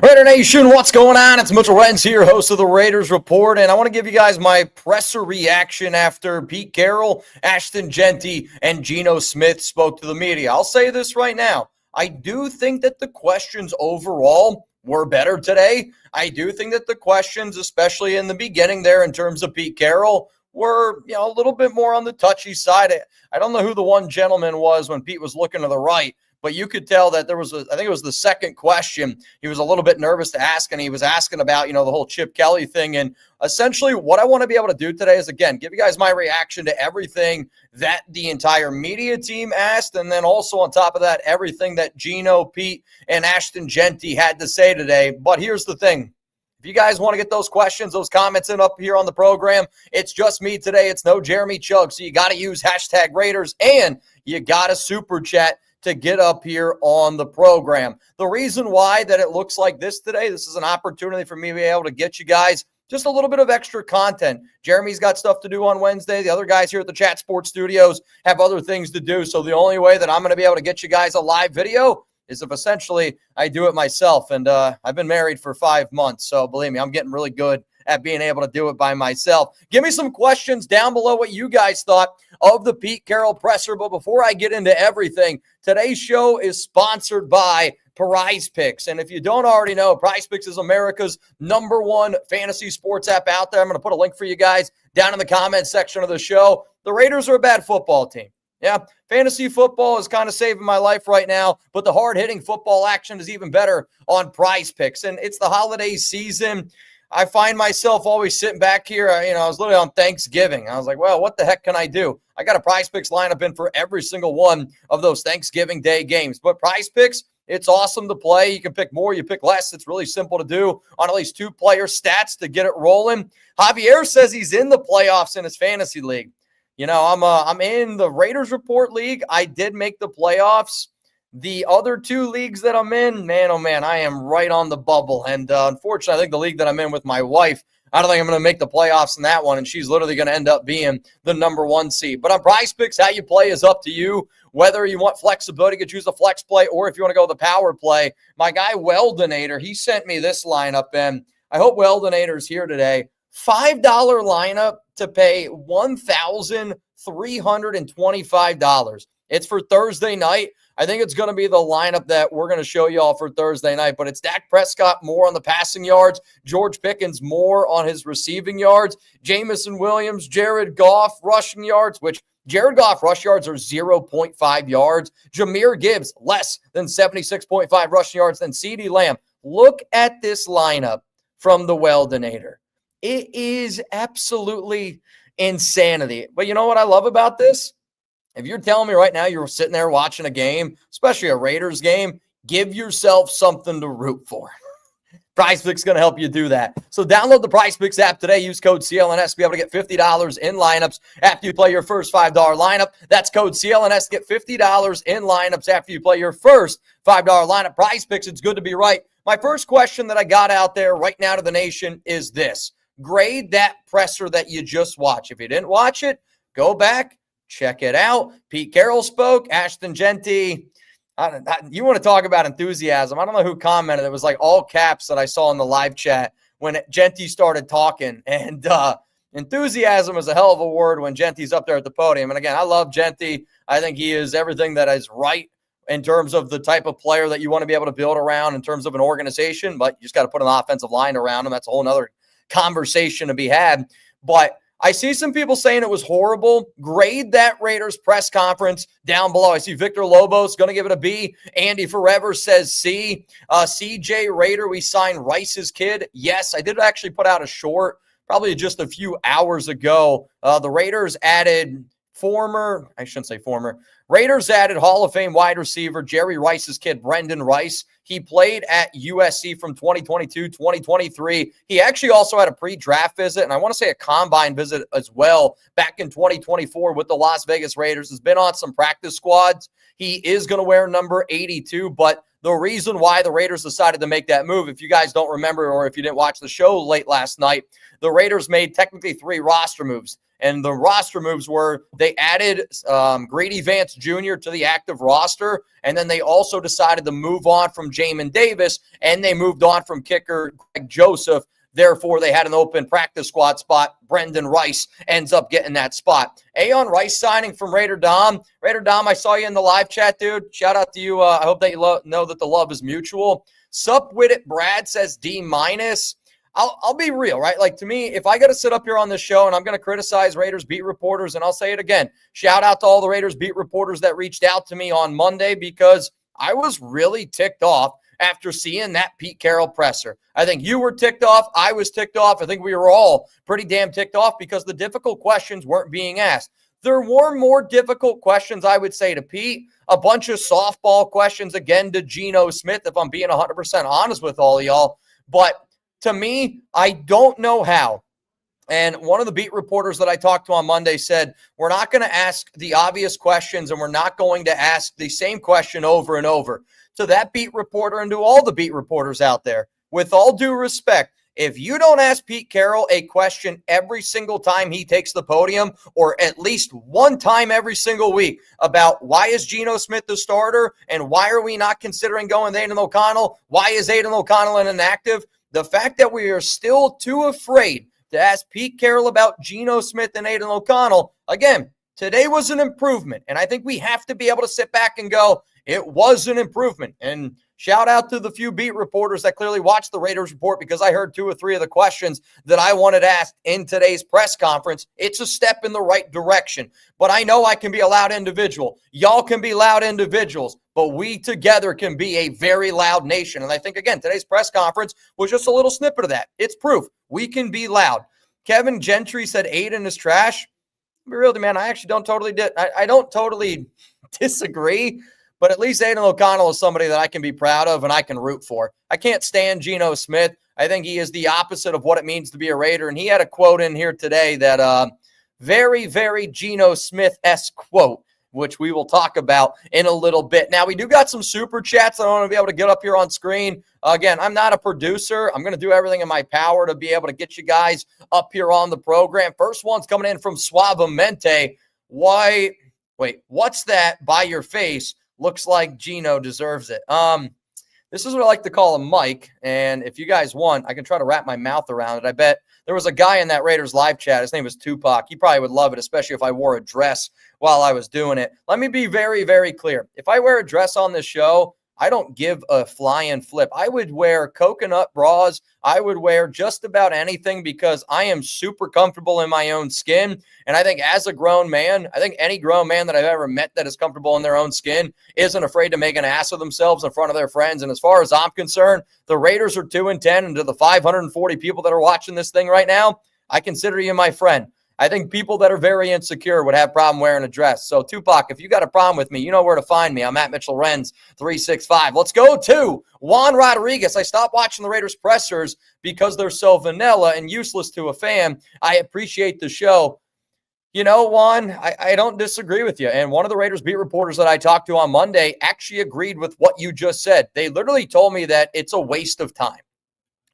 Raider Nation, what's going on? It's Mitchell Renz here, host of the Raiders Report, and I want to give you guys my presser reaction after Pete Carroll, Ashton, Jeanty, and Geno Smith spoke to the media. I'll say this right now. I do think that the questions overall were better today. I do think that the questions, especially in the beginning there in terms of Pete Carroll, were a little bit more on the touchy side. I don't know who the one gentleman was when Pete was looking to the right, but you could tell that there was I think it was the second question he was a little bit nervous to ask, and he was asking about, the whole Chip Kelly thing. And essentially what I want to be able to do today is, again, give you guys my reaction to everything that the entire media team asked, and then also on top of that, everything that Geno, Pete, and Ashton Jeanty had to say today. But here's the thing. If you guys want to get those questions, those comments in up here on the program, it's just me today. It's no Jeremy Chug, so you got to use hashtag Raiders, and you got to super chat to get up here on the program. The reason why that it looks like this today, this is an opportunity for me to be able to get you guys just a little bit of extra content. Jeremy's got stuff to do on Wednesday. The other guys here at the Chat Sports Studios have other things to do. So the only way that I'm going to be able to get you guys a live video is if essentially I do it myself. And I've been married for 5 months. So believe me, I'm getting really good at being able to do it by myself. Give me some questions down below what you guys thought of the Pete Carroll presser. But before I get into everything, today's show is sponsored by Prize Picks. And if you don't already know, Prize Picks is America's #1 fantasy sports app out there. I'm going to put a link for you guys down in the comments section of the show. The Raiders are a bad football team. Yeah, fantasy football is kind of saving my life right now, but the hard-hitting football action is even better on Prize Picks. And it's the holiday season. I find myself always sitting back here. I was literally on Thanksgiving. I was like, well, what the heck can I do? I got a Prize Picks lineup in for every single one of those Thanksgiving Day games. But Prize Picks, it's awesome to play. You can pick more, you pick less. It's really simple to do on at least 2 player stats to get it rolling. Javier says he's in the playoffs in his fantasy league. I'm in the Raiders Report League. I did make the playoffs. The other 2 leagues that I'm in, man, oh man, I am right on the bubble. And unfortunately, I think the league that I'm in with my wife, I don't think I'm going to make the playoffs in that one, and she's literally going to end up being the #1 seed. But on Prize Picks, how you play is up to you. Whether you want flexibility, you can choose a flex play, or if you want to go the power play. My guy, Weldonator, he sent me this lineup, and I hope Weldonator's here today. $5 lineup to pay $1,325. It's for Thursday night. I think it's going to be the lineup that we're going to show you all for Thursday night, but it's Dak Prescott more on the passing yards, George Pickens more on his receiving yards, Jamison Williams, Jared Goff rushing yards, which Jared Goff rush yards are 0.5 yards, Jahmyr Gibbs less than 76.5 rushing yards, than CeeDee Lamb. Look at this lineup from the Weldonator. It is absolutely insanity. But you know what I love about this? If you're telling me right now you're sitting there watching a game, especially a Raiders game, give yourself something to root for. Prize Picks is going to help you do that. So download the Prize Picks app today. Use code CLNS to be able to get $50 in lineups after you play your first $5 lineup. That's code CLNS to get $50 in lineups after you play your first $5 lineup. Prize Picks, it's good to be right. My first question that I got out there right now to the nation is this. Grade that presser that you just watched. If you didn't watch it, go back. Check it out. Pete Carroll spoke. Ashton Jeanty. You want to talk about enthusiasm. I don't know who commented. It was like all caps that I saw in the live chat when Jeanty started talking. And enthusiasm is a hell of a word when Jeanty's up there at the podium. And again, I love Jeanty. I think he is everything that is right in terms of the type of player that you want to be able to build around in terms of an organization. But you just got to put an offensive line around him. That's a whole nother conversation to be had. But I see some people saying it was horrible. Grade that Raiders press conference down below. I see Victor Lobos going to give it a B. Andy Forever says C. CJ Raider, we signed Rice's kid. Yes, I did actually put out a short probably just a few hours ago. The Raiders added Raiders added Hall of Fame wide receiver Jerry Rice's kid, Brendan Rice. He played at USC from 2022, 2023. He actually also had a pre-draft visit, and I want to say a combine visit as well, back in 2024 with the Las Vegas Raiders. Has been on some practice squads. He is going to wear number 82, but the reason why the Raiders decided to make that move, if you guys don't remember or if you didn't watch the show late last night, the Raiders made technically 3 roster moves. And the roster moves were they added Grady Vance Lance Jr. to the active roster, and then they also decided to move on from Jamin Davis, and they moved on from kicker Greg Joseph. Therefore, they had an open practice squad spot. Brendan Rice ends up getting that spot. Aon Rice signing from Raider Dom. Raider Dom, I saw you in the live chat, dude. Shout out to you. I hope that you know that the love is mutual. Sup with it, Brad says D-. I'll be real, right? Like, to me, if I got to sit up here on this show and I'm going to criticize Raiders beat reporters, and I'll say it again, shout out to all the Raiders beat reporters that reached out to me on Monday, because I was really ticked off after seeing that Pete Carroll presser. I think you were ticked off. I was ticked off. I think we were all pretty damn ticked off because the difficult questions weren't being asked. There were more difficult questions, I would say, to Pete. A bunch of softball questions, again, to Geno Smith, if I'm being 100% honest with all of y'all. But to me, I don't know how. And one of the beat reporters that I talked to on Monday said, we're not going to ask the obvious questions, and we're not going to ask the same question over and over. To that beat reporter and to all the beat reporters out there, with all due respect, if you don't ask Pete Carroll a question every single time he takes the podium, or at least one time every single week, about why is Geno Smith the starter and why are we not considering going with Aidan O'Connell, why is Aidan O'Connell inactive, the fact that we are still too afraid to ask Pete Carroll about Geno Smith and Aidan O'Connell, again, today was an improvement. And I think we have to be able to sit back and go, it was an improvement. And shout out to the few beat reporters that clearly watched the Raiders report, because I heard 2 or 3 of the questions that I wanted asked in today's press conference. It's a step in the right direction. But I know I can be a loud individual. Y'all can be loud individuals. But we together can be a very loud nation. And I think, again, today's press conference was just a little snippet of that. It's proof. We can be loud. Kevin Jeanty said Aidan is trash. I'll be real, man. I actually don't totally disagree. But at least Aidan O'Connell is somebody that I can be proud of and I can root for. I can't stand Geno Smith. I think he is the opposite of what it means to be a Raider. And he had a quote in here today that very, very Geno Smith-esque quote, which we will talk about in a little bit. Now, we do got some super chats I want to be able to get up here on screen. Again, I'm not a producer. I'm going to do everything in my power to be able to get you guys up here on the program. First one's coming in from Suavemente. What's that by your face? Looks like Geno deserves it. This is what I like to call a mic, and if you guys want, I can try to wrap my mouth around it. I bet there was a guy in that Raiders live chat. His name was Tupac. He probably would love it, especially if I wore a dress while I was doing it. Let me be very, very clear. If I wear a dress on this show, I don't give a flying flip. I would wear coconut bras. I would wear just about anything because I am super comfortable in my own skin. And I think as a grown man, I think any grown man that I've ever met that is comfortable in their own skin isn't afraid to make an ass of themselves in front of their friends. And as far as I'm concerned, the Raiders are 2-10, and to the 540 people that are watching this thing right now, I consider you my friend. I think people that are very insecure would have a problem wearing a dress. So, Tupac, if you got a problem with me, you know where to find me. I'm at Mitchell Renz 365. Let's go to Juan Rodriguez. I stopped watching the Raiders pressers because they're so vanilla and useless to a fan. I appreciate the show. You know, Juan, I don't disagree with you. And one of the Raiders beat reporters that I talked to on Monday actually agreed with what you just said. They literally told me that it's a waste of time.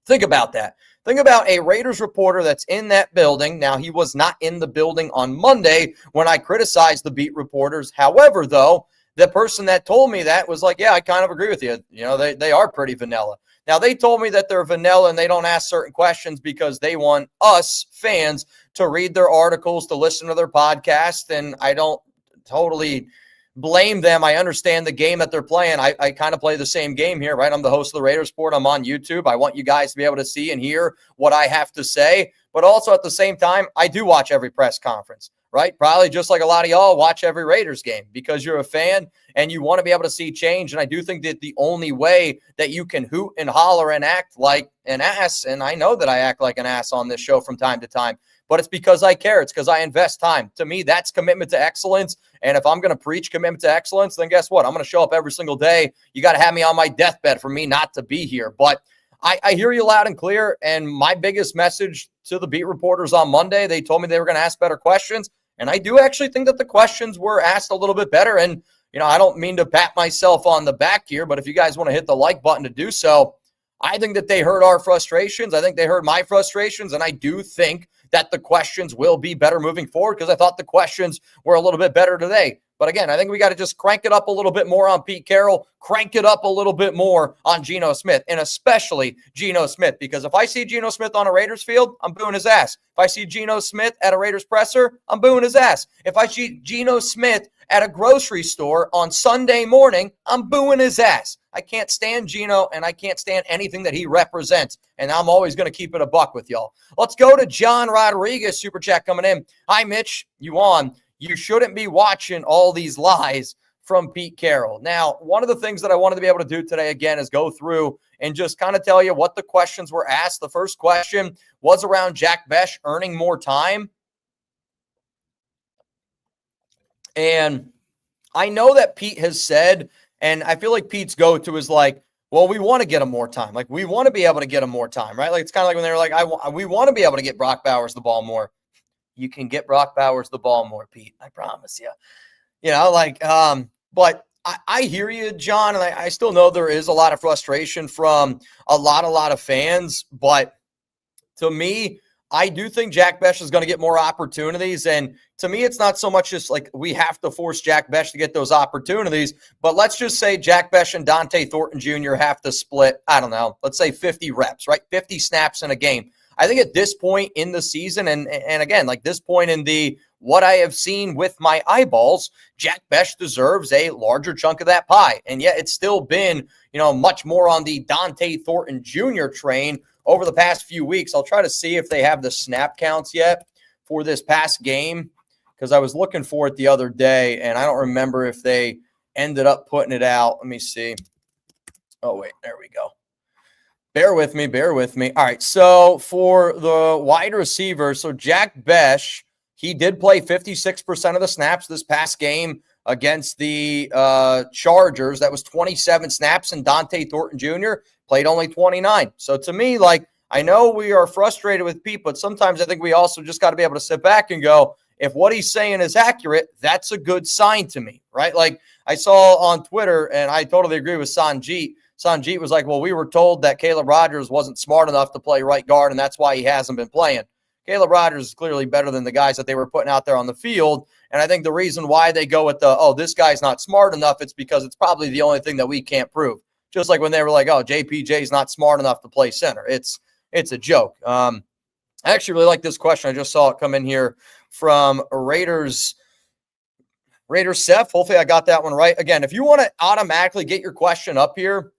Think about that. Think about a Raiders reporter that's in that building. Now, he was not in the building on Monday when I criticized the beat reporters. However, though, the person that told me that was like, yeah, I kind of agree with you. You know, they are pretty vanilla. Now, they told me that they're vanilla and they don't ask certain questions because they want us fans to read their articles, to listen to their podcast, and I don't totally blame them. I understand the game that they're playing. I kind of play the same game here, right? I'm the host of the Raiders Report. I'm on YouTube. I want you guys to be able to see and hear what I have to say. But also at the same time, I do watch every press conference, right? Probably just like a lot of y'all watch every Raiders game because you're a fan and you want to be able to see change. And I do think that the only way that you can hoot and holler and act like an ass, and I know that I act like an ass on this show from time to time, but it's because I care. It's because I invest time. To me, that's commitment to excellence. And if I'm going to preach commitment to excellence, then guess what? I'm going to show up every single day. You got to have me on my deathbed for me not to be here. But I hear you loud and clear. And my biggest message to the beat reporters on Monday, they told me they were going to ask better questions. And I do actually think that the questions were asked a little bit better. And, you know, I don't mean to pat myself on the back here, but if you guys want to hit the like button to do so, I think that they heard our frustrations. I think they heard my frustrations. And I do think that the questions will be better moving forward because I thought the questions were a little bit better today. But again, I think we got to just crank it up a little bit more on Pete Carroll, crank it up a little bit more on Geno Smith, and especially Geno Smith, because if I see Geno Smith on a Raiders field, I'm booing his ass. If I see Geno Smith at a Raiders presser, I'm booing his ass. If I see Geno Smith at a grocery store on Sunday morning, I'm booing his ass. I can't stand Geno, and I can't stand anything that he represents, and I'm always going to keep it a buck with y'all. Let's go to John Rodriguez, Super Chat coming in. Hi, Mitch. You on? You shouldn't be watching all these lies from Pete Carroll. Now, one of the things that I wanted to be able to do today, again, is go through and just kind of tell you what the questions were asked. The first question was around Jack Bech earning more time. And I know that Pete has said, and I feel like Pete's go-to is like, well, we want to get him more time. Like, we want to be able to get him more time, right? Like, it's kind of like when they were like, we want to be able to get Brock Bowers the ball more. You can get Brock Bowers the ball more, Pete. I promise you. You know, like, but I hear you, John, and I still know there is a lot of frustration from a lot of fans. But to me, I do think Jack Bech is going to get more opportunities. And to me, it's not so much just like we have to force Jack Bech to get those opportunities. But let's just say Jack Bech and Dante Thornton Jr. have to split, I don't know, let's say 50 reps, right? 50 snaps in a game. I think at this point in the season, and again, like this point in the what I have seen with my eyeballs, Jack Bech deserves a larger chunk of that pie. And yet it's still been, you know, much more on the Dante Thornton Jr. train over the past few weeks. I'll try to see if they have the snap counts yet for this past game, because I was looking for it the other day, and I don't remember if they ended up putting it out. Let me see. Oh, wait, there we go. Bear with me. All right, so for the wide receiver, so Jack Bech, he did play 56% of the snaps this past game against the Chargers. That was 27 snaps, and Dante Thornton Jr. played only 29. So to me, like, I know we are frustrated with Pete, but sometimes I think we also just got to be able to sit back and go, if what he's saying is accurate, that's a good sign to me, right? Like I saw on Twitter, and I totally agree with Sanjeet. Sanjeet was like, well, we were told that Caleb Rogers wasn't smart enough to play right guard, and that's why he hasn't been playing. Caleb Rogers is clearly better than the guys that they were putting out there on the field. And I think the reason why they go with this guy's not smart enough, it's because it's probably the only thing that we can't prove. Just like when they were like, oh, JPJ's not smart enough to play center. It's a joke. I actually really like this question. I just saw it come in here from Raiders Seth. Hopefully I got that one right. Again, if you want to automatically get your question up here,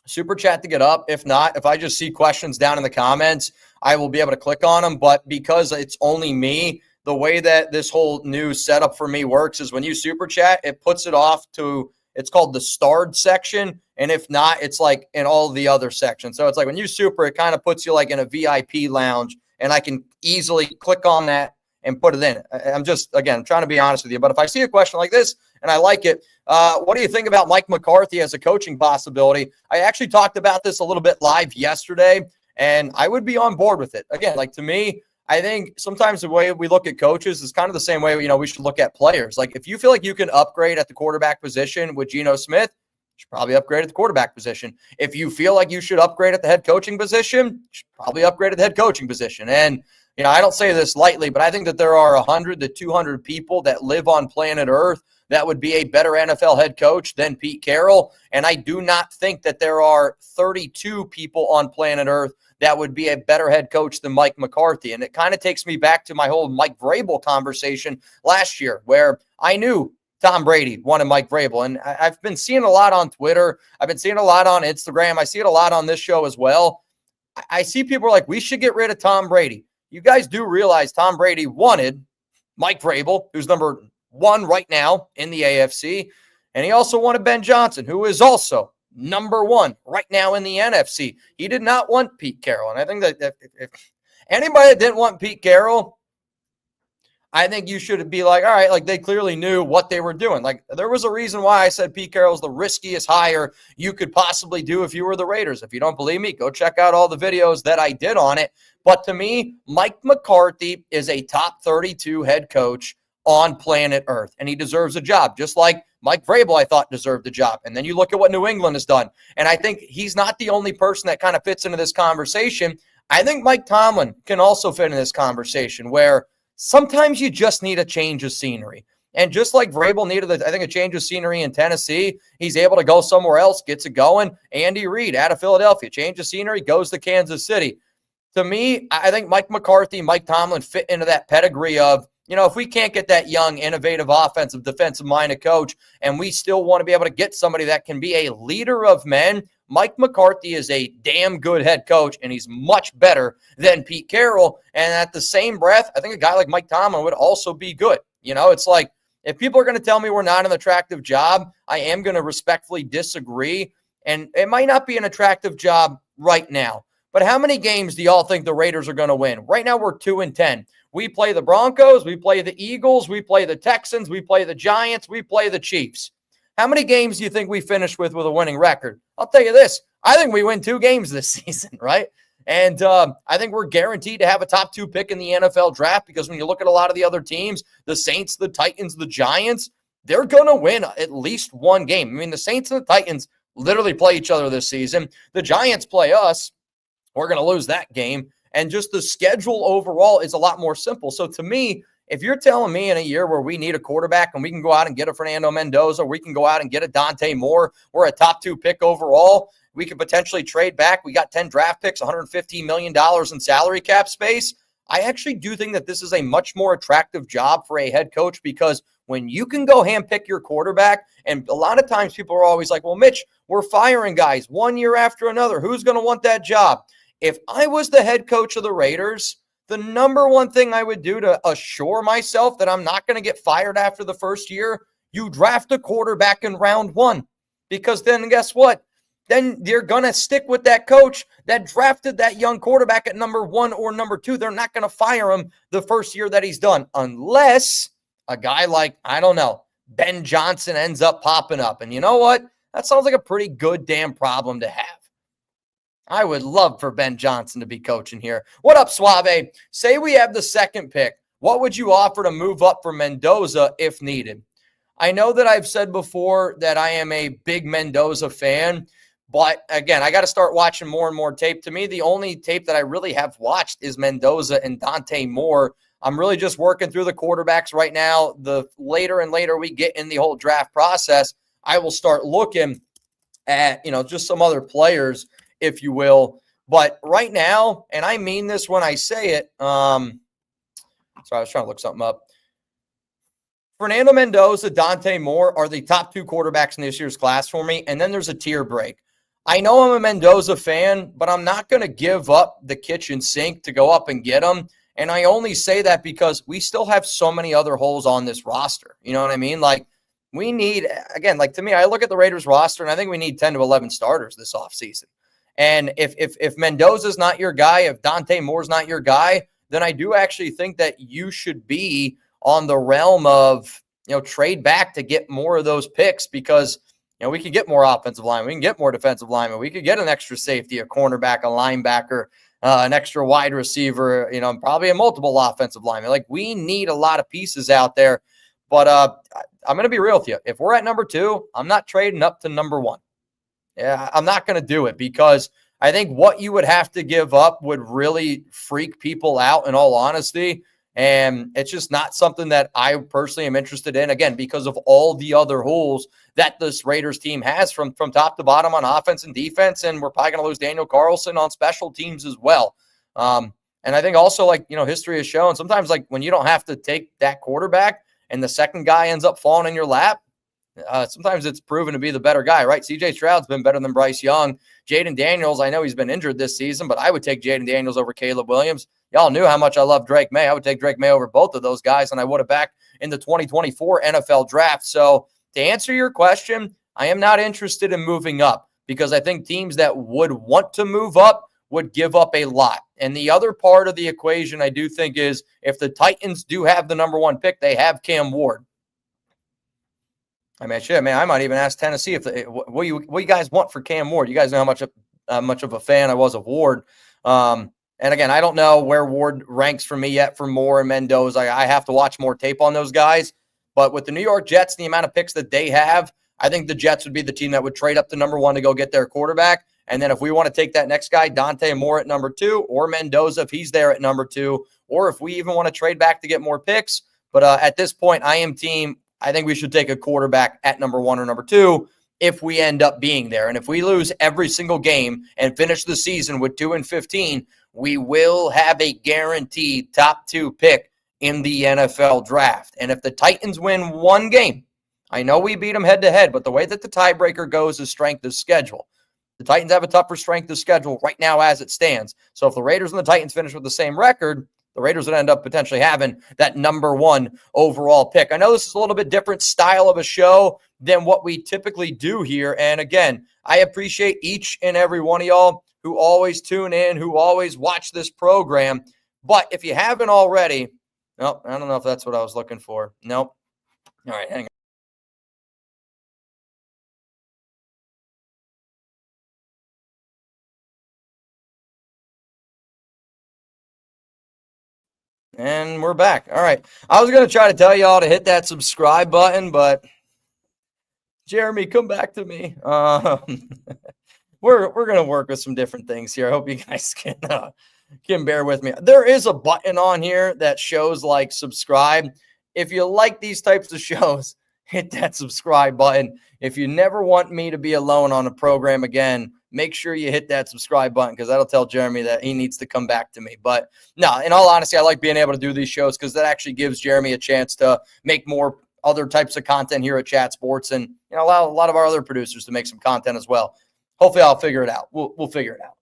Super Chat to get up. If not, if I just see questions down in the comments, I will be able to click on them. But because it's only me, the way that this whole new setup for me works is when you Super Chat, it puts it off to, it's called the starred section. And if not, it's like in all the other sections. So it's like when you super, it kind of puts you like in a VIP lounge, and I can easily click on that and put it in. I'm just, again, trying to be honest with you. But if I see a question like this and I like it, what do you think about Mike McCarthy as a coaching possibility? I actually talked about this a little bit live yesterday, and I would be on board with it. Again, like to me, I think sometimes the way we look at coaches is kind of the same way, we should look at players. Like if you feel like you can upgrade at the quarterback position with Geno Smith, you should probably upgrade at the quarterback position. If you feel like you should upgrade at the head coaching position, you should probably upgrade at the head coaching position. And I don't say this lightly, but I think that there are 100 to 200 people that live on planet Earth that would be a better NFL head coach than Pete Carroll. And I do not think that there are 32 people on planet Earth that would be a better head coach than Mike McCarthy. And it kind of takes me back to my whole Mike Vrabel conversation last year, where I knew Tom Brady wanted Mike Vrabel. And I've been seeing a lot on Twitter. I've been seeing a lot on Instagram. I see it a lot on this show as well. I see people are like, we should get rid of Tom Brady. You guys do realize Tom Brady wanted Mike Vrabel, who's number one right now in the AFC. And he also wanted Ben Johnson, who is also number one right now in the NFC. He did not want Pete Carroll. And I think that if anybody that didn't want Pete Carroll, I think you should be like, all right, like they clearly knew what they were doing. Like there was a reason why I said Pete Carroll's the riskiest hire you could possibly do if you were the Raiders. If you don't believe me, go check out all the videos that I did on it. But to me, Mike McCarthy is a top 32 head coach on planet Earth, and he deserves a job, just like Mike Vrabel, I thought, deserved a job. And then you look at what New England has done, and I think he's not the only person that kind of fits into this conversation. I think Mike Tomlin can also fit in this conversation, where sometimes you just need a change of scenery. And just like Vrabel needed, I think, a change of scenery in Tennessee, he's able to go somewhere else, gets it going. Andy Reid out of Philadelphia, change of scenery, goes to Kansas City. To me, I think Mike McCarthy, Mike Tomlin fit into that pedigree of, if we can't get that young, innovative, offensive, defensive-minded coach, and we still want to be able to get somebody that can be a leader of men, Mike McCarthy is a damn good head coach, and he's much better than Pete Carroll. And at the same breath, I think a guy like Mike Tomlin would also be good. It's like, if people are going to tell me we're not an attractive job, I am going to respectfully disagree. And it might not be an attractive job right now. But how many games do y'all think the Raiders are going to win? Right now, we're 2-10. We play the Broncos, we play the Eagles, we play the Texans, we play the Giants, we play the Chiefs. How many games do you think we finish with a winning record? I'll tell you this. I think we win 2 games this season, right? And I think we're guaranteed to have a top 2 pick in the NFL draft, because when you look at a lot of the other teams, the Saints, the Titans, the Giants, they're going to win at least one game. I mean, the Saints and the Titans literally play each other this season. The Giants play us. We're going to lose that game. And just the schedule overall is a lot more simple. So to me, if you're telling me in a year where we need a quarterback and we can go out and get a Fernando Mendoza, we can go out and get a Dante Moore, we're a top 2 pick overall, we could potentially trade back. We got 10 draft picks, $115 million in salary cap space. I actually do think that this is a much more attractive job for a head coach, because when you can go handpick your quarterback, and a lot of times people are always like, well, Mitch, we're firing guys one year after another. Who's going to want that job? If I was the head coach of the Raiders, the number one thing I would do to assure myself that I'm not going to get fired after the first year, you draft a quarterback in round 1. Because then guess what? Then you're going to stick with that coach that drafted that young quarterback at number 1 or number 2. They're not going to fire him the first year that he's done, unless a guy like, I don't know, Ben Johnson ends up popping up. And you know what? That sounds like a pretty good damn problem to have. I would love for Ben Johnson to be coaching here. What up, Suave? Say we have the 2nd pick. What would you offer to move up for Mendoza if needed? I know that I've said before that I am a big Mendoza fan, but again, I got to start watching more and more tape. To me, the only tape that I really have watched is Mendoza and Dante Moore. I'm really just working through the quarterbacks right now. The later and later we get in the whole draft process, I will start looking at, just some other players, if you will. But right now, and I mean this when I say it, sorry, I was trying to look something up. Fernando Mendoza, Dante Moore are the top 2 quarterbacks in this year's class for me. And then there's a tier break. I know I'm a Mendoza fan, but I'm not going to give up the kitchen sink to go up and get him. And I only say that because we still have so many other holes on this roster. You know what I mean? Like, we need, again, like to me, I look at the Raiders roster and I think we need 10 to 11 starters this offseason. And if Mendoza's not your guy, if Dante Moore's not your guy, then I do actually think that you should be on the realm of, trade back to get more of those picks, because, we could get more offensive linemen, we can get more defensive linemen, we could get an extra safety, a cornerback, a linebacker, an extra wide receiver, probably a multiple offensive lineman. Like, we need a lot of pieces out there. But I'm going to be real with you. If we're at number 2, I'm not trading up to number 1. Yeah, I'm not going to do it, because I think what you would have to give up would really freak people out, in all honesty. And it's just not something that I personally am interested in, again, because of all the other holes that this Raiders team has from top to bottom on offense and defense. And we're probably going to lose Daniel Carlson on special teams as well. And I think also, history has shown sometimes, when you don't have to take that quarterback and the second guy ends up falling in your lap, sometimes it's proven to be the better guy, right? CJ Stroud's been better than Bryce Young. Jaden Daniels, I know he's been injured this season, but I would take Jaden Daniels over Caleb Williams. Y'all knew how much I love Drake May. I would take Drake May over both of those guys, and I would have back in the 2024 NFL draft. So to answer your question, I am not interested in moving up, because I think teams that would want to move up would give up a lot. And the other part of the equation I do think is, if the Titans do have the number 1 pick, they have Cam Ward. I mean, shit, man, I might even ask Tennessee what you guys want for Cam Ward. You guys know how much of a fan I was of Ward. And again, I don't know where Ward ranks for me yet for Moore and Mendoza. I have to watch more tape on those guys. But with the New York Jets, the amount of picks that they have, I think the Jets would be the team that would trade up to number 1 to go get their quarterback. And then if we want to take that next guy, Dante Moore at number 2, or Mendoza if he's there at number 2, or if we even want to trade back to get more picks. But at this point, I am team I think we should take a quarterback at number 1 or number 2 if we end up being there. And if we lose every single game and finish the season with 2-15, we will have a guaranteed top 2 pick in the NFL draft. And if the Titans win one game, I know we beat them head-to-head, but the way that the tiebreaker goes is strength of schedule. The Titans have a tougher strength of schedule right now as it stands. So if the Raiders and the Titans finish with the same record, the Raiders would end up potentially having that number 1 overall pick. I know this is a little bit different style of a show than what we typically do here. And again, I appreciate each and every one of y'all who always tune in, who always watch this program. But if you haven't already, nope, I don't know if that's what I was looking for. Nope. All right, hang on. And we're back. All right. I was going to try to tell y'all to hit that subscribe button, but Jeremy, come back to me. We're going to work with some different things here. I hope you guys can bear with me. There is a button on here that shows like subscribe. If you like these types of shows, hit that subscribe button. If you never want me to be alone on a program again, make sure you hit that subscribe button because that'll tell Jeremy that he needs to come back to me. But no, in all honesty, I like being able to do these shows because that actually gives Jeremy a chance to make more other types of content here at Chat Sports and allow a lot of our other producers to make some content as well. Hopefully I'll figure it out. We'll figure it out.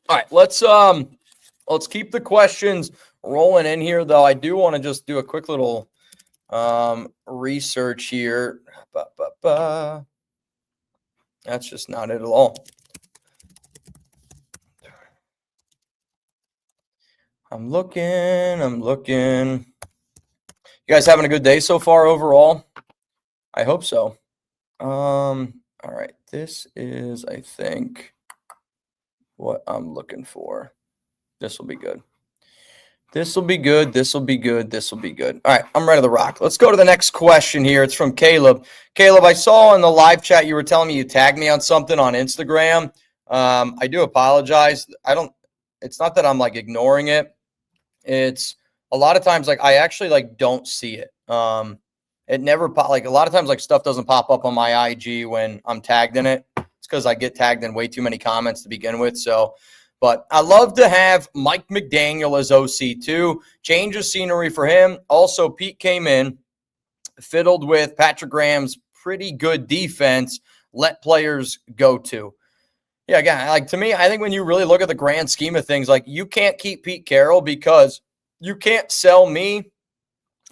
All right, let's keep the questions rolling in here, though. I do want to just do a quick little research here. That's just not it at all. I'm looking. You guys having a good day so far overall? I hope so. All right. This is, I think, what I'm looking for. This will be good. This will be good. This will be good. This will be good. All right. I'm ready to rock. Let's go to the next question here. It's from Caleb. Caleb, I saw in the live chat you were telling me you tagged me on something on Instagram. I do apologize. It's not that I'm like ignoring it. It's a lot of times like I actually like don't see it. It never like a lot of times like stuff doesn't pop up on my IG when I'm tagged in it. It's because I get tagged in way too many comments to begin with. So, but I love to have Mike McDaniel as OC too. Change of scenery for him. Also, Pete came in, fiddled with Patrick Graham's pretty good defense. Let players go to. Yeah, again, like to me, I think when you really look at the grand scheme of things, like you can't keep Pete Carroll because you can't sell me.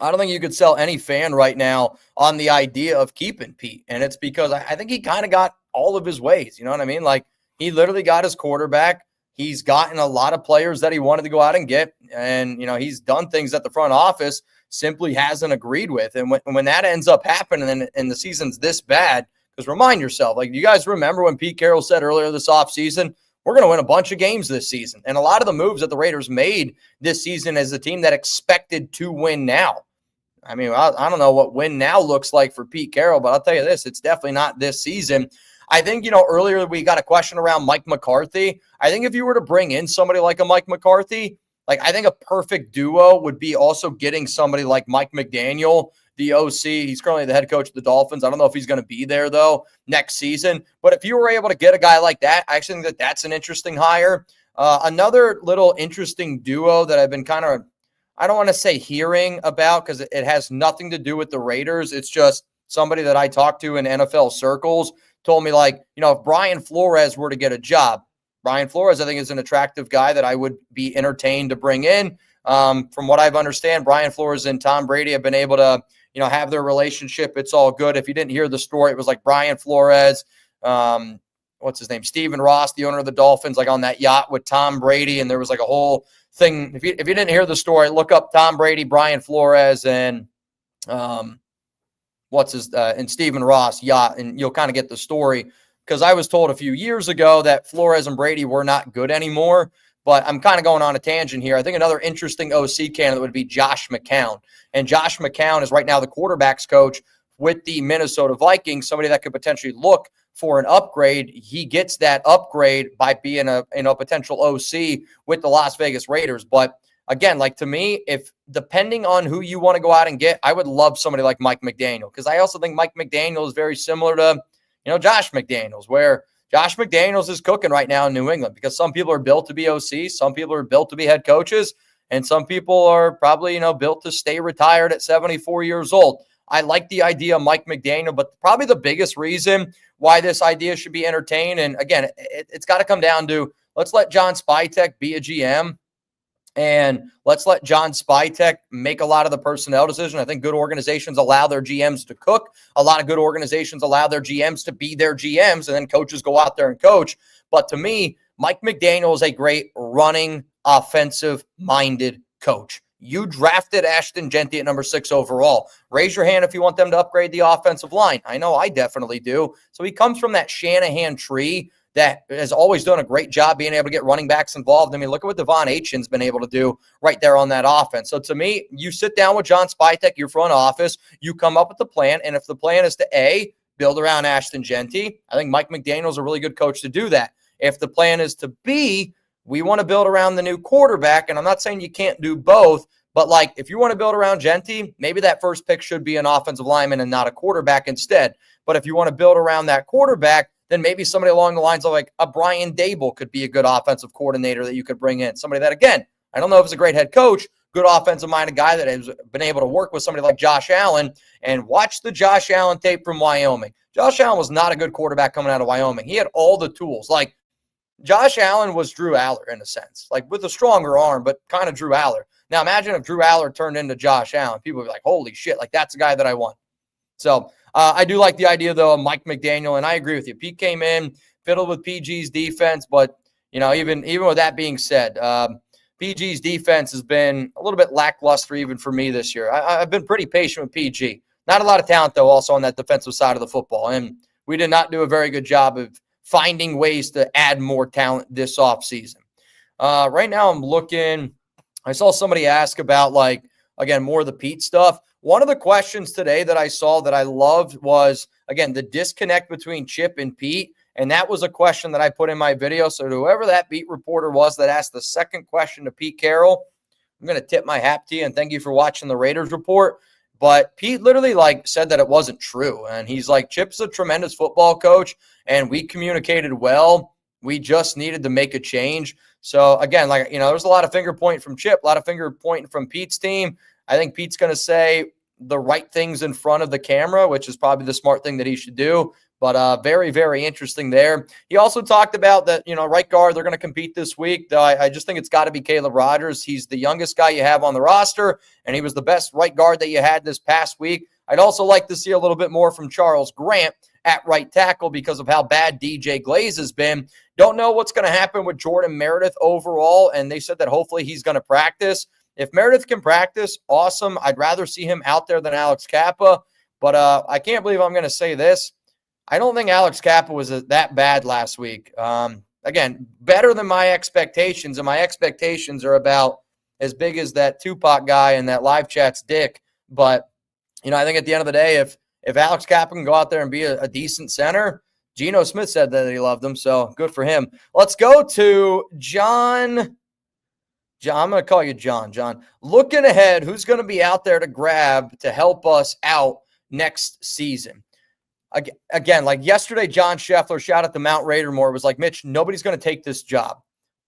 I don't think you could sell any fan right now on the idea of keeping Pete. And it's because I think he kind of got all of his ways. You know what I mean? Like he literally got his quarterback. He's gotten a lot of players that he wanted to go out and get. And, he's done things that the front office simply hasn't agreed with. And when that ends up happening and the season's this bad, because remind yourself, like you guys remember when Pete Carroll said earlier this offseason, we're going to win a bunch of games this season. And a lot of the moves that the Raiders made this season as a team that expected to win now. I mean, I don't know what win now looks like for Pete Carroll, but I'll tell you this, it's definitely not this season. I think, earlier we got a question around Mike McCarthy. I think if you were to bring in somebody like a Mike McCarthy, like I think a perfect duo would be also getting somebody like Mike McDaniel, the OC. He's currently the head coach of the Dolphins. I don't know if he's going to be there, though, next season. But if you were able to get a guy like that, I actually think that's an interesting hire. Another little interesting duo that I've been kind of, I don't want to say hearing about because it has nothing to do with the Raiders. It's just somebody that I talked to in NFL circles told me like, if Brian Flores were to get a job, Brian Flores, I think, is an attractive guy that I would be entertained to bring in. From what I've understand, Brian Flores and Tom Brady have been able to, have their relationship. It's all good. If you didn't hear the story, it was like Brian Flores, what's his name? Stephen Ross, the owner of the Dolphins, like on that yacht with Tom Brady. And there was like a whole thing. If you didn't hear the story, look up Tom Brady, Brian Flores, and and Stephen Ross yacht, and you'll kind of get the story. Because I was told a few years ago that Flores and Brady were not good anymore. But I'm kind of going on a tangent here. I think another interesting OC candidate would be Josh McCown. And Josh McCown is right now the quarterback's coach with the Minnesota Vikings, somebody that could potentially look for an upgrade. He gets that upgrade by being a potential OC with the Las Vegas Raiders. But again, like to me, if depending on who you want to go out and get, I would love somebody like Mike McDaniel, because I also think Mike McDaniel is very similar to, Josh McDaniels, where Josh McDaniels is cooking right now in New England, because some people are built to be OC, some people are built to be head coaches, and some people are probably, built to stay retired at 74 years old. I like the idea of Mike McDaniel, but probably the biggest reason why this idea should be entertained, and again, it's got to come down to, let's let John Spytek be a GM, and let's let John Spytek make a lot of the personnel decision. I think good organizations allow their GMs to cook. A lot of good organizations allow their GMs to be their GMs, and then coaches go out there and coach. But to me, Mike McDaniel is a great running, offensive-minded coach. You drafted Ashton Jeanty at number 6 overall. Raise your hand if you want them to upgrade the offensive line. I know I definitely do. So he comes from that Shanahan tree that has always done a great job being able to get running backs involved. I mean, look at what Devon Aitchin's been able to do right there on that offense. So to me, you sit down with John Spytek, your front office, you come up with the plan, and if the plan is to A, build around Ashton Jeanty, I think Mike McDaniel's a really good coach to do that. If the plan is to B, we want to build around the new quarterback, and I'm not saying you can't do both, but like if you want to build around Jeanty, maybe that first pick should be an offensive lineman and not a quarterback instead. But if you want to build around that quarterback, then maybe somebody along the lines of like a Brian Dable could be a good offensive coordinator that you could bring in. Somebody that, again, I don't know if he's a great head coach, good offensive-minded guy that has been able to work with somebody like Josh Allen, and watch the Josh Allen tape from Wyoming. Josh Allen was not a good quarterback coming out of Wyoming. He had all the tools. Like, Josh Allen was Drew Aller in a sense, like with a stronger arm, but kind of Drew Aller. Now, imagine if Drew Aller turned into Josh Allen. People would be like, holy shit, like that's the guy that I want. So I do like the idea, though, of Mike McDaniel, and I agree with you. Pete came in, fiddled with PG's defense, but, even with that being said, PG's defense has been a little bit lackluster even for me this year. I've been pretty patient with PG. Not a lot of talent, though, also on that defensive side of the football, and we did not do a very good job of finding ways to add more talent this offseason. Right now I'm looking – I saw somebody ask about, like, again, more of the Pete stuff. One of the questions today that I saw that I loved was, again, the disconnect between Chip and Pete, and that was a question that I put in my video. So whoever that beat reporter was that asked the second question to Pete Carroll, I'm going to tip my hat to you and thank you for watching the Raiders Report. But Pete literally said that it wasn't true. And he's like, Chip's a tremendous football coach, and we communicated well. We just needed to make a change. So, again, there's a lot of finger pointing from Chip, a lot of finger pointing from Pete's team. I think Pete's going to say the right things in front of the camera, which is probably the smart thing that he should do. But very, very interesting there. He also talked about that, right guard, they're going to compete this week. I just think it's got to be Caleb Rogers. He's the youngest guy you have on the roster, and he was the best right guard that you had this past week. I'd also like to see a little bit more from Charles Grant at right tackle because of how bad DJ Glaze has been. Don't know what's going to happen with Jordan Meredith overall, and they said that hopefully he's going to practice. If Meredith can practice, awesome. I'd rather see him out there than Alex Kappa, but I can't believe I'm going to say this. I don't think Alex Kappa was that bad last week. Again, better than my expectations, and my expectations are about as big as that Tupac guy and that live chat's dick. But, I think at the end of the day, if Alex Kappa can go out there and be a decent center, Geno Smith said that he loved him, so good for him. Let's go to John. I'm going to call you John. John, looking ahead, who's going to be out there to grab to help us out next season? Again, like yesterday, John Scheffler, shout out to Mount Raidermore, was like, Mitch, nobody's going to take this job.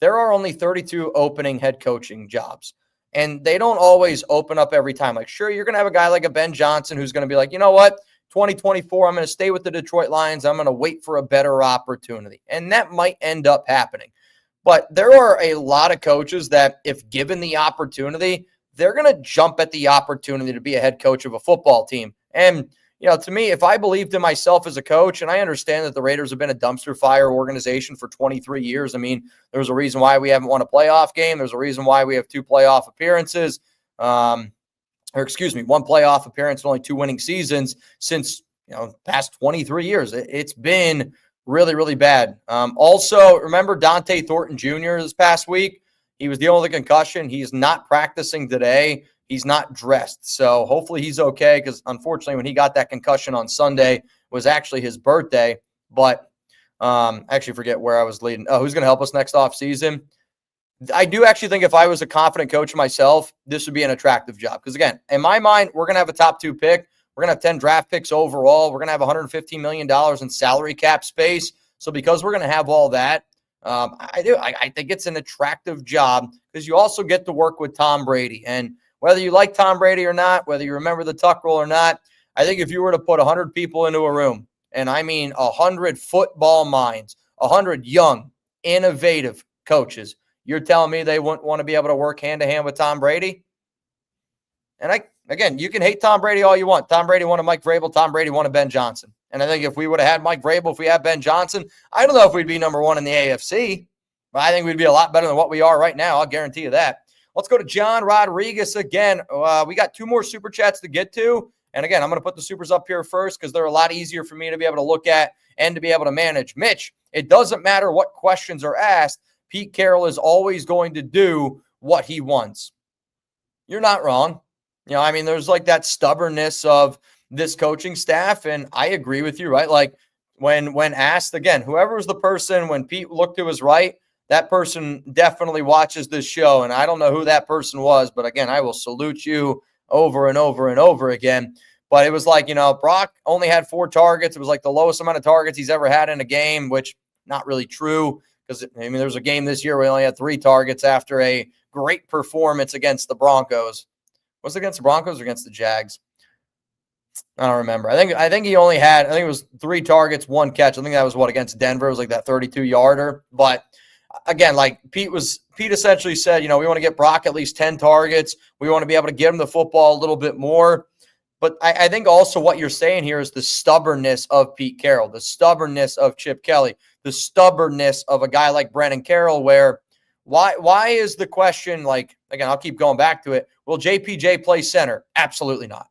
There are only 32 opening head coaching jobs, and they don't always open up every time. Like, sure, you're going to have a guy like a Ben Johnson who's going to be like, you know what, 2024, I'm going to stay with the Detroit Lions. I'm going to wait for a better opportunity, and that might end up happening. But there are a lot of coaches that, if given the opportunity, they're going to jump at the opportunity to be a head coach of a football team. And to me, if I believed in myself as a coach, and I understand that the Raiders have been a dumpster fire organization for 23 years. I mean, there's a reason why we haven't won a playoff game. There's a reason why we have 2 playoff appearances. One playoff appearance and only 2 winning seasons since, past 23 years. It's been really, really bad. Also, remember Dante Thornton Jr. this past week? He was dealing with a concussion. He's not practicing today. He's not dressed. So hopefully he's okay, because unfortunately when he got that concussion on Sunday was actually his birthday. But I actually forget where I was leading. Oh, who's going to help us next offseason? I do actually think if I was a confident coach myself, this would be an attractive job. Because again, in my mind, we're going to have a top 2 pick. We're going to have 10 draft picks overall. We're going to have $115 million in salary cap space. So because we're going to have all that, I think it's an attractive job because you also get to work with Tom Brady. And whether you like Tom Brady or not, whether you remember the Tuck rule or not, I think if you were to put 100 people into a room, and I mean 100 football minds, 100 young, innovative coaches, you're telling me they wouldn't want to be able to work hand-to-hand with Tom Brady? And again, you can hate Tom Brady all you want. Tom Brady wanted Mike Vrabel. Tom Brady wanted Ben Johnson. And I think if we would have had Mike Vrabel, if we had Ben Johnson, I don't know if we'd be number 1 in the AFC, but I think we'd be a lot better than what we are right now. I'll guarantee you that. Let's go to John Rodriguez again. We got 2 more super chats to get to. And again, I'm going to put the supers up here first because they're a lot easier for me to be able to look at and to be able to manage. Mitch, it doesn't matter what questions are asked. Pete Carroll is always going to do what he wants. You're not wrong. I mean, there's like that stubbornness of this coaching staff, and I agree with you, right? Like when asked, again, whoever was the person, when Pete looked to his right, that person definitely watches this show, and I don't know who that person was, but again, I will salute you over and over and over again. But it was like, Brock only had 4 targets. It was like the lowest amount of targets he's ever had in a game, which not really true. Because, there was a game this year where he only had 3 targets after a great performance against the Broncos. Was it against the Broncos or against the Jags? I don't remember. I think he only had, it was 3 targets, 1 catch. I think that was against Denver. It was like that 32-yarder. But again, like Pete essentially said, we want to get Brock at least 10 targets. We want to be able to get him the football a little bit more. But I think also what you're saying here is the stubbornness of Pete Carroll, the stubbornness of Chip Kelly, the stubbornness of a guy like Brennan Carroll, where why is the question, like, again, I'll keep going back to it. Will JPJ play center? Absolutely not.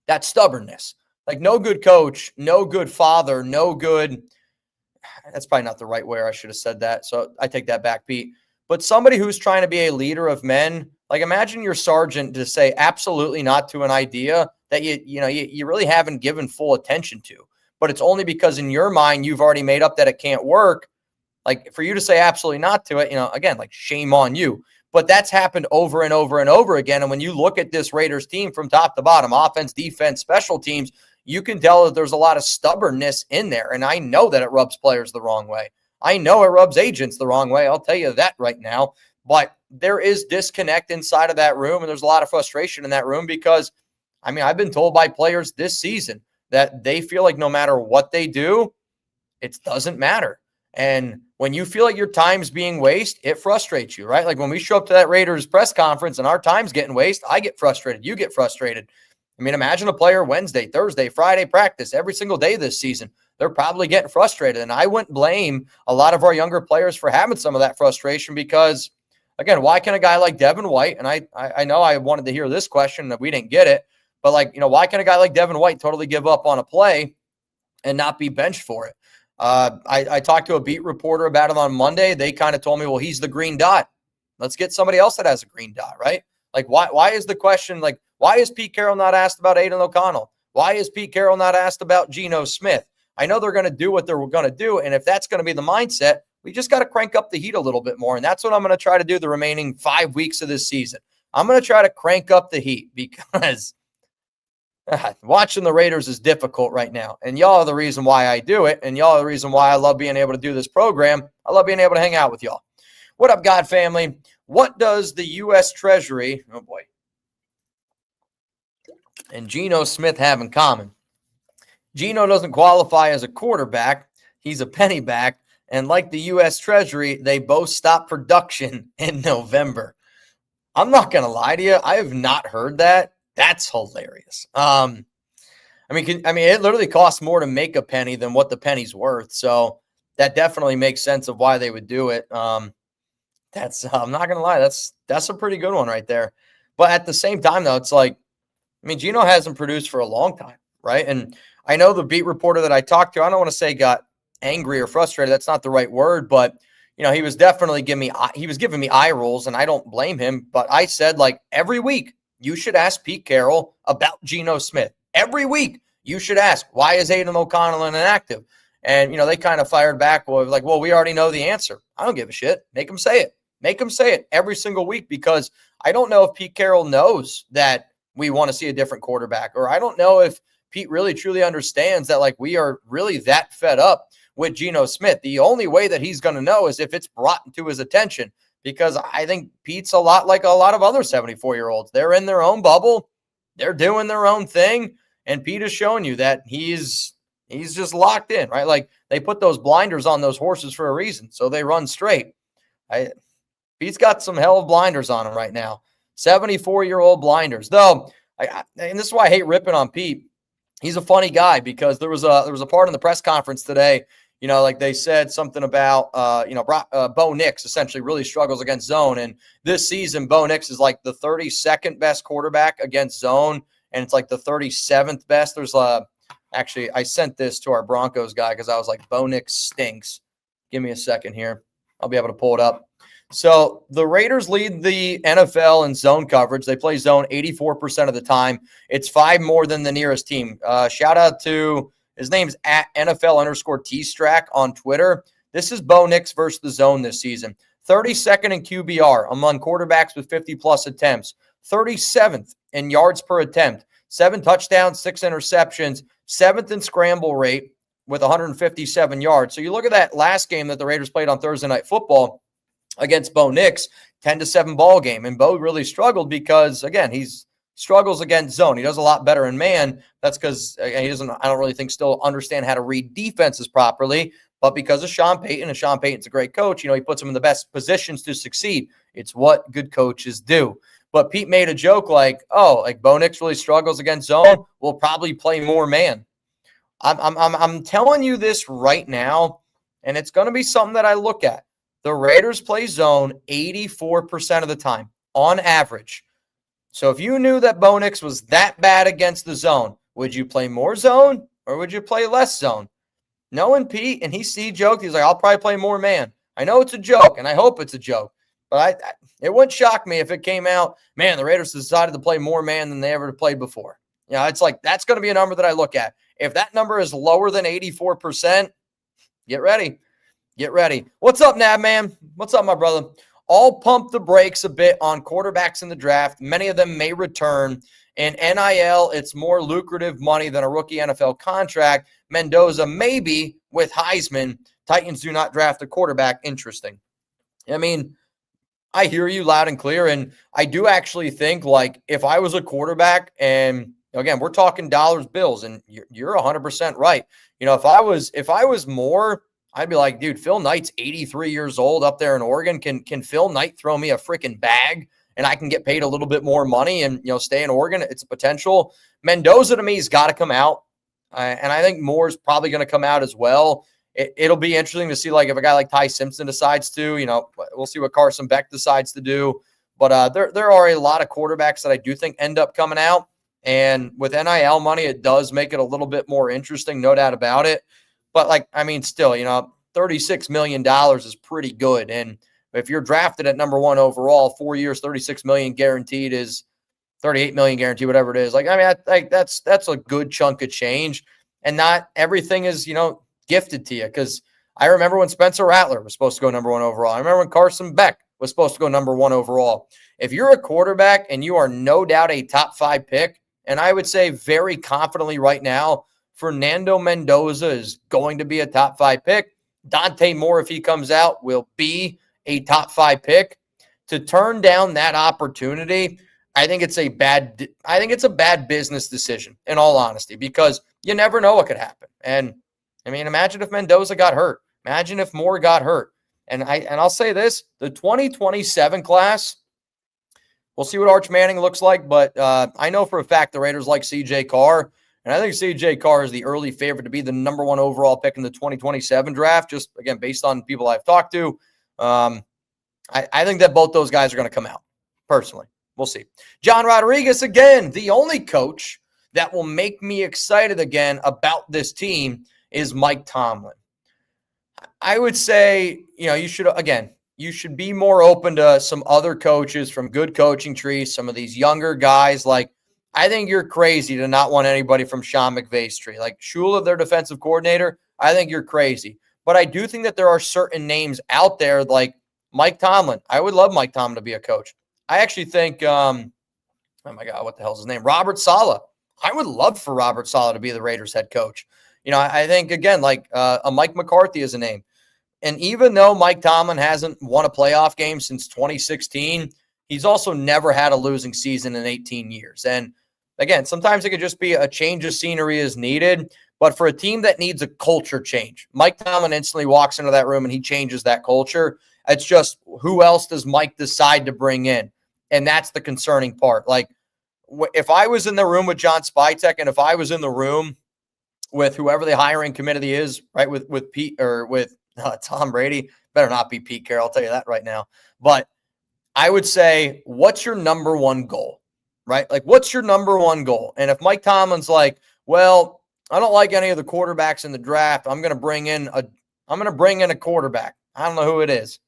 That's stubbornness. Like no good coach, no good father, no good. That's probably not the right way. I should have said that. So I take that back, Pete. But somebody who's trying to be a leader of men, like imagine your sergeant to say absolutely not to an idea that you really haven't given full attention to, but it's only because in your mind you've already made up that it can't work. Like for you to say absolutely not to it, again, like shame on you. But that's happened over and over and over again. And when you look at this Raiders team from top to bottom, offense, defense, special teams, you can tell that there's a lot of stubbornness in there. And I know that it rubs players the wrong way. I know it rubs agents the wrong way. I'll tell you that right now. But there is disconnect inside of that room, and there's a lot of frustration in that room because, I've been told by players this season that they feel like no matter what they do, it doesn't matter. And when you feel like your time's being wasted, it frustrates you, right? Like when we show up to that Raiders press conference and our time's getting wasted, I get frustrated. You get frustrated. Imagine a player Wednesday, Thursday, Friday practice every single day this season. They're probably getting frustrated. And I wouldn't blame a lot of our younger players for having some of that frustration because, again, why can a guy like Devin White, and I know I wanted to hear this question that we didn't get it, but why can a guy like Devin White totally give up on a play and not be benched for it? I talked to a beat reporter about it on Monday. They kind of told me, well, he's the green dot. Let's get somebody else that has a green dot, right? Like, why is the question, like, why is Pete Carroll not asked about Aiden O'Connell? Why is Pete Carroll not asked about Geno Smith? I know they're going to do what they're going to do, and if that's going to be the mindset, we just got to crank up the heat a little bit more, and that's what I'm going to try to do the remaining 5 weeks of this season. I'm going to try to crank up the heat because watching the Raiders is difficult right now, and y'all are the reason why I do it, and y'all are the reason why I love being able to do this program. I love being able to hang out with y'all. What up, God family? What does the U.S. Treasury, oh boy, and Geno Smith have in common? Geno doesn't qualify as a quarterback. He's a penny back, and like the U.S. Treasury, they both stopped production in November. I'm not going to lie to you. I have not heard that. That's hilarious. It literally costs more to make a penny than what the penny's worth. So that definitely makes sense of why they would do it. I'm not gonna lie, that's a pretty good one right there. But at the same time, though, it's like, Geno hasn't produced for a long time, right? And I know the beat reporter that I talked to, I don't want to say got angry or frustrated. That's not the right word, but he was definitely giving me eye rolls, and I don't blame him. But I said, like, every week you should ask Pete Carroll about Geno Smith. Every week you should ask, why is Aiden O'Connell inactive? And, they kind of fired back, well, we already know the answer. I don't give a shit. Make him say it. Make him say it every single week, because I don't know if Pete Carroll knows that we want to see a different quarterback, or I don't know if Pete really truly understands that, like, we are really that fed up with Geno Smith. The only way that he's going to know is if it's brought to his attention, because I think Pete's a lot like a lot of other 74-year-olds. They're in their own bubble. They're doing their own thing. And Pete is showing you that he's just locked in, right? Like, they put those blinders on those horses for a reason, so they run straight. Pete's got some hell of blinders on him right now. 74-year-old blinders. Though, and this is why I hate ripping on Pete. He's a funny guy, because there was a part in the press conference today, like they said something about, Bo Nix essentially really struggles against zone. And this season, Bo Nix is like the 32nd best quarterback against zone, and it's like the 37th best. There's actually, I sent this to our Broncos guy because I was like, Bo Nix stinks. Give me a second here. I'll be able to pull it up. So the Raiders lead the NFL in zone coverage. They play zone 84% of the time. It's 5 more than the nearest team. Shout out to, his name's at NFL_T-Strack on Twitter. This is Bo Nix versus the zone this season. 32nd in QBR among quarterbacks with 50-plus attempts. 37th in yards per attempt. 7 touchdowns, 6 interceptions. 7th in scramble rate with 157 yards. So you look at that last game that the Raiders played on Thursday Night Football against Bo Nix, 10-7 ball game. And Bo really struggled because, again, he's struggles against zone. He does a lot better in man. That's because he doesn't, I don't really think, still understand how to read defenses properly. But because of Sean Payton, and Sean Payton's a great coach, he puts him in the best positions to succeed. It's what good coaches do. But Pete made a joke like, Bo Nix really struggles against zone. We'll probably play more man. I'm telling you this right now, and it's going to be something that I look at. The Raiders play zone 84% of the time on average. So if you knew that Bo Nix was that bad against the zone, would you play more zone or would you play less zone? Knowing Pete, and he joked, he's like, I'll probably play more man. I know it's a joke, and I hope it's a joke, but it wouldn't shock me if it came out, man, the Raiders decided to play more man than they ever played before. It's like, that's going to be a number that I look at. If that number is lower than 84%, get ready. Get ready. What's up, Nab, man? What's up, my brother? I'll pump the brakes a bit on quarterbacks in the draft. Many of them may return. In NIL, it's more lucrative money than a rookie NFL contract. Mendoza, maybe with Heisman. Titans do not draft a quarterback. Interesting. I mean, I hear you loud and clear, and I do actually think, like, if I was a quarterback, and again, we're talking dollars, bills, and you're 100% right. If I was more, I'd be like, dude, Phil Knight's 83 years old up there in Oregon. Can Phil Knight throw me a freaking bag and I can get paid a little bit more money and, stay in Oregon? It's a potential. Mendoza, to me, has got to come out. And I think Moore's probably going to come out as well. It'll be interesting to see, like, if a guy like Ty Simpson decides to, we'll see what Carson Beck decides to do. But there are a lot of quarterbacks that I do think end up coming out. And with NIL money, it does make it a little bit more interesting, no doubt about it. But, still, $36 million is pretty good. And if you're drafted at number 1 overall, 4 years, $36 million guaranteed is $38 million guaranteed, whatever it is. That's a good chunk of change. And not everything is, gifted to you. Because I remember when Spencer Rattler was supposed to go number 1 overall. I remember when Carson Beck was supposed to go number 1 overall. If you're a quarterback and you are no doubt a top 5 pick, and I would say very confidently right now, Fernando Mendoza is going to be a top 5 pick. Dante Moore, if he comes out, will be a top 5 pick. To turn down that opportunity, I think it's a bad business decision, in all honesty, because you never know what could happen. And imagine if Mendoza got hurt. Imagine if Moore got hurt. And I'll say this, the 2027 class, we'll see what Arch Manning looks like, but I know for a fact the Raiders like C.J. Carr. And I think C.J. Carr is the early favorite to be the number 1 overall pick in the 2027 draft, just, again, based on people I've talked to. I think that both those guys are going to come out, personally. We'll see. John Rodriguez, again, the only coach that will make me excited again about this team is Mike Tomlin. I would say, you should be more open to some other coaches from good coaching trees, some of these younger guys. Like, I think you're crazy to not want anybody from Sean McVay's tree. Like Shula, their defensive coordinator, I think you're crazy. But I do think that there are certain names out there, like Mike Tomlin. I would love Mike Tomlin to be a coach. I actually think, oh my God, what the hell's his name? Robert Saleh. I would love for Robert Saleh to be the Raiders head coach. I think, again, like a Mike McCarthy is a name. And even though Mike Tomlin hasn't won a playoff game since 2016, he's also never had a losing season in 18 years. And again, sometimes it could just be a change of scenery is needed. But for a team that needs a culture change, Mike Tomlin instantly walks into that room and he changes that culture. It's just, who else does Mike decide to bring in? And that's the concerning part. Like, if I was in the room with John Spytek, and if I was in the room with whoever the hiring committee is, right, with Pete or with Tom Brady, better not be Pete Carroll, I'll tell you that right now. But I would say, what's your number one goal, right? Like, what's your number one goal? And if Mike Tomlin's like, well, I don't like any of the quarterbacks in the draft, I'm going to bring in a quarterback. I don't know who it is.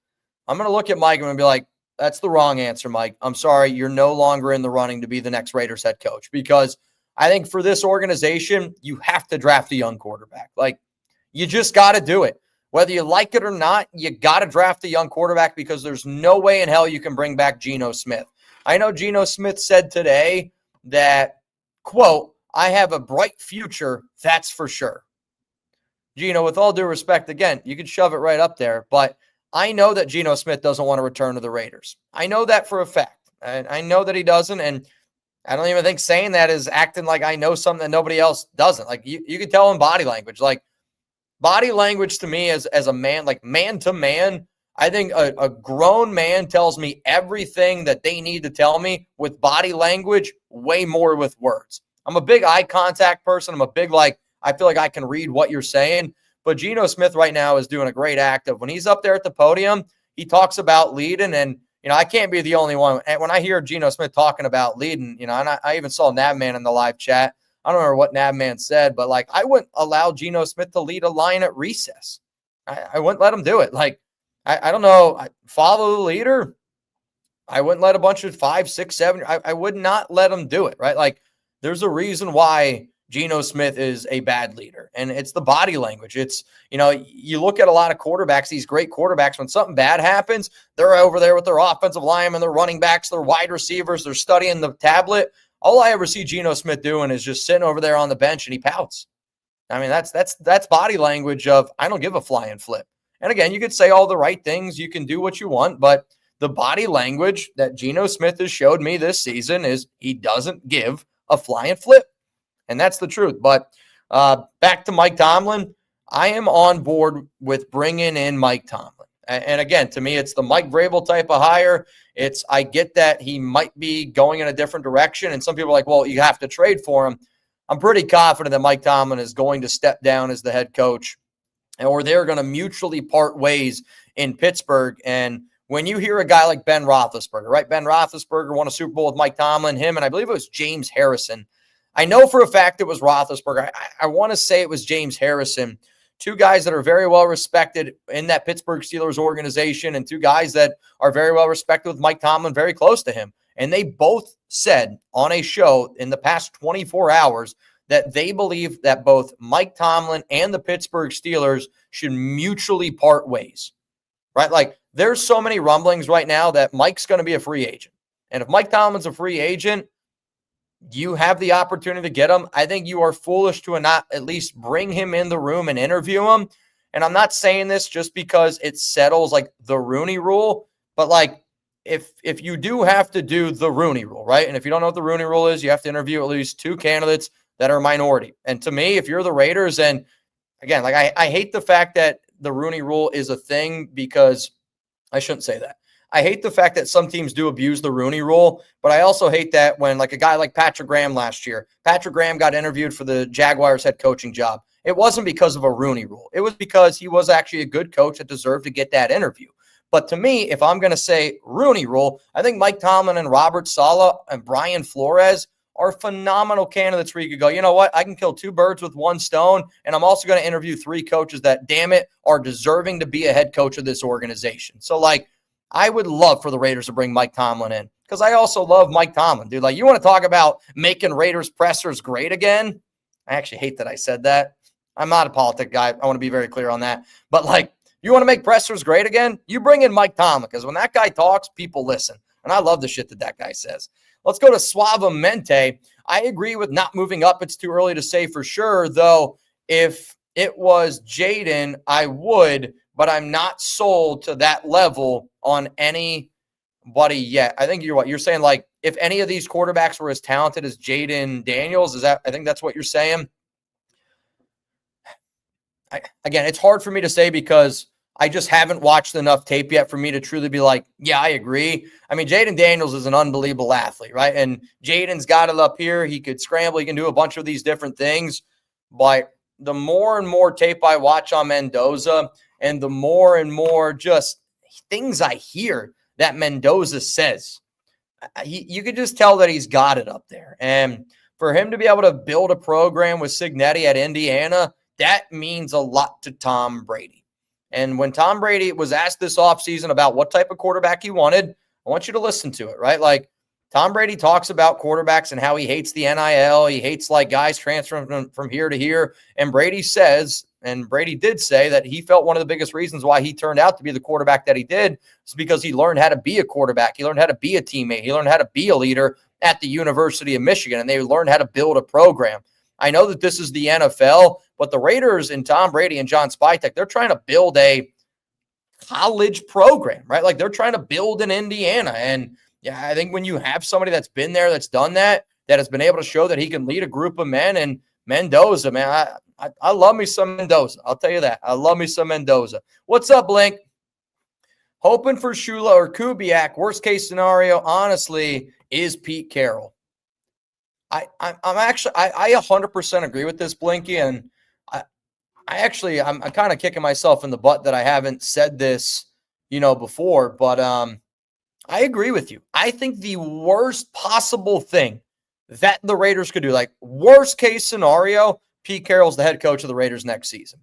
I'm going to look at Mike and be like, that's the wrong answer, Mike. I'm sorry. You're no longer in the running to be the next Raiders head coach, because I think for this organization, you have to draft a young quarterback. Like, you just got to do it. Whether you like it or not, you got to draft a young quarterback, because there's no way in hell you can bring back Geno Smith. I know Geno Smith said today that, quote, I have a bright future, that's for sure. Geno, with all due respect, again, you could shove it right up there, but I know that Geno Smith doesn't want to return to the Raiders. I know that for a fact. I know that he doesn't, and I don't even think saying that is acting like I know something that nobody else doesn't. Like, you can tell in body language. Like, body language to me as a man, like man to man, I think a grown man tells me everything that they need to tell me with body language, way more with words. I'm a big eye contact person. I'm a big, like, I feel like I can read what you're saying. But Geno Smith right now is doing a great act of, when he's up there at the podium, he talks about leading. And, I can't be the only one. And when I hear Geno Smith talking about leading, and I even saw Nabman in the live chat. I don't remember what Nabman said, but, like, I wouldn't allow Geno Smith to lead a line at recess. I wouldn't let him do it. Like, I don't know. Follow the leader. I wouldn't let a bunch of 5, 6, 7. I would not let him do it, right? Like, there's a reason why Geno Smith is a bad leader, and it's the body language. It's, you look at a lot of quarterbacks, these great quarterbacks, when something bad happens, they're over there with their offensive linemen, their running backs, their wide receivers, they're studying the tablet. All I ever see Geno Smith doing is just sitting over there on the bench, and he pouts. I mean, that's body language of, I don't give a flying flip. And again, you could say all the right things, you can do what you want, but the body language that Geno Smith has showed me this season is he doesn't give a flying flip. And that's the truth. But back to Mike Tomlin, I am on board with bringing in Mike Tomlin. And again, to me, it's the Mike Vrabel type of hire. I get that he might be going in a different direction. And some people are like, well, you have to trade for him. I'm pretty confident that Mike Tomlin is going to step down as the head coach, or they're going to mutually part ways in Pittsburgh. And when you hear a guy like Ben Roethlisberger, right? Ben Roethlisberger won a Super Bowl with Mike Tomlin, him, and I believe it was James Harrison. I know for a fact it was Roethlisberger. I want to say it was James Harrison. Two guys that are very well respected in that Pittsburgh Steelers organization, and two guys that are very well respected with Mike Tomlin, very close to him. And they both said on a show in the past 24 hours that they believe that both Mike Tomlin and the Pittsburgh Steelers should mutually part ways, right? Like, there's so many rumblings right now that Mike's going to be a free agent. And if Mike Tomlin's a free agent, you have the opportunity to get him. I think you are foolish to not at least bring him in the room and interview him. And I'm not saying this just because it settles like the Rooney Rule, but like if you do have to do the Rooney Rule, right? And if you don't know what the Rooney Rule is, you have to interview at least 2 candidates that are minority. And to me, if you're the Raiders, and again, like I hate the fact that the Rooney Rule is a thing, because I shouldn't say that. I hate the fact that some teams do abuse the Rooney Rule, but I also hate that when, like, a guy like Patrick Graham last year, Patrick Graham got interviewed for the Jaguars head coaching job. It wasn't because of a Rooney Rule. It was because he was actually a good coach that deserved to get that interview. But to me, if I'm going to say Rooney Rule, I think Mike Tomlin and Robert Saleh and Brian Flores are phenomenal candidates where you could go, you know what, I can kill 2 birds with 1 stone, and I'm also going to interview 3 coaches that, damn it, are deserving to be a head coach of this organization. So, like, I would love for the Raiders to bring Mike Tomlin in, because I also love Mike Tomlin, dude. Like, you want to talk about making Raiders pressers great again? I actually hate that I said that. I'm not a politic guy. I want to be very clear on that. But, like, You want to make pressers great again? You bring in Mike Tomlin, because when that guy talks, people listen. And I love the shit that guy says. Let's go to Suavemente. I agree with not moving up. It's too early to say for sure, though. If it was Jaden, I would, but I'm not sold to that level on anybody yet. I think you're saying, like, if any of these quarterbacks were as talented as Jaden Daniels, I think that's what you're saying. Again, it's hard for me to say because I just haven't watched enough tape yet for me to truly be like, yeah, I agree. I mean, Jaden Daniels is an unbelievable athlete, right? And Jaden's got it up here. He could scramble. He can do a bunch of these different things. But the more and more tape I watch on Mendoza and the more and more just things I hear that Mendoza says, you could just tell that he's got it up there. And for him to be able to build a program with Cignetti at Indiana, that means a lot to Tom Brady. And when Tom Brady was asked this offseason about what type of quarterback he wanted, I want you to listen to it, right? Like, Tom Brady talks about quarterbacks and how he hates the NIL. He hates, like, guys transferring from here to here. And Brady says, and Brady did say, that he felt one of the biggest reasons why he turned out to be the quarterback that he did is because he learned how to be a quarterback. He learned how to be a teammate. He learned how to be a leader at the University of Michigan, and they learned how to build a program. I know that this is the NFL, but the Raiders and Tom Brady and John Spytek, they're trying to build a college program, right? Like, they're trying to build in Indiana. And yeah, I think when you have somebody that's been there, that's done that has been able to show that he can lead a group of men, and Mendoza, man, I love me some Mendoza. I'll tell you that. I love me some Mendoza. What's up, Blink? Hoping for Shula or Kubiak. Worst case scenario, honestly, is Pete Carroll. I'm 100% agree with this, Blinky, and I'm kind of kicking myself in the butt that I haven't said this, before, but I agree with you. I think the worst possible thing that the Raiders could do, like, worst case scenario, Pete Carroll's the head coach of the Raiders next season.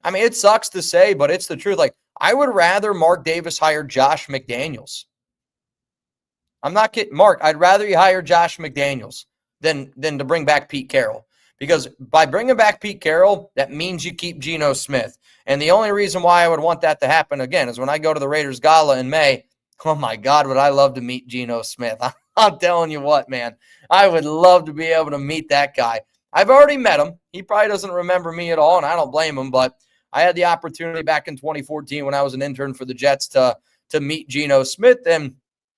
I mean, it sucks to say, but it's the truth. Like, I would rather Mark Davis hire Josh McDaniels. I'm not kidding. Mark, I'd rather you hire Josh McDaniels than to bring back Pete Carroll. Because by bringing back Pete Carroll, that means you keep Geno Smith. And the only reason why I would want that to happen, again, is when I go to the Raiders Gala in May, oh my God, would I love to meet Geno Smith. I'm telling you what, man. I would love to be able to meet that guy. I've already met him. He probably doesn't remember me at all, and I don't blame him, but I had the opportunity back in 2014 when I was an intern for the Jets to meet Geno Smith, and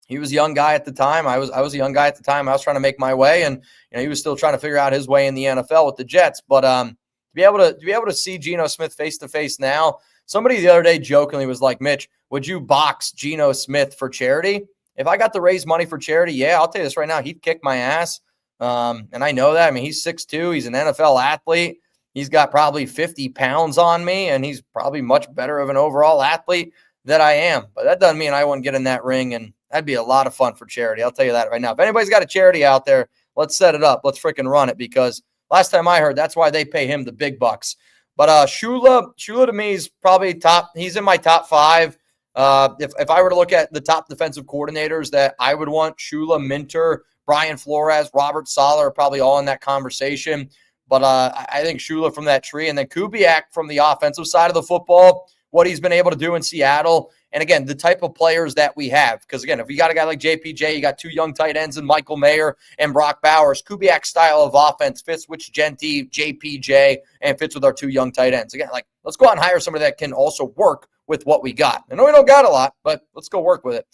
he was a young guy at the time. I was a young guy at the time. I was trying to make my way, and he was still trying to figure out his way in the NFL with the Jets. But to be able to see Geno Smith face to face now, somebody the other day jokingly was like, "Mitch, would you box Geno Smith for charity?" If I got to raise money for charity, yeah, I'll tell you this right now, he'd kick my ass. And I know that. I mean, he's 6'2". He's an NFL athlete. He's got probably 50 pounds on me, and he's probably much better of an overall athlete than I am. But that doesn't mean I wouldn't get in that ring, and that'd be a lot of fun for charity. I'll tell you that right now. If anybody's got a charity out there, let's set it up. Let's freaking run it, because last time I heard, that's why they pay him the big bucks. But Shula to me is probably top. He's in my top 5. If I were to look at the top defensive coordinators that I would want, Shula, Minter, Brian Flores, Robert Saleh are probably all in that conversation. But I think Shula from that tree, and then Kubiak from the offensive side of the football, what he's been able to do in Seattle. And again, the type of players that we have. Because again, if you got a guy like JPJ, you got 2 young tight ends in Michael Mayer and Brock Bowers. Kubiak's style of offense fits with Jeanty, JPJ, and fits with our 2 young tight ends. Again, like, let's go out and hire somebody that can also work with what we got. I know we don't got a lot, but let's go work with it.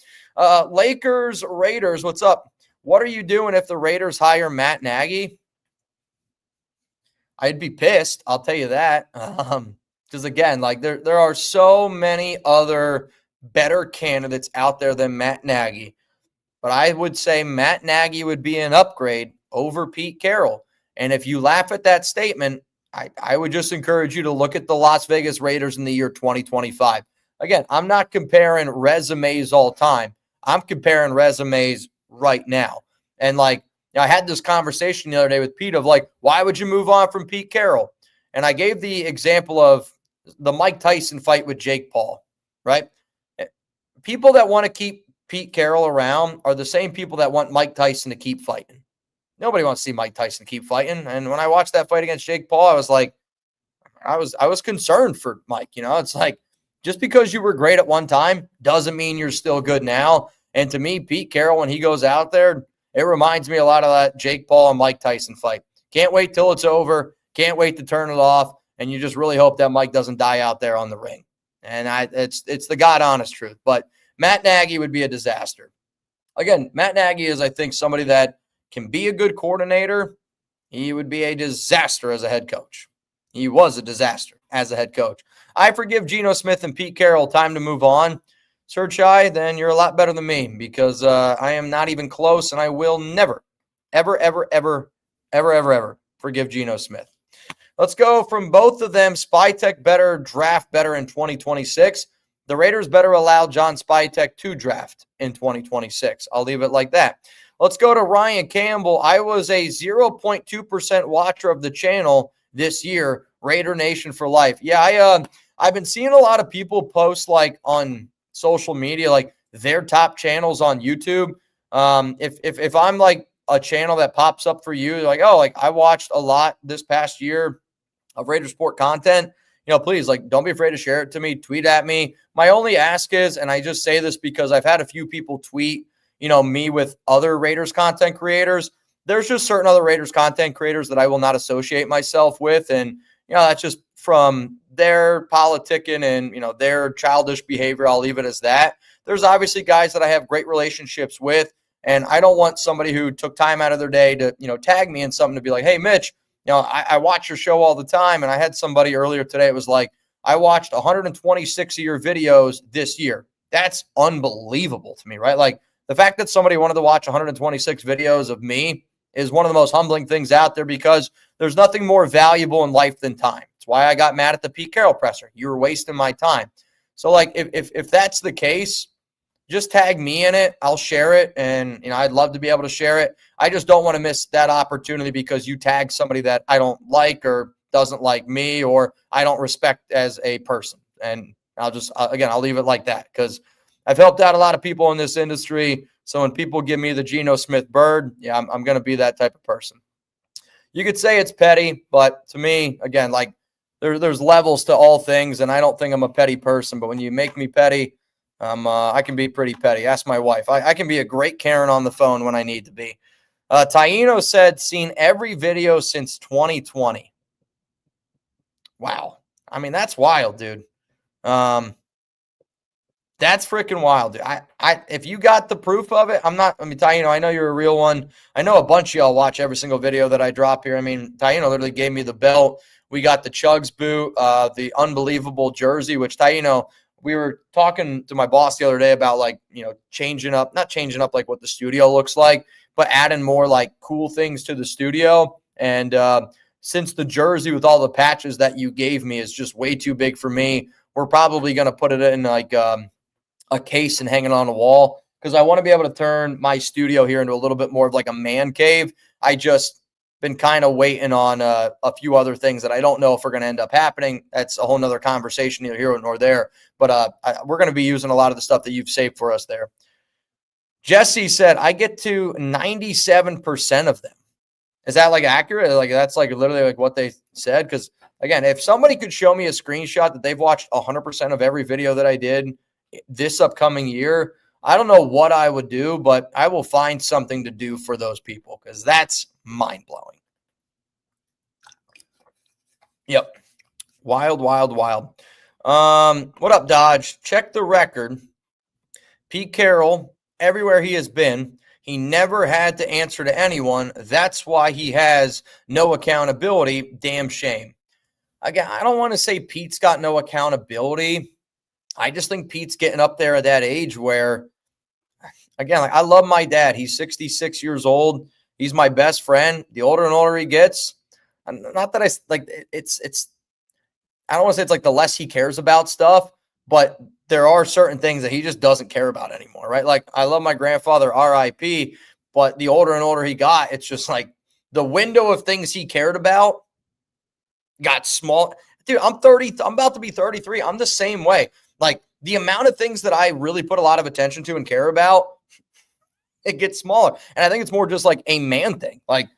Lakers, Raiders, what's up? What are you doing if the Raiders hire Matt Nagy? I'd be pissed. I'll tell you that. Because again, like, there are so many other better candidates out there than Matt Nagy. But I would say Matt Nagy would be an upgrade over Pete Carroll. And if you laugh at that statement, I would just encourage you to look at the Las Vegas Raiders in the year 2025. Again, I'm not comparing resumes all time. I'm comparing resumes right now. And like, I had this conversation the other day with Pete of like, why would you move on from Pete Carroll? And I gave the example of the Mike Tyson fight with Jake Paul, right? People that want to keep Pete Carroll around are the same people that want Mike Tyson to keep fighting. Nobody wants to see Mike Tyson keep fighting. And when I watched that fight against Jake Paul, I was like, I was concerned for Mike. It's like, Just because you were great at one time doesn't mean you're still good now. And to me, Pete Carroll, when he goes out there, it reminds me a lot of that Jake Paul and Mike Tyson fight. Can't wait till it's over. Can't wait to turn it off. And you just really hope that Mike doesn't die out there on the ring. And it's the God honest truth. But Matt Nagy would be a disaster. Again, Matt Nagy is, I think, somebody that can be a good coordinator. He would be a disaster as a head coach. He was a disaster as a head coach. I forgive Geno Smith and Pete Carroll. Time to move on. Sir Chai, then you're a lot better than me because I am not even close, and I will never, ever, ever, ever, ever, ever, ever forgive Geno Smith. Let's go from both of them. Spytek better, draft better in 2026. The Raiders better allow John Spytek to draft in 2026. I'll leave it like that. Let's go to Ryan Campbell. I was a 0.2% watcher of the channel this year. Raider Nation for life. Yeah, I've been seeing a lot of people post like on social media, like their top channels on YouTube. If I'm like a channel that pops up for you, like, oh, like I watched a lot this past year of Raider Sport content, please, like, don't be afraid to share it to me. Tweet at me. My only ask is, and I just say this because I've had a few people tweet, me with other Raiders content creators. There's just certain other Raiders content creators that I will not associate myself with. And, that's just from their politicking and, their childish behavior. I'll leave it as that. There's obviously guys that I have great relationships with. And I don't want somebody who took time out of their day to, tag me in something to be like, hey, Mitch, I watch your show all the time. And I had somebody earlier today. It was like, I watched 126 of your videos this year. That's unbelievable to me, right? Like the fact that somebody wanted to watch 126 videos of me is one of the most humbling things out there because there's nothing more valuable in life than time. That's why I got mad at the Pete Carroll presser. You were wasting my time. So like, if that's the case, just tag me in it. I'll share it. And, I'd love to be able to share it. I just don't want to miss that opportunity because you tag somebody that I don't like or doesn't like me or I don't respect as a person. And I'll leave it like that because I've helped out a lot of people in this industry. So when people give me the Geno Smith bird, yeah, I'm going to be that type of person. You could say it's petty, but to me, again, like there's levels to all things. And I don't think I'm a petty person, but when you make me petty, I can be pretty petty. Ask my wife. I can be a great Karen on the phone when I need to be. Taino said, seen every video since 2020. Wow. I mean, that's wild, dude. That's freaking wild, dude. If you got the proof of it, Taino, I know you're a real one. I know a bunch of y'all watch every single video that I drop here. I mean, Taino literally gave me the belt. We got the Chugs boot, the unbelievable jersey, which Taino, we were talking to my boss the other day about like, not changing up like what the studio looks like, but adding more like cool things to the studio. And since the jersey with all the patches that you gave me is just way too big for me, we're probably going to put it in like a case and hang it on a wall because I want to be able to turn my studio here into a little bit more of like a man cave. I just been kind of waiting on a few other things that I don't know if are going to end up happening. That's a whole nother conversation, neither here nor there. But we're going to be using a lot of the stuff that you've saved for us there. Jesse said, I get to 97% of them. Is that like accurate? Like that's like literally like what they said? Because again, if somebody could show me a screenshot that they've watched 100% of every video that I did this upcoming year, I don't know what I would do, but I will find something to do for those people because that's mind-blowing. Yep. Wild, wild, wild. What up, Dodge? Check the record. Pete Carroll, everywhere he has been, he never had to answer to anyone. That's why he has no accountability. Damn shame. Again, I don't want to say Pete's got no accountability. I just think Pete's getting up there at that age where, again, like I love my dad. He's 66 years old. He's my best friend. The older and older he gets, not that I like it's I don't want to say it's like the less he cares about stuff, but there are certain things that he just doesn't care about anymore, right? Like I love my grandfather, RIP, but the older and older he got, it's just like the window of things he cared about got small. Dude, I'm 30. I'm about to be 33. I'm the same way. Like the amount of things that I really put a lot of attention to and care about, it gets smaller. And I think it's more just like a man thing. Like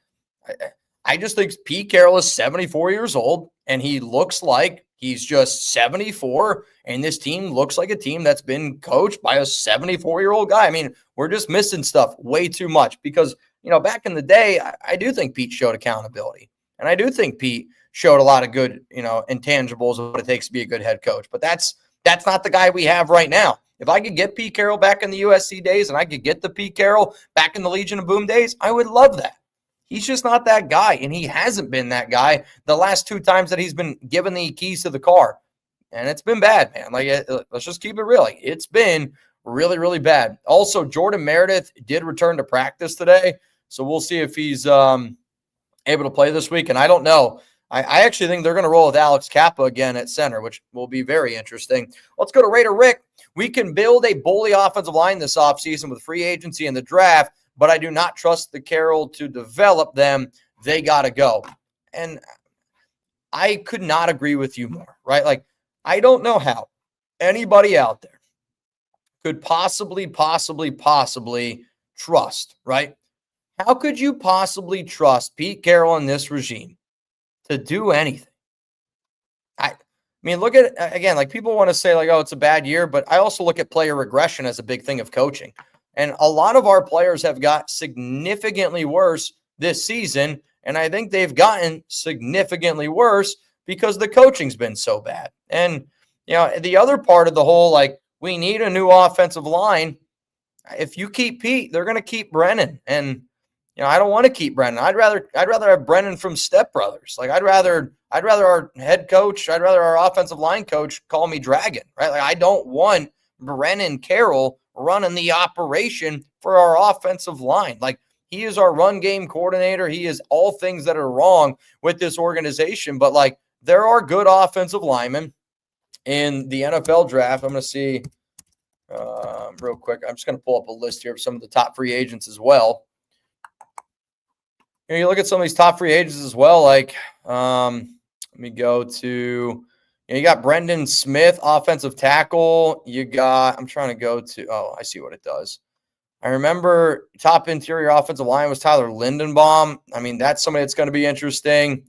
I just think Pete Carroll is 74 years old and he looks like He's just 74, and this team looks like a team that's been coached by a 74-year-old guy. I mean, we're just missing stuff way too much because, back in the day, I do think Pete showed accountability. And I do think Pete showed a lot of good, intangibles of what it takes to be a good head coach. But that's not the guy we have right now. If I could get Pete Carroll back in the USC days and I could get the Pete Carroll back in the Legion of Boom days, I would love that. He's just not that guy, and he hasn't been that guy the last 2 times that he's been given the keys to the car. And it's been bad, man. Let's just keep it real. It's been really, really bad. Also, Jordan Meredith did return to practice today, so we'll see if he's able to play this week. And I don't know. I actually think they're going to roll with Alex Kappa again at center, which will be very interesting. Let's go to Raider Rick. We can build a bully offensive line this offseason with free agency and the draft, but I do not trust the Carroll to develop them. They got to go. And I could not agree with you more, right? I don't know how anybody out there could possibly trust, right? How could you possibly trust Pete Carroll and this regime to do anything? I mean, look at it again. People want to say oh, it's a bad year, but I also look at player regression as a big thing of coaching. And a lot of our players have got significantly worse this season. And I think they've gotten significantly worse because the coaching's been so bad. And, the other part of the whole, we need a new offensive line. If you keep Pete, they're going to keep Brennan. And, I don't want to keep Brennan. I'd rather have Brennan from Step Brothers. I'd rather our head coach, I'd rather our offensive line coach call me Dragon, right? I don't want Brennan Carroll running the operation for our offensive line. He is our run game coordinator. He is all things that are wrong with this organization. But there are good offensive linemen in the NFL draft. I'm going to see real quick. I'm just going to pull up a list here of some of the top free agents as well. You look at some of these top free agents as well. Let me go to, you got Brendan Smith, offensive tackle. I'm trying to go to, I see what it does. I remember top interior offensive line was Tyler Lindenbaum. I mean, that's somebody that's going to be interesting.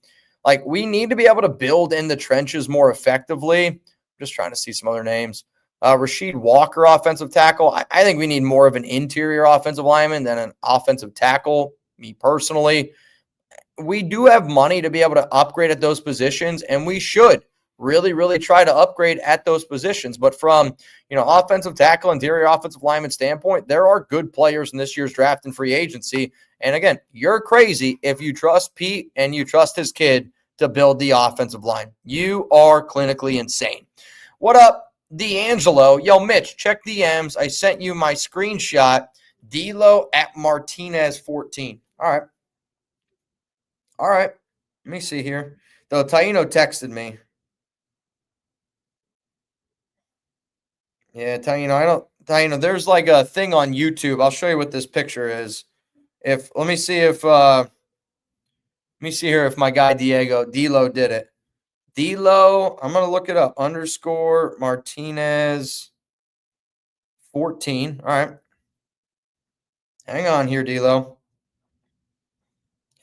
We need to be able to build in the trenches more effectively. I'm just trying to see some other names. Rasheed Walker, offensive tackle. I think we need more of an interior offensive lineman than an offensive tackle, me personally. We do have money to be able to upgrade at those positions, and we should really, really try to upgrade at those positions. But from, offensive tackle, interior offensive lineman standpoint, there are good players in this year's draft and free agency. And again, you're crazy if you trust Pete and you trust his kid to build the offensive line. You are clinically insane. What up, D'Angelo? Yo, Mitch, check DMs. I sent you my screenshot. D'Lo at Martinez 14. All right. Let me see here. Though Taino texted me. Yeah, Taino, there's a thing on YouTube. I'll show you what this picture is. Let me see here if my guy D'Lo did it. D'Lo, I'm going to look it up. _ Martinez 14. All right. Hang on here, D'Lo.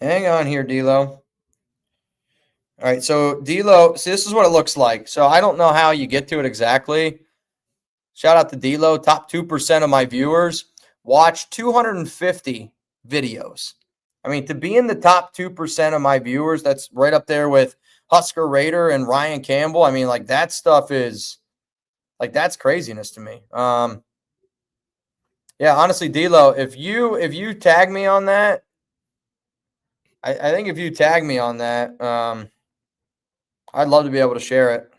All right, so D'Lo, see, this is what it looks like. So I don't know how you get to it exactly. Shout out to D'Lo. Top 2% of my viewers watch 250 videos. I mean, to be in the top 2% of my viewers, that's right up there with Husker Raider and Ryan Campbell. I mean, that stuff is that's craziness to me. Yeah, honestly, D'Lo, if you tag me on that, I think if you tag me on that, I'd love to be able to share it.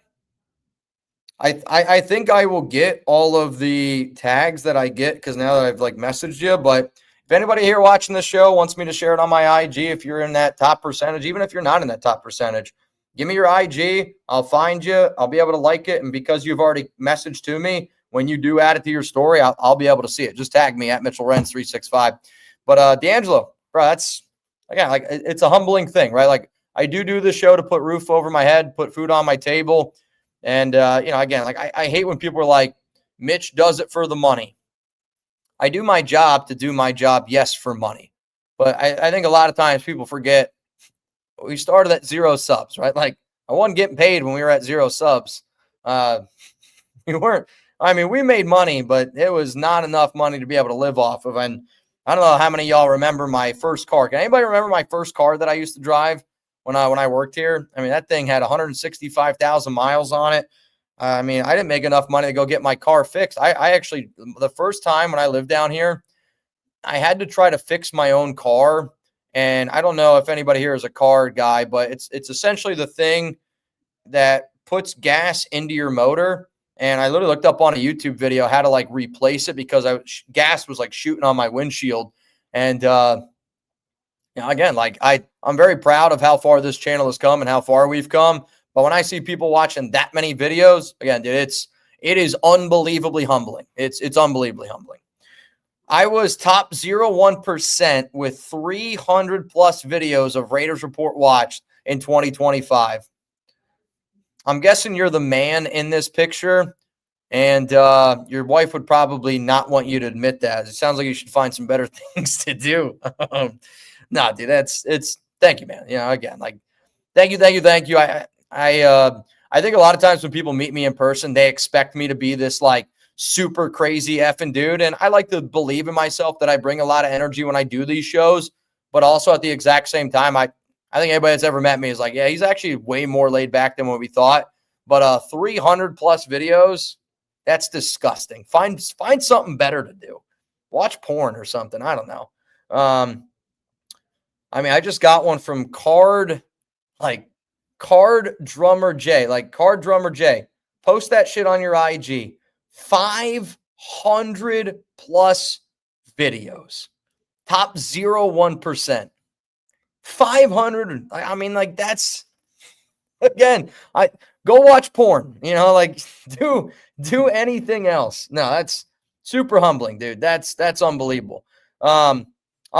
I think I will get all of the tags that I get because now that I've messaged you. But if anybody here watching the show wants me to share it on my IG, if you're in that top percentage, even if you're not in that top percentage, give me your IG. I'll find you. I'll be able to like it. And because you've already messaged to me, when you do add it to your story, I'll be able to see it. Just tag me at MitchellRens365. But D'Angelo, bro, that's again it's a humbling thing, right? I do this show to put roof over my head, put food on my table. And, again, I hate when people are like, Mitch does it for the money. I do my job to do my job, yes, for money. But I think a lot of times people forget we started at 0 subs, right? I wasn't getting paid when we were at 0 subs. We weren't. I mean, we made money, but it was not enough money to be able to live off of. And I don't know how many of y'all remember my first car. Can anybody remember my first car that I used to drive when I worked here? I mean, that thing had 165,000 miles on it. I mean, I didn't make enough money to go get my car fixed. I actually, the first time when I lived down here, I had to try to fix my own car. And I don't know if anybody here is a car guy, but it's essentially the thing that puts gas into your motor. And I literally looked up on a YouTube video how to like replace it because gas was like shooting on my windshield. And again, like I'm very proud of how far this channel has come and how far we've come. But when I see people watching that many videos, again, dude, it is unbelievably humbling. It's unbelievably humbling. I was top 0.1% with 300 plus videos of Raiders Report watched in 2025. I'm guessing you're the man in this picture, and your wife would probably not want you to admit that. It sounds like you should find some better things to do. No, dude, thank you, man. You know, again, like, thank you. I think a lot of times when people meet me in person, they expect me to be this like super crazy effing dude. And I like to believe in myself that I bring a lot of energy when I do these shows, but also at the exact same time, I think anybody that's ever met me is like, yeah, he's actually way more laid back than what we thought. But 300 plus videos, that's disgusting. Find something better to do. Watch porn or something. I don't know. I mean, I just got one from Card Drummer J. Post that shit on your IG. 500 plus videos. Top 0.1%. 500. I mean, like, that's, again, go watch porn, you know, like do anything else. No, that's super humbling, dude. That's unbelievable. I'll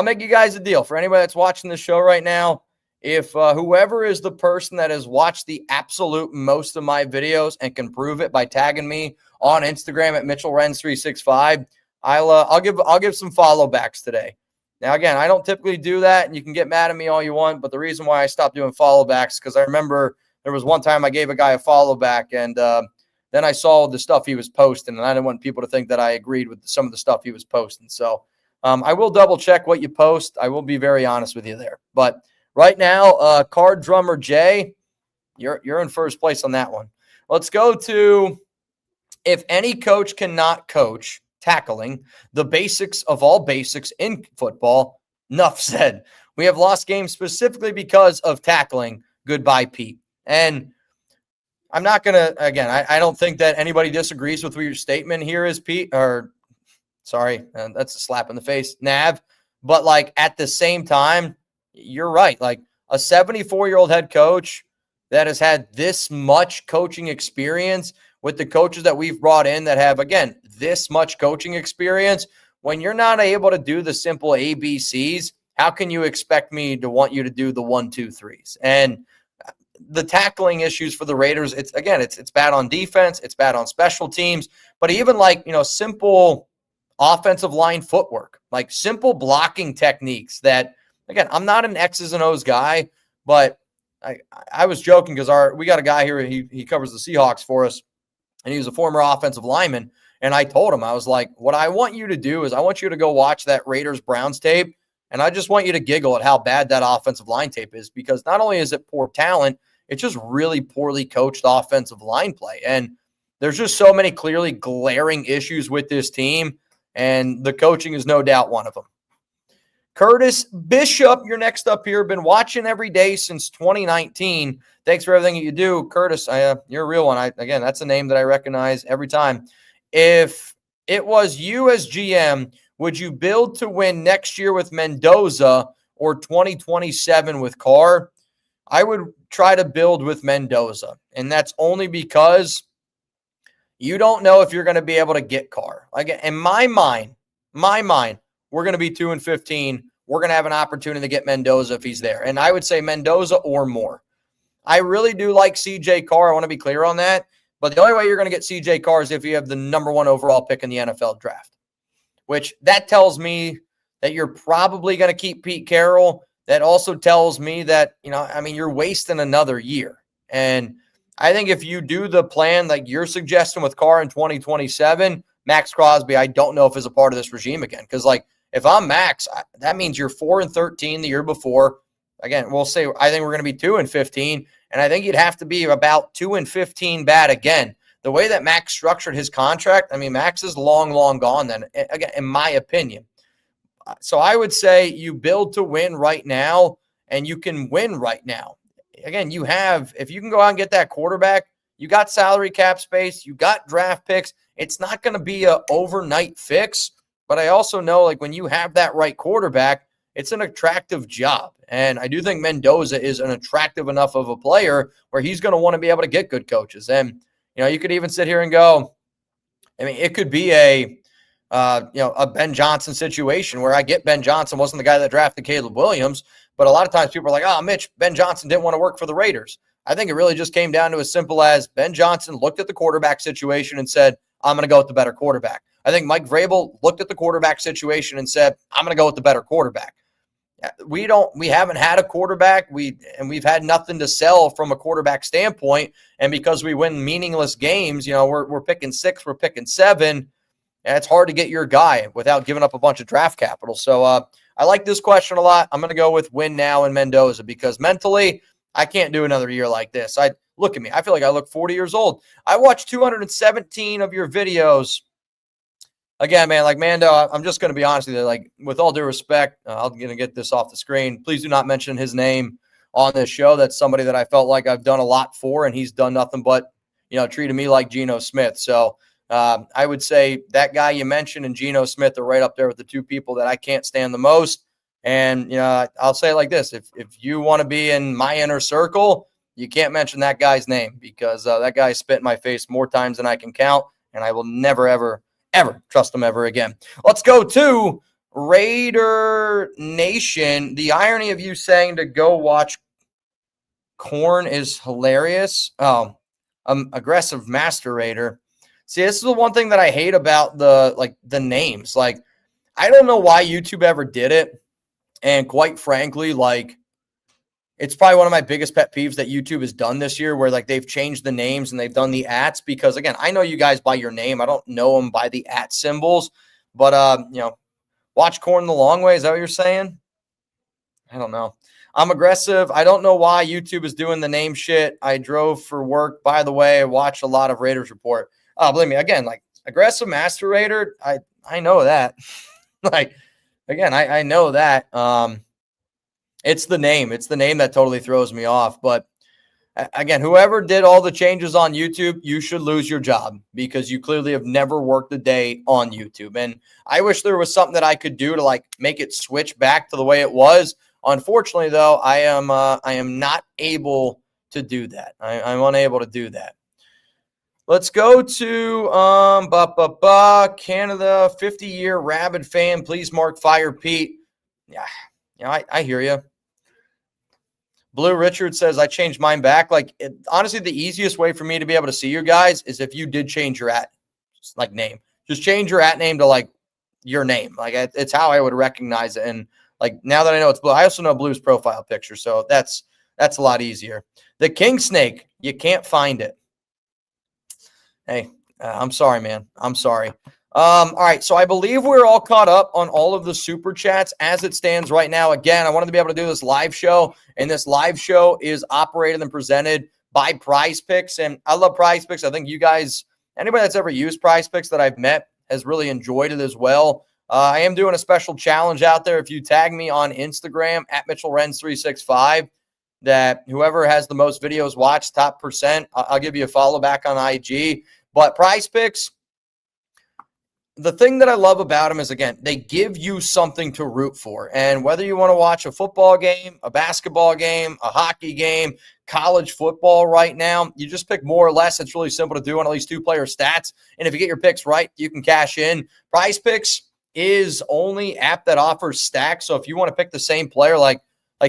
make you guys a deal for anybody that's watching this show right now. If whoever is the person that has watched the absolute most of my videos and can prove it by tagging me on Instagram at MitchellRens365, I'll give some follow backs today. Now, again, I don't typically do that, and you can get mad at me all you want, but the reason why I stopped doing follow backs because I remember there was one time I gave a guy a follow back, and then I saw the stuff he was posting, and I didn't want people to think that I agreed with some of the stuff he was posting. So I will double check what you post. I will be very honest with you there. But right now, Card Drummer J, you're in first place on that one. Let's go to if any coach cannot coach tackling, the basics of all basics in football. Enough said. We have lost games specifically because of tackling. Goodbye, Pete. And I'm not going to, again, I don't think that anybody disagrees with what your statement here is, Pete, or sorry, that's a slap in the face, Nav. But like at the same time, you're right. Like a 74-year-old head coach that has had this much coaching experience with the coaches that we've brought in that have, again, this much coaching experience, when you're not able to do the simple ABCs, how can you expect me to want you to do the 1, 2, 3s? And the tackling issues for the Raiders, it's bad on defense, it's bad on special teams, but even like, simple offensive line footwork, like simple blocking techniques that, again, I'm not an X's and O's guy, but I was joking because we got a guy here, he covers the Seahawks for us, and he was a former offensive lineman. And I told him, I was like, what I want you to do is I want you to go watch that Raiders-Browns tape, and I just want you to giggle at how bad that offensive line tape is, because not only is it poor talent, it's just really poorly coached offensive line play. And there's just so many clearly glaring issues with this team, and the coaching is no doubt one of them. Curtis Bishop, you're next up here. Been watching every day since 2019. Thanks for everything that you do. Curtis, you're a real one. Again, that's a name that I recognize every time. If it was you as GM, would you build to win next year with Mendoza or 2027 with Carr? I would try to build with Mendoza, and that's only because you don't know if you're going to be able to get Carr. Like in my mind, we're going to be 2-15. We're going to have an opportunity to get Mendoza if he's there, and I would say Mendoza or more. I really do like CJ Carr. I want to be clear on that. But the only way you're going to get CJ Carr is if you have the number 1 overall pick in the NFL draft, which that tells me that you're probably going to keep Pete Carroll. That also tells me that, you're wasting another year. And I think if you do the plan like you're suggesting with Carr in 2027, Max Crosby, I don't know if is a part of this regime again. Because, like, if I'm Max, that means you're 4-13 the year before. Again, we'll say I think we're going to be 2-15, and I think you'd have to be about 2-15 bad again. The way that Max structured his contract, I mean, Max is long, long gone then, again, in my opinion. So I would say you build to win right now, and you can win right now. Again, if you can go out and get that quarterback, you got salary cap space, you got draft picks. It's not going to be an overnight fix, but I also know, like, when you have that right quarterback, it's an attractive job. And I do think Mendoza is an attractive enough of a player where he's going to want to be able to get good coaches. And, you could even sit here and go, I mean, it could be a Ben Johnson situation where I get Ben Johnson wasn't the guy that drafted Caleb Williams, but a lot of times people are like, oh, Mitch, Ben Johnson didn't want to work for the Raiders. I think it really just came down to as simple as Ben Johnson looked at the quarterback situation and said, I'm going to go with the better quarterback. I think Mike Vrabel looked at the quarterback situation and said, I'm going to go with the better quarterback. We haven't had a quarterback. We've had nothing to sell from a quarterback standpoint. And because we win meaningless games, we're picking 6, we're picking 7. And it's hard to get your guy without giving up a bunch of draft capital. So I like this question a lot. I'm going to go with win now in Mendoza because mentally I can't do another year like this. Look at me. I feel like I look 40 years old. I watched 217 of your videos. Again, man, like Mando, I'm just going to be honest with you. Like, with all due respect, I'm going to get this off the screen. Please do not mention his name on this show. That's somebody that I felt like I've done a lot for, and he's done nothing but, treated me like Geno Smith. So I would say that guy you mentioned and Geno Smith are right up there with the two people that I can't stand the most. And, I'll say it like this. If you want to be in my inner circle, you can't mention that guy's name because that guy spit in my face more times than I can count, and I will never, ever trust him ever again. Let's go to Raider Nation. The irony of you saying to go watch Corn is hilarious. Oh, aggressive Master Raider. See, this is the one thing that I hate about the names. Like, I don't know why YouTube ever did it. And quite frankly, like, it's probably one of my biggest pet peeves that YouTube has done this year where, like, they've changed the names and they've done the ats because, again, I know you guys by your name. I don't know them by the at symbols. But, watch Corn the long way. Is that what you're saying? I don't know. I'm aggressive. I don't know why YouTube is doing the name shit. I drove for work. By the way, I watch a lot of Raiders Report. Believe me, again, like, aggressive Master Raider, I know that. Like, again, I know that. It's the name. It's the name that totally throws me off. But again, whoever did all the changes on YouTube, you should lose your job because you clearly have never worked a day on YouTube. And I wish there was something that I could do to, like, make it switch back to the way it was. Unfortunately, though, I am not able to do that. I'm unable to do that. Let's go to Canada, 50-year rabid fan. Please mark Fire Pete. Yeah, I hear you. Blue Richard says, I changed mine back. Like, honestly, the easiest way for me to be able to see you guys is if you did change your name. Just change your name to, like, your name. Like, it's how I would recognize it. And, like, now that I know it's Blue, I also know Blue's profile picture, so that's a lot easier. The King Snake, you can't find it. Hey, I'm sorry, man. I'm sorry. All right, so I believe we're all caught up on all of the super chats as it stands right now. Again, I wanted to be able to do this live show, and this live show is operated and presented by Prize Picks, and I love Prize Picks. I think you guys, anybody that's ever used Prize Picks that I've met has really enjoyed it as well. I am doing a special challenge out there. If you tag me on Instagram at MitchellRens365, that whoever has the most videos watched, top percent, I'll give you a follow back on IG. But Prize Picks, the thing that I love about them is, again, they give you something to root for. And whether you want to watch a football game, a basketball game, a hockey game, college football right now, you just pick more or less. It's really simple to do on at least 2-player stats. And if you get your picks right, you can cash in. Prize Picks is only app that offers stacks. So if you want to pick the same player, like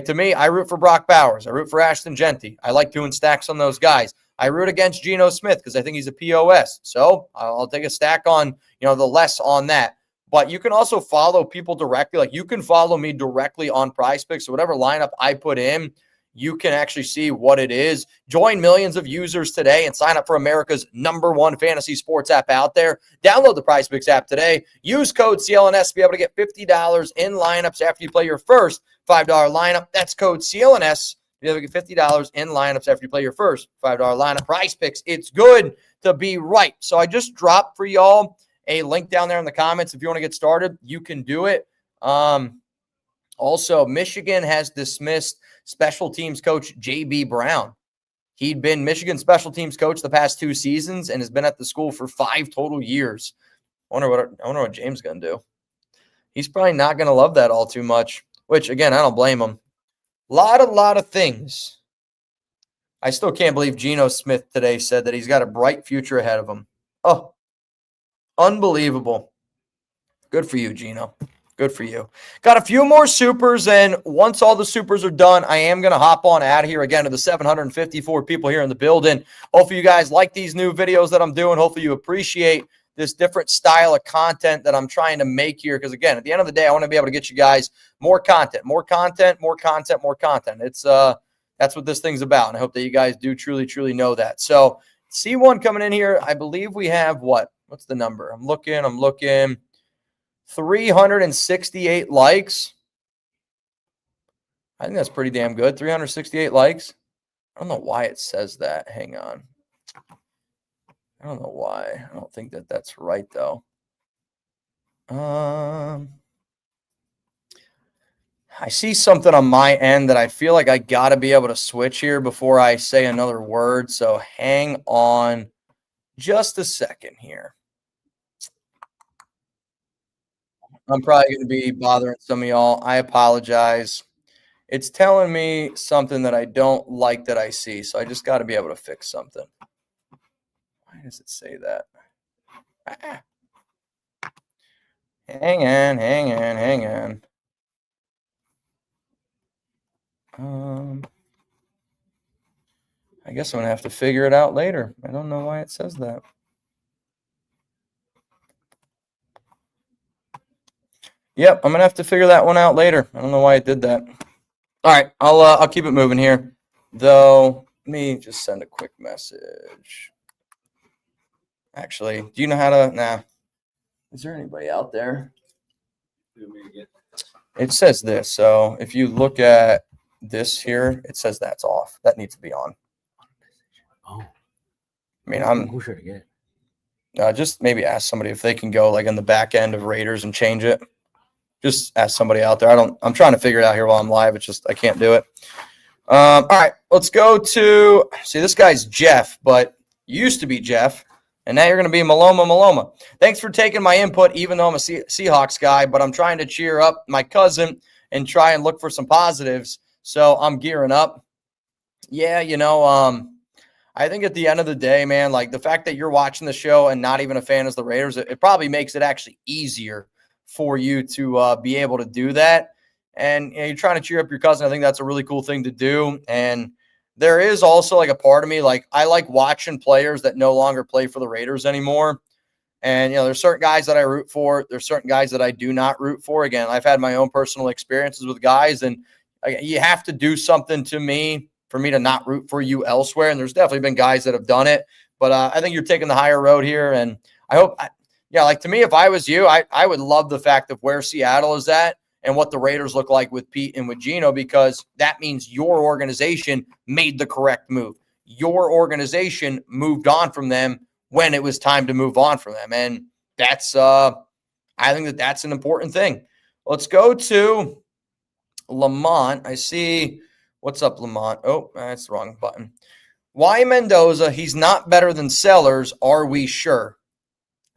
to me, I root for Brock Bowers. I root for Ashton Jeanty. I like doing stacks on those guys. I root against Geno Smith because I think he's a POS. So I'll take a stack on, the less on that. But you can also follow people directly. Like, you can follow me directly on Prize Picks. So whatever lineup I put in, you can actually see what it is. Join millions of users today and sign up for America's #1 fantasy sports app out there. Download the PrizePicks app today. Use code CLNS to be able to get $50 in lineups after you play your first $5 lineup. That's code CLNS. You'll get $50 in lineups after you play your first $5 lineup. PrizePicks, it's good to be right. So I just dropped for y'all a link down there in the comments. If you want to get started, you can do it. Also, Michigan has dismissed special teams coach J.B. Brown. He'd been Michigan special teams coach the past 2 seasons and has been at the school for 5 total years. I wonder what James is going to do. He's probably not going to love that all too much, which, again, I don't blame him. Lot of things. I still can't believe Geno Smith today said that he's got a bright future ahead of him. Oh, unbelievable. Good for you, Geno. Good for you. Got a few more supers, and once all the supers are done, I am going to hop on out of here again to the 754 people here in the building. Hopefully you guys like these new videos that I'm doing. Hopefully you appreciate this different style of content that I'm trying to make here. Because, again, at the end of the day, I want to be able to get you guys more content. It's that's what this thing's about, and I hope that you guys do truly know that. So C1 coming in here, I believe we have what? What's the number? I'm looking. 368 likes. I think that's pretty damn good. 368 likes. I don't know why it says that. Hang on. I don't know why. I don't think that that's right, though. I see something on my end that I feel like I got to be able to switch here before I say another word. So hang on just a second here. I'm probably going to be bothering some of y'all. I apologize. It's telling me something that I don't like that I see, so I just got to be able to fix something. Why does it say that? Hang on. I guess I'm going to have to figure it out later. I don't know why it says that. Yep, I'm going to have to figure that one out later. I don't know why it did that. All right, I'll keep it moving here. Though, let me just send a quick message. Actually, do you know how to? Nah. Is there anybody out there? It says this. So if you look at this here, it says that's off. That needs to be on. Oh. I mean, Who should I get? Just maybe ask somebody if they can go like in the back end of Raiders and change it. Just ask somebody out there. I'm trying to figure it out here while I'm live. It's just I can't do it. All right, let's go to see. This guy's Jeff, but used to be Jeff, and now you're going to be Maloma. Thanks for taking my input, even though I'm a Seahawks guy. But I'm trying to cheer up my cousin and try and look for some positives. So I'm gearing up. Yeah, I think at the end of the day, man, like the fact that you're watching the show and not even a fan of the Raiders, it probably makes it actually easier for you to be able to do that. And you're trying to cheer up your cousin. I think that's a really cool thing to do. And there is also like a part of me, like I like watching players that no longer play for the Raiders anymore. And, there's certain guys that I root for. There's certain guys that I do not root for. Again, I've had my own personal experiences with guys, and you have to do something to me for me to not root for you elsewhere. And there's definitely been guys that have done it. But I think you're taking the higher road here. And I hope like to me, if I was you, I would love the fact of where Seattle is at and what the Raiders look like with Pete and with Geno, because that means your organization made the correct move. Your organization moved on from them when it was time to move on from them. And that's, I think that's an important thing. Let's go to Lamont. I see. What's up, Lamont? Oh, that's the wrong button. Why Mendoza? He's not better than Sellers. Are we sure?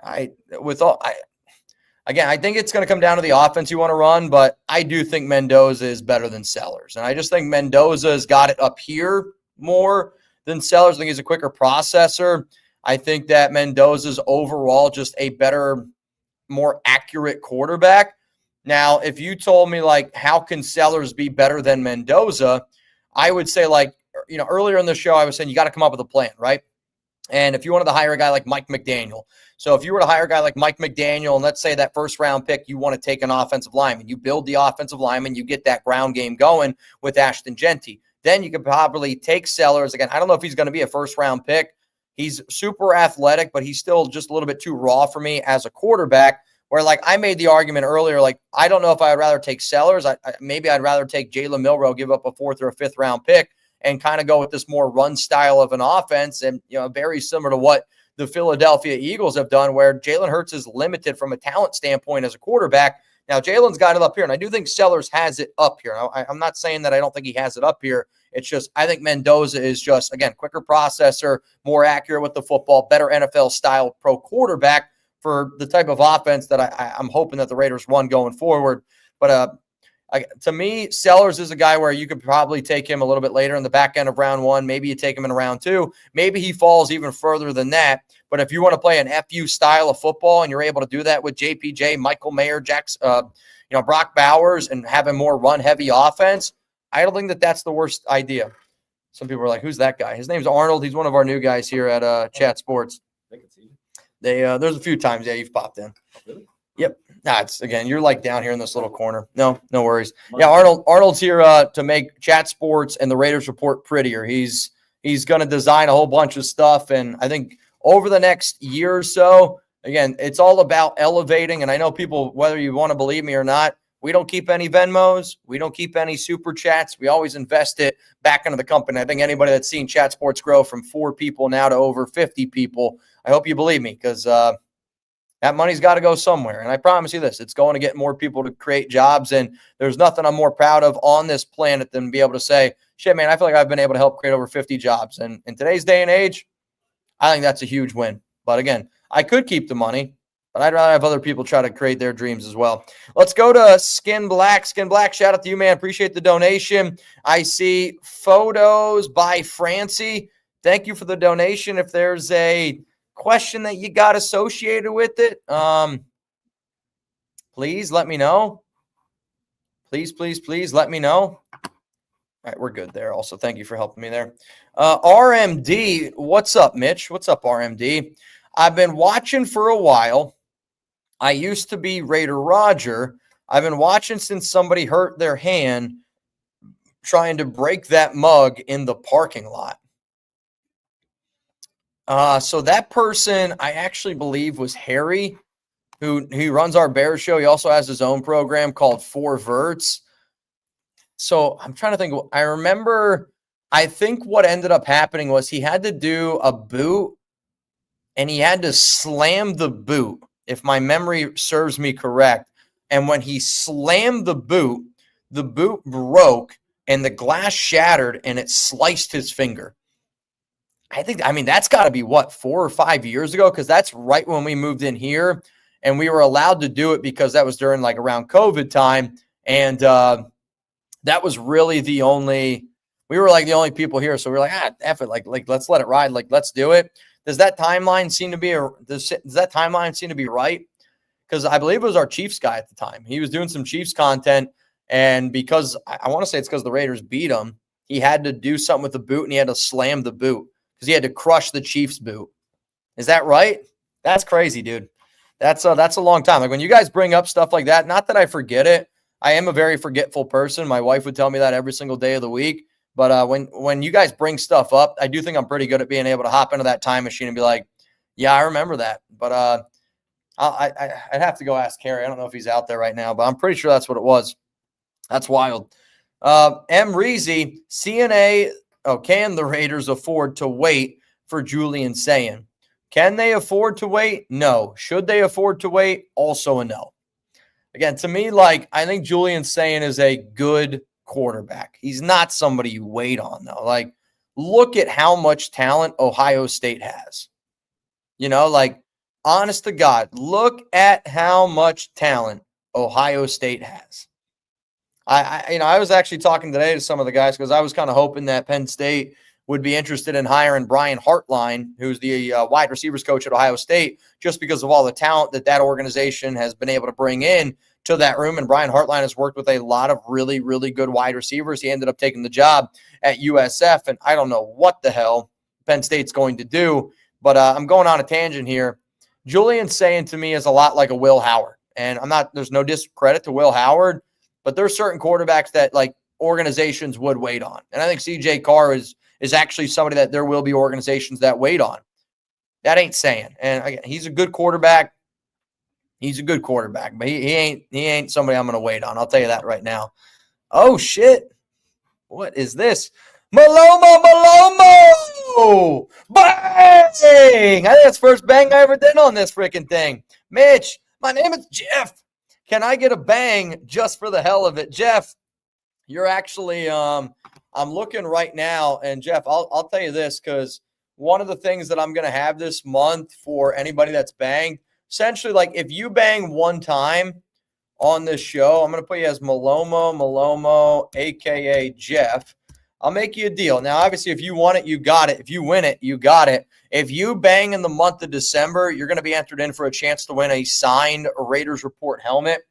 I think it's going to come down to the offense you want to run, but I do think Mendoza is better than Sellers. And I just think Mendoza has got it up here more than Sellers. I think he's a quicker processor. I think that Mendoza's overall just a better, more accurate quarterback. Now, if you told me, like, how can Sellers be better than Mendoza, I would say, like, earlier in the show, I was saying you got to come up with a plan, right? And if you wanted to hire a guy like Mike McDaniel, so if you were to hire a guy like Mike McDaniel, and let's say that first-round pick, you want to take an offensive lineman, you build the offensive lineman, you get that ground game going with Ashton Jeanty. then you could probably take Sellers. Again, I don't know if he's going to be a first-round pick. He's super athletic, but he's still just a little bit too raw for me as a quarterback, where like I made the argument earlier, like I don't know if I would rather take Sellers. Maybe I'd rather take Jalen Milroe, give up a 4th or a 5th round pick, and kind of go with this more run style of an offense. And, very similar to what the Philadelphia Eagles have done, where Jalen Hurts is limited from a talent standpoint as a quarterback. Now, Jalen's got it up here, and I do think Sellers has it up here. Now, I'm not saying that I don't think he has it up here. It's just I think Mendoza is just, again, quicker processor, more accurate with the football, better NFL-style pro quarterback for the type of offense that I'm hoping that the Raiders run going forward. But to me, Sellers is a guy where you could probably take him a little bit later in the back end of round 1. Maybe you take him in round 2. Maybe he falls even further than that. But if you want to play an FU style of football and you're able to do that with JPJ, Michael Mayer, Brock Bowers, and have a more run-heavy offense, I don't think that that's the worst idea. Some people are like, who's that guy? His name's Arnold. He's one of our new guys here at Chat Sports. I can see you. There's a few times, you've popped in. Really? Yep. It's again, you're like down here in this little corner. No worries. Yeah, Arnold's here to make Chat Sports and the Raiders Report prettier. He's going to design a whole bunch of stuff, and I think over the next year or so, again, it's all about elevating. And I know people, whether you want to believe me or not, we don't keep any Venmos. We don't keep any super chats. We always invest it back into the company. I think anybody that's seen Chat Sports grow from 4 people now to over 50 people, I hope you believe me, because that money's got to go somewhere. And I promise you this, it's going to get more people to create jobs. And there's nothing I'm more proud of on this planet than be able to say, shit, man, I feel like I've been able to help create over 50 jobs. And in today's day and age, I think that's a huge win. But again, I could keep the money, but I'd rather have other people try to create their dreams as well. Let's go to Skin Black. Skin Black, shout out to you, man. Appreciate the donation. I see photos by Francie. Thank you for the donation. If there's a question that you got associated with it, please let me know. Please let me know. All right, we're good there. Also, thank you for helping me there. RMD, what's up, Mitch? What's up, RMD? I've been watching for a while. I used to be Raider Roger. I've been watching since somebody hurt their hand trying to break that mug in the parking lot. So that person, I actually believe, was Harry, who runs our Bears show. He also has his own program called Four Verts. So I'm trying to think. I think what ended up happening was he had to do a boot, and he had to slam the boot, if my memory serves me correct. And when he slammed the boot broke, and the glass shattered, and it sliced his finger. That's got to be, 4 or 5 years ago, because that's right when we moved in here, and we were allowed to do it because that was during around COVID time, and that was really the only people here. So we were like, F it, let's let it ride, let's do it. Does that timeline seem to be right? Because I believe it was our Chiefs guy at the time. He was doing some Chiefs content, and because I want to say it's because the Raiders beat him, he had to do something with the boot, and he had to slam the boot because he had to crush the Chiefs boot. Is that right? That's crazy, dude. That's a long time. When you guys bring up stuff like that, not that I forget it. I am a very forgetful person. My wife would tell me that every single day of the week. But when you guys bring stuff up, I do think I'm pretty good at being able to hop into that time machine and be like, yeah, I remember that. But I'd have to go ask Harry. I don't know if he's out there right now, but I'm pretty sure that's what it was. That's wild. M. Reezy, CNA. Oh, can the Raiders afford to wait for Julian Sayin? Can they afford to wait? No. Should they afford to wait? Also a no. Again, to me, I think Julian Sayin is a good quarterback. He's not somebody you wait on, though. Look at how much talent Ohio State has. Honest to God, look at how much talent Ohio State has. I was actually talking today to some of the guys because I was kind of hoping that Penn State would be interested in hiring Brian Hartline, who's the wide receivers coach at Ohio State, just because of all the talent that organization has been able to bring in to that room. And Brian Hartline has worked with a lot of really, really good wide receivers. He ended up taking the job at USF, and I don't know what the hell Penn State's going to do, but I'm going on a tangent here. Julian Sayin to me is a lot like a Will Howard, and there's no discredit to Will Howard, but there's certain quarterbacks that organizations would wait on. And I think CJ Carr is actually somebody that there will be organizations that wait on. That ain't saying. And again, he's a good quarterback. He's a good quarterback, but he ain't somebody I'm going to wait on. I'll tell you that right now. Oh, shit. What is this? Malomo! Bang! I think that's the first bang I ever did on this freaking thing. Mitch, my name is Jeff. Can I get a bang just for the hell of it? Jeff, you're actually I'm looking right now, and Jeff, I'll tell you this, because one of the things that I'm going to have this month for anybody that's banged, essentially, like if you bang one time on this show, I'm going to put you as Malomo, a.k.a. Jeff. I'll make you a deal. Now, obviously, if you want it, you got it. If you win it, you got it. If you bang in the month of December, you're going to be entered in for a chance to win a signed Raiders Report helmet.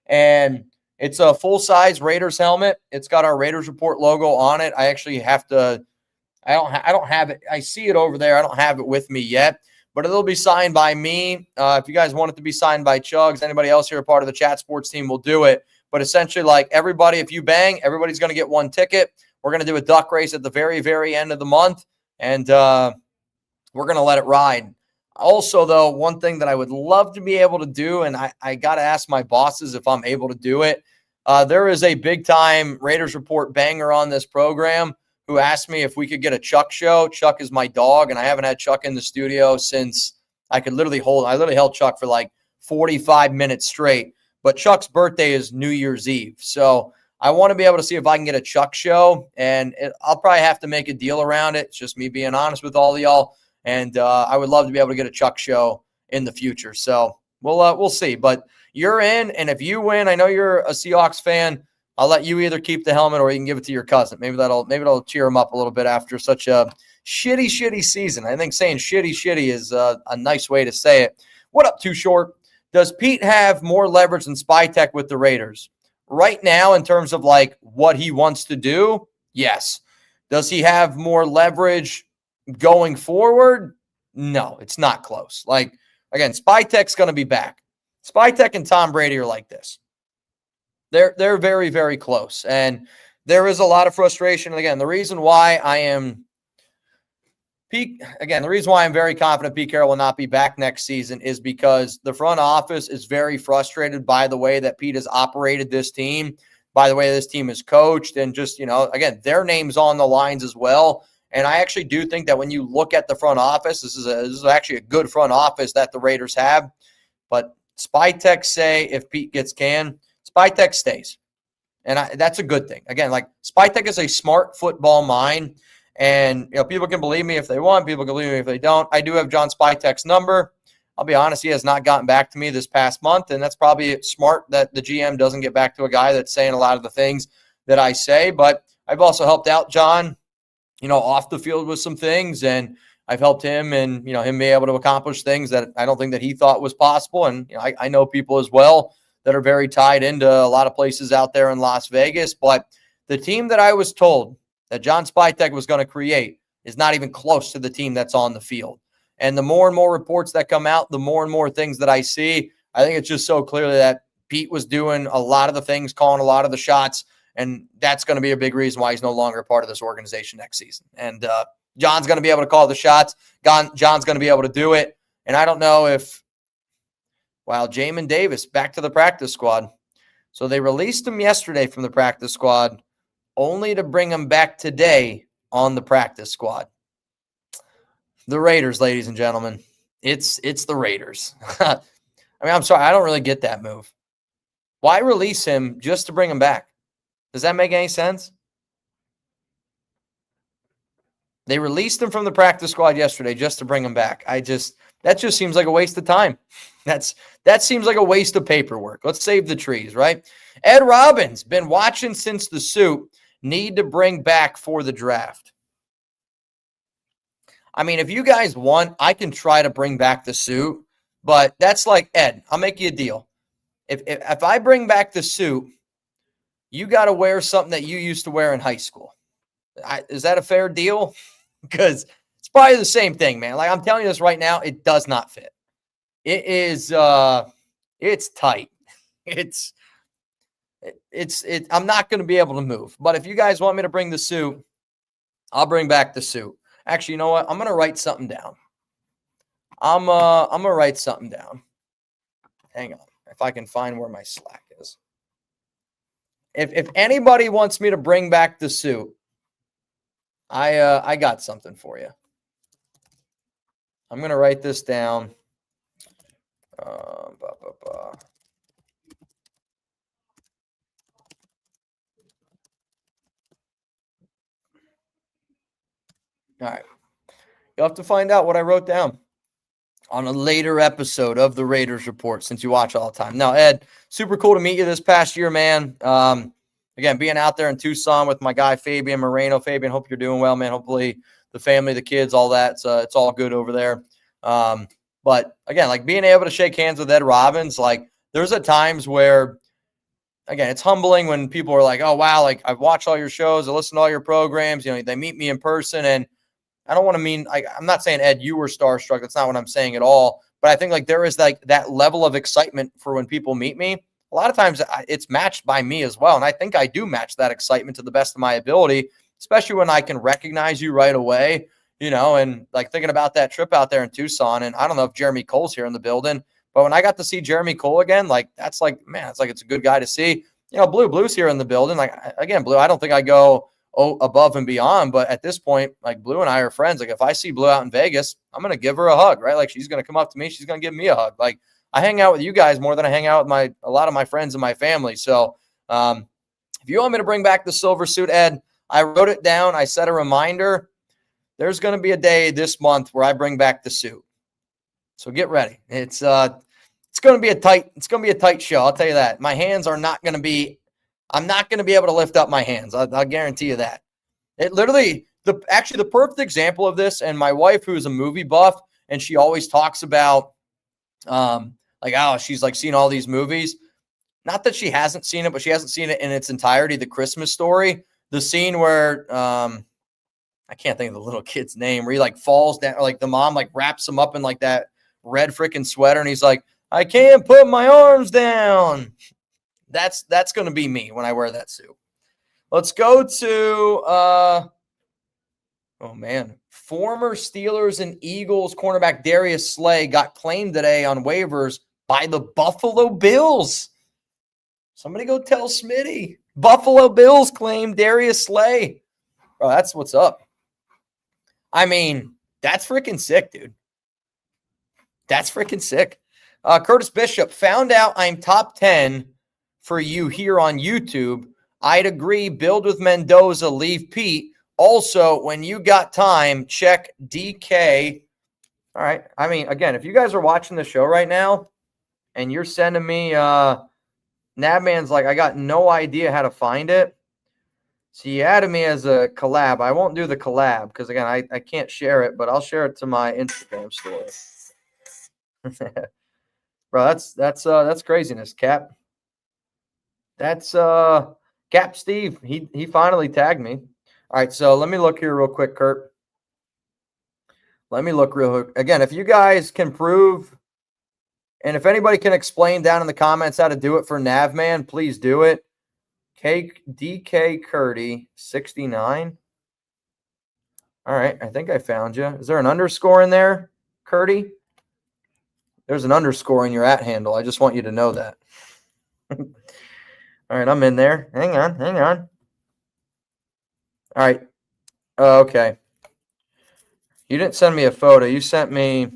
And it's a full-size Raiders helmet. It's got our Raiders Report logo on it. I actually have to – I don't have it. I see it over there. I don't have it with me yet. But it'll be signed by me. If you guys want it to be signed by Chugs, anybody else here a part of the Chat Sports team will do it. But essentially, like everybody, if you bang, everybody's going to get one ticket. We're going to do a duck race at the very, very end of the month, and we're going to let it ride. Also, though, one thing that I would love to be able to do, and I got to ask my bosses if I'm able to do it, there is a big-time Raiders Report banger on this program who asked me if we could get a Chuck show. Chuck is my dog, and I haven't had Chuck in the studio since I literally held Chuck for like 45 minutes straight. But Chuck's birthday is New Year's Eve. So I want to be able to see if I can get a Chuck show, and I'll probably have to make a deal around it. It's just me being honest with all of y'all. And I would love to be able to get a Chuck show in the future. So we'll see. But you're in, and if you win, I know you're a Seahawks fan. I'll let you either keep the helmet or you can give it to your cousin. Maybe that'll cheer him up a little bit after such a shitty season. I think saying shitty is a nice way to say it. What up, Too Short? Does Pete have more leverage than Spytek with the Raiders? Right now, in terms of like what he wants to do, yes. Does he have more leverage going forward? No, it's not close. Like, again, Spytek's going to be back. Spytek and Tom Brady are like this. They're very, very close. And there is a lot of frustration. And again, the reason why I'm very confident Pete Carroll will not be back next season is because the front office is very frustrated by the way that Pete has operated this team, by the way this team is coached, and just, again, their name's on the lines as well. And I actually do think that when you look at the front office, this is actually a good front office that the Raiders have. But Spytek say if Pete gets canned, Spytek stays. And that's a good thing. Again, like Spytek is a smart football mind. And people can believe me if they want. People can believe me if they don't. I do have John Spytek's number. I'll be honest, he has not gotten back to me this past month. And that's probably smart that the GM doesn't get back to a guy that's saying a lot of the things that I say. But I've also helped out John, off the field with some things. And I've helped him and, him be able to accomplish things that I don't think that he thought was possible. And I know people as well that are very tied into a lot of places out there in Las Vegas. But the team that I was told that John Spytek was going to create is not even close to the team that's on the field. And the more and more reports that come out, the more and more things that I see, I think it's just so clearly that Pete was doing a lot of the things, calling a lot of the shots, and that's going to be a big reason why he's no longer a part of this organization next season. And John's going to be able to call the shots. John's going to be able to do it. And I don't know if Jamin Davis back to the practice squad. So they released him yesterday from the practice squad, only to bring him back today on the practice squad. The Raiders, ladies and gentlemen. It's the Raiders. I'm sorry. I don't really get that move. Why release him just to bring him back? Does that make any sense? They released him from the practice squad yesterday just to bring him back. That just seems like a waste of time. That seems like a waste of paperwork. Let's save the trees, right? Ed Robbins, been watching since the suit. Need to bring back for the draft. I mean, if you guys want, I can try to bring back the suit, but that's like, Ed, I'll make you a deal. If I bring back the suit, you got to wear something that you used to wear in high school. Is that a fair deal? Because it's probably the same thing, man. Like I'm telling you this right now, it does not fit. It is, it's tight. I'm not going to be able to move. But if you guys want me to bring the suit, I'll bring back the suit. Actually, you know what? I'm going to write something down. I'm going to write something down. Hang on. If I can find where my Slack is. If anybody wants me to bring back the suit, I got something for you. I'm going to write this down. All right. You'll have to find out what I wrote down on a later episode of the Raiders Report, since you watch all the time. Now, Ed, super cool to meet you this past year, man. Again, being out there in Tucson with my guy, Fabian Moreno. Fabian, hope you're doing well, man. Hopefully the family, the kids, all that, it's all good over there. But, again, like being able to shake hands with Ed Robbins, like there's at times where, again, it's humbling when people are like, oh, wow, like I've watched all your shows, I listen to all your programs, you know, they meet me in person, and I don't want to mean, I'm not saying, Ed, you were starstruck. That's not what I'm saying at all. But I think like there is like that level of excitement for when people meet me. A lot of times it's matched by me as well. And I think I do match that excitement to the best of my ability, especially when I can recognize you right away, you know, and like thinking about that trip out there in Tucson. And I don't know if Jeremy Cole's here in the building, but when I got to see Jeremy Cole again, like that's like, man, it's like it's a good guy to see. You know, Blue's here in the building. Like, again, Blue, I don't think I go above and beyond, but at this point, like Blue and I are friends. Like if I see Blue out in Vegas, I'm going to give her a hug, right? Like she's going to come up to me. She's going to give me a hug. Like I hang out with you guys more than I hang out with a lot of my friends and my family. So if you want me to bring back the silver suit, Ed, I wrote it down. I set a reminder. There's going to be a day this month where I bring back the suit. So get ready. It's going to be a tight show. I'll tell you that. My hands are not going to be, I'm not going to be able to lift up my hands. I'll guarantee you that. It literally, the perfect example of this, and my wife, who is a movie buff, and she always talks about, she's like seen all these movies. Not that she hasn't seen it, but she hasn't seen it in its entirety. The Christmas Story, the scene where, I can't think of the little kid's name, where he like falls down, or like the mom like wraps him up in like that red freaking sweater, and he's like, I can't put my arms down. That's going to be me when I wear that suit. Let's go to, former Steelers and Eagles cornerback Darius Slay got claimed today on waivers by the Buffalo Bills. Somebody go tell Smitty. Buffalo Bills claimed Darius Slay. Bro, that's what's up. I mean, that's freaking sick, dude. That's freaking sick. Curtis Bishop, found out I'm top 10 for you here on YouTube. I'd agree. Build with Mendoza, leave Pete. Also, when you got time, check DK. All right. I mean, again, if you guys are watching the show right now and you're sending me, Nabman's like, I got no idea how to find it. So you added me as a collab. I won't do the collab because, again, I can't share it, but I'll share it to my Instagram story. Bro, that's craziness, Cap. That's Cap Steve. He finally tagged me. All right, so let me look here real quick, Kurt. Let me look real quick. Again, if you guys can prove, and if anybody can explain down in the comments how to do it for Navman, please do it. DK Curdy 69. All right, I think I found you. Is there an underscore in there, Curdy? There's an underscore in your @ handle. I just want you to know that. All right, I'm in there. Hang on. All right. Okay. You didn't send me a photo. You sent me.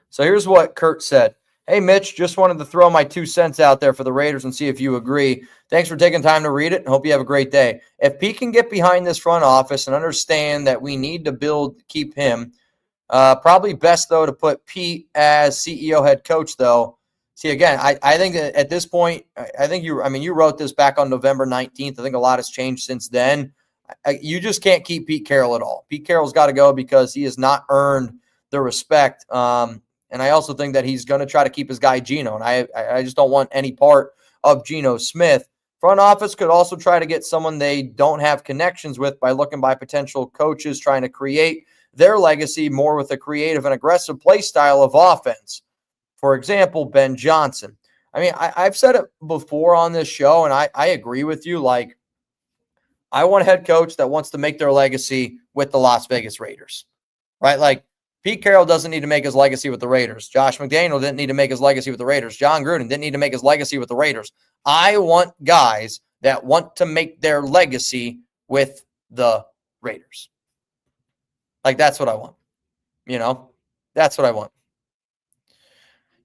So here's what Kurt said. Hey, Mitch, just wanted to throw my 2 cents out there for the Raiders and see if you agree. Thanks for taking time to read it, and hope you have a great day. If Pete can get behind this front office and understand that we need to keep him, probably best, though, to put Pete as CEO head coach, though. See, again, I think that at this point, you wrote this back on November 19th. I think a lot has changed since then. You just can't keep Pete Carroll at all. Pete Carroll's got to go because he has not earned the respect. And I also think that he's going to try to keep his guy Geno. And I just don't want any part of Geno Smith. Front office could also try to get someone they don't have connections with by looking by potential coaches trying to create their legacy more with a creative and aggressive play style of offense. For example, Ben Johnson. I mean, I've said it before on this show, and I agree with you. Like, I want a head coach that wants to make their legacy with the Las Vegas Raiders, right? Like, Pete Carroll doesn't need to make his legacy with the Raiders. Josh McDaniel didn't need to make his legacy with the Raiders. John Gruden didn't need to make his legacy with the Raiders. I want guys that want to make their legacy with the Raiders. Like, that's what I want. That's what I want.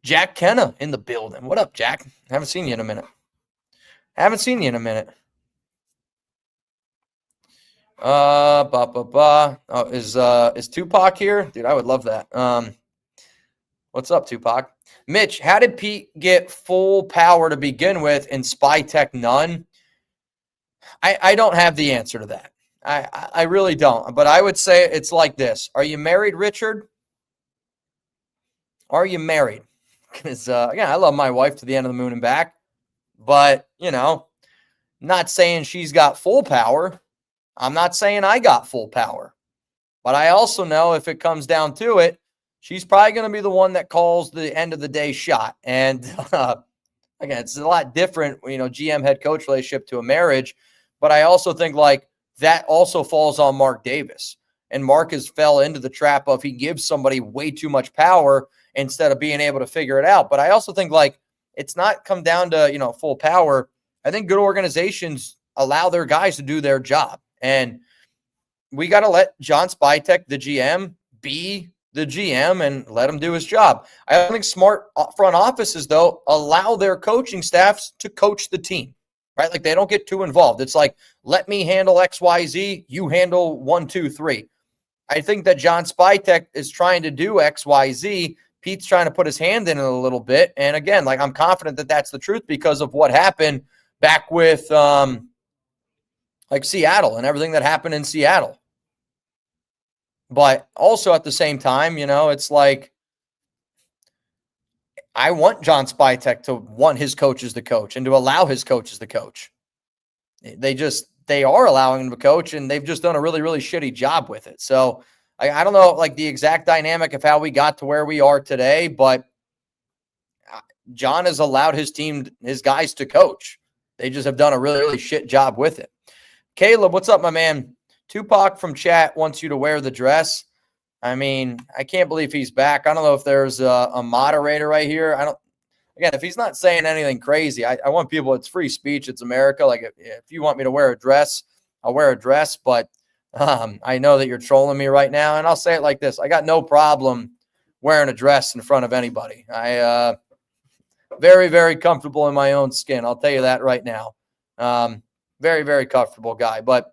Jack Kenna in the building. What up, Jack? Haven't seen you in a minute. Oh, is Tupac here? Dude, I would love that. What's up, Tupac? Mitch, how did Pete get full power to begin with and Spy Tech none? I don't have the answer to that. I really don't. But I would say it's like this. Are you married, Richard? Are you married? Because, again, I love my wife to the end of the moon and back. But, not saying she's got full power. I'm not saying I got full power. But I also know if it comes down to it, she's probably going to be the one that calls the end of the day shot. And, again, it's a lot different, GM head coach relationship to a marriage. But I also think, like, that also falls on Mark Davis. And Mark has fell into the trap of he gives somebody way too much power instead of being able to figure it out. But I also think, like, it's not come down to, full power. I think good organizations allow their guys to do their job. And we got to let John Spytek, the GM, be the GM and let him do his job. I don't think smart front offices, though, allow their coaching staffs to coach the team, right? Like, they don't get too involved. It's like, let me handle XYZ, you handle 1, 2, 3. I think that John Spytek is trying to do XYZ. Pete's trying to put his hand in it a little bit. And again, like, I'm confident that that's the truth because of what happened back with Seattle and everything that happened in Seattle. But also at the same time, it's like, I want John Spytek to want his coaches to coach and to allow his coaches to coach. They are allowing him to coach, and they've just done a really, really shitty job with it. So I don't know, like, the exact dynamic of how we got to where we are today, but John has allowed his team, his guys to coach. They just have done a really, really shit job with it. Caleb, what's up, my man? Tupac from chat wants you to wear the dress. I mean, I can't believe he's back. I don't know if there's a moderator right here. Again, if he's not saying anything crazy, I want people, it's free speech. It's America. Like, if you want me to wear a dress, I'll wear a dress. But I know that you're trolling me right now. And I'll say it like this. I got no problem wearing a dress in front of anybody. I very, very comfortable in my own skin. I'll tell you that right now. Very, very comfortable guy. But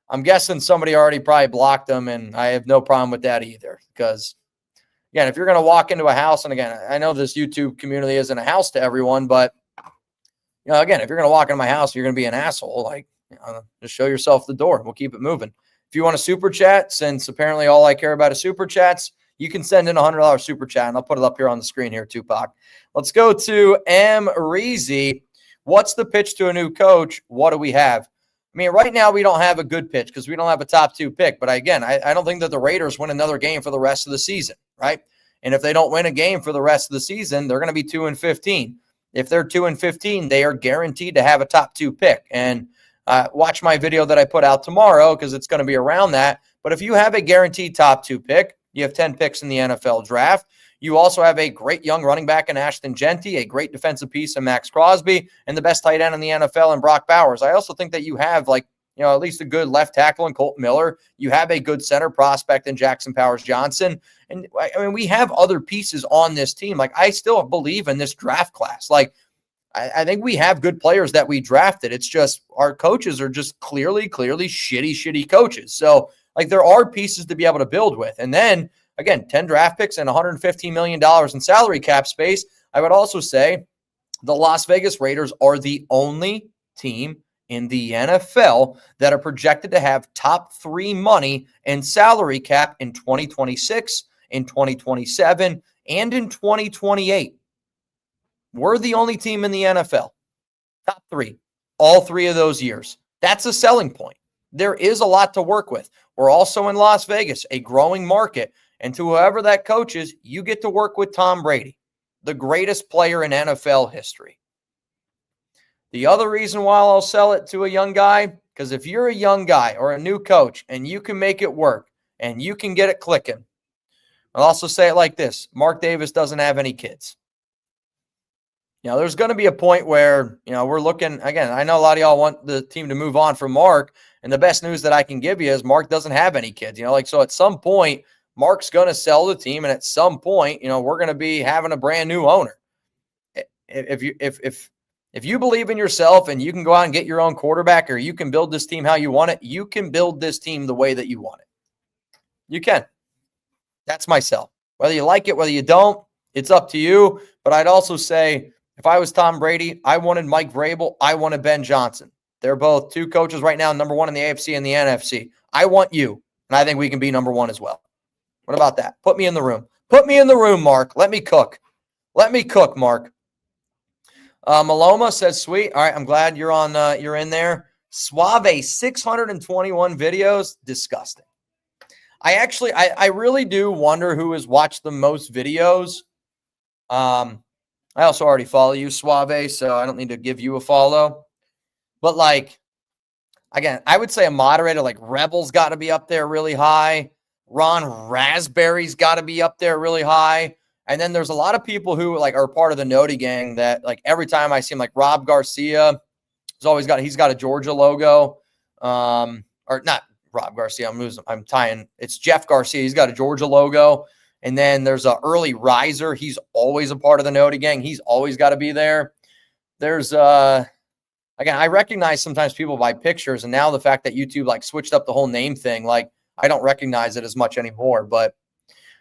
I'm guessing somebody already probably blocked him, and I have no problem with that either. Because, again, if you're going to walk into a house, and again, I know this YouTube community isn't a house to everyone, but, again, if you're going to walk into my house, you're going to be an asshole. Like, just show yourself the door. We'll keep it moving. If you want a super chat, since apparently all I care about is super chats, you can send in a $100 super chat, and I'll put it up here on the screen here, Tupac. Let's go to M. Reezy. What's the pitch to a new coach? What do we have? I mean, right now we don't have a good pitch because we don't have a top 2 pick. But again, I don't think that the Raiders win another game for the rest of the season, right? And if they don't win a game for the rest of the season, they're going to be 2-15. If they're 2-15, they are guaranteed to have a top 2 pick. And watch my video that I put out tomorrow because it's going to be around that. But if you have a guaranteed top 2 pick, you have 10 picks in the NFL draft. You also have a great young running back in Ashton Jeanty, a great defensive piece in Max Crosby, and the best tight end in the NFL in Brock Bowers. I also think that you have, at least a good left tackle in Colt Miller. You have a good center prospect in Jackson Powers-Johnson. And, I mean, we have other pieces on this team. Like, I still believe in this draft class. Like, I think we have good players that we drafted. It's just our coaches are just clearly shitty coaches. So, like, there are pieces to be able to build with. And then, again, 10 draft picks and $115 million in salary cap space. I would also say the Las Vegas Raiders are the only team in the NFL that are projected to have top 3 money in salary cap in 2026, in 2027, and in 2028. We're the only team in the NFL. Top 3. All 3 of those years. That's a selling point. There is a lot to work with. We're also in Las Vegas, a growing market. And to whoever that coach is, you get to work with Tom Brady, the greatest player in NFL history. The other reason why I'll sell it to a young guy, because if you're a young guy or a new coach and you can make it work and you can get it clicking, I'll also say it like this. Mark Davis doesn't have any kids. There's going to be a point where, we're looking, again, I know a lot of y'all want the team to move on from Mark, and the best news that I can give you is Mark doesn't have any kids, so at some point, Mark's going to sell the team, and at some point, we're going to be having a brand new owner. If you believe in yourself and you can go out and get your own quarterback, or you can build this team how you want it, you can build this team the way that you want it. You can. That's my sell. Whether you like it, whether you don't, it's up to you. But I'd also say, if I was Tom Brady, I wanted Mike Vrabel. I wanted Ben Johnson. They're both two coaches right now, number one in the AFC and the NFC. I want you, and I think we can be number one as well. What about that? Put me in the room. Put me in the room, Mark. Let me cook. Let me cook, Mark. Maloma says, sweet. All right, I'm glad you're on. You're in there. Suave, 621 videos. Disgusting. I really do wonder who has watched the most videos. I also already follow you, Suave, so I don't need to give you a follow. But, again, I would say a moderator like Rebel's got to be up there really high. Ron Raspberry's got to be up there really high. And then there's a lot of people who, are part of the Noti gang that, every time I see him, Rob Garcia, he's got a Georgia logo. Or not Rob Garcia, I'm tying. It's Jeff Garcia. He's got a Georgia logo. And then there's a Early Riser. He's always a part of the Noti gang. He's always got to be there. There's again, I recognize sometimes people by pictures, and now the fact that YouTube switched up the whole name thing, I don't recognize it as much anymore. But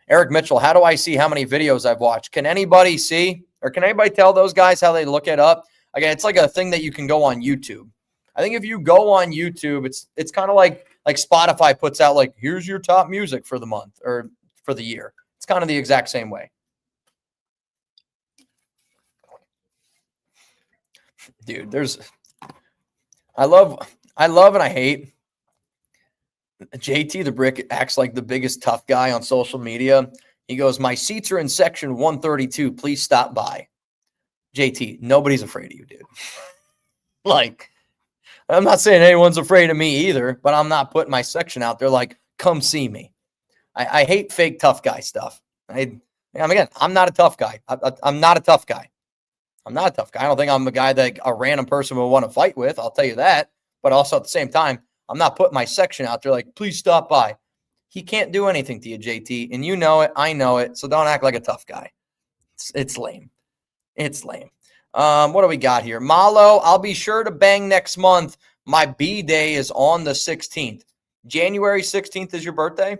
Eric Mitchell, how do I see how many videos I've watched? Can anybody see, or can anybody tell those guys how they look it up? Again, it's like a thing that you can go on YouTube. I think if you go on YouTube, it's kind of like Spotify puts out here's your top music for the month or for the year. It's kind of the exact same way. Dude, I love and I hate JT the Brick acts like the biggest tough guy on social media. He goes, my seats are in section 132. Please stop by. JT, nobody's afraid of you, dude. I'm not saying anyone's afraid of me either, but I'm not putting my section out there come see me. I hate fake tough guy stuff. Again, I'm not a tough guy. I'm not a tough guy. I'm not a tough guy. I don't think I'm a guy that a random person will want to fight with. I'll tell you that. But also at the same time, I'm not putting my section out there please stop by. He can't do anything to you, JT, and you know it. I know it. So don't act like a tough guy. It's lame. It's lame. What do we got here? Malo, I'll be sure to bang next month. My B-day is on the 16th. January 16th is your birthday?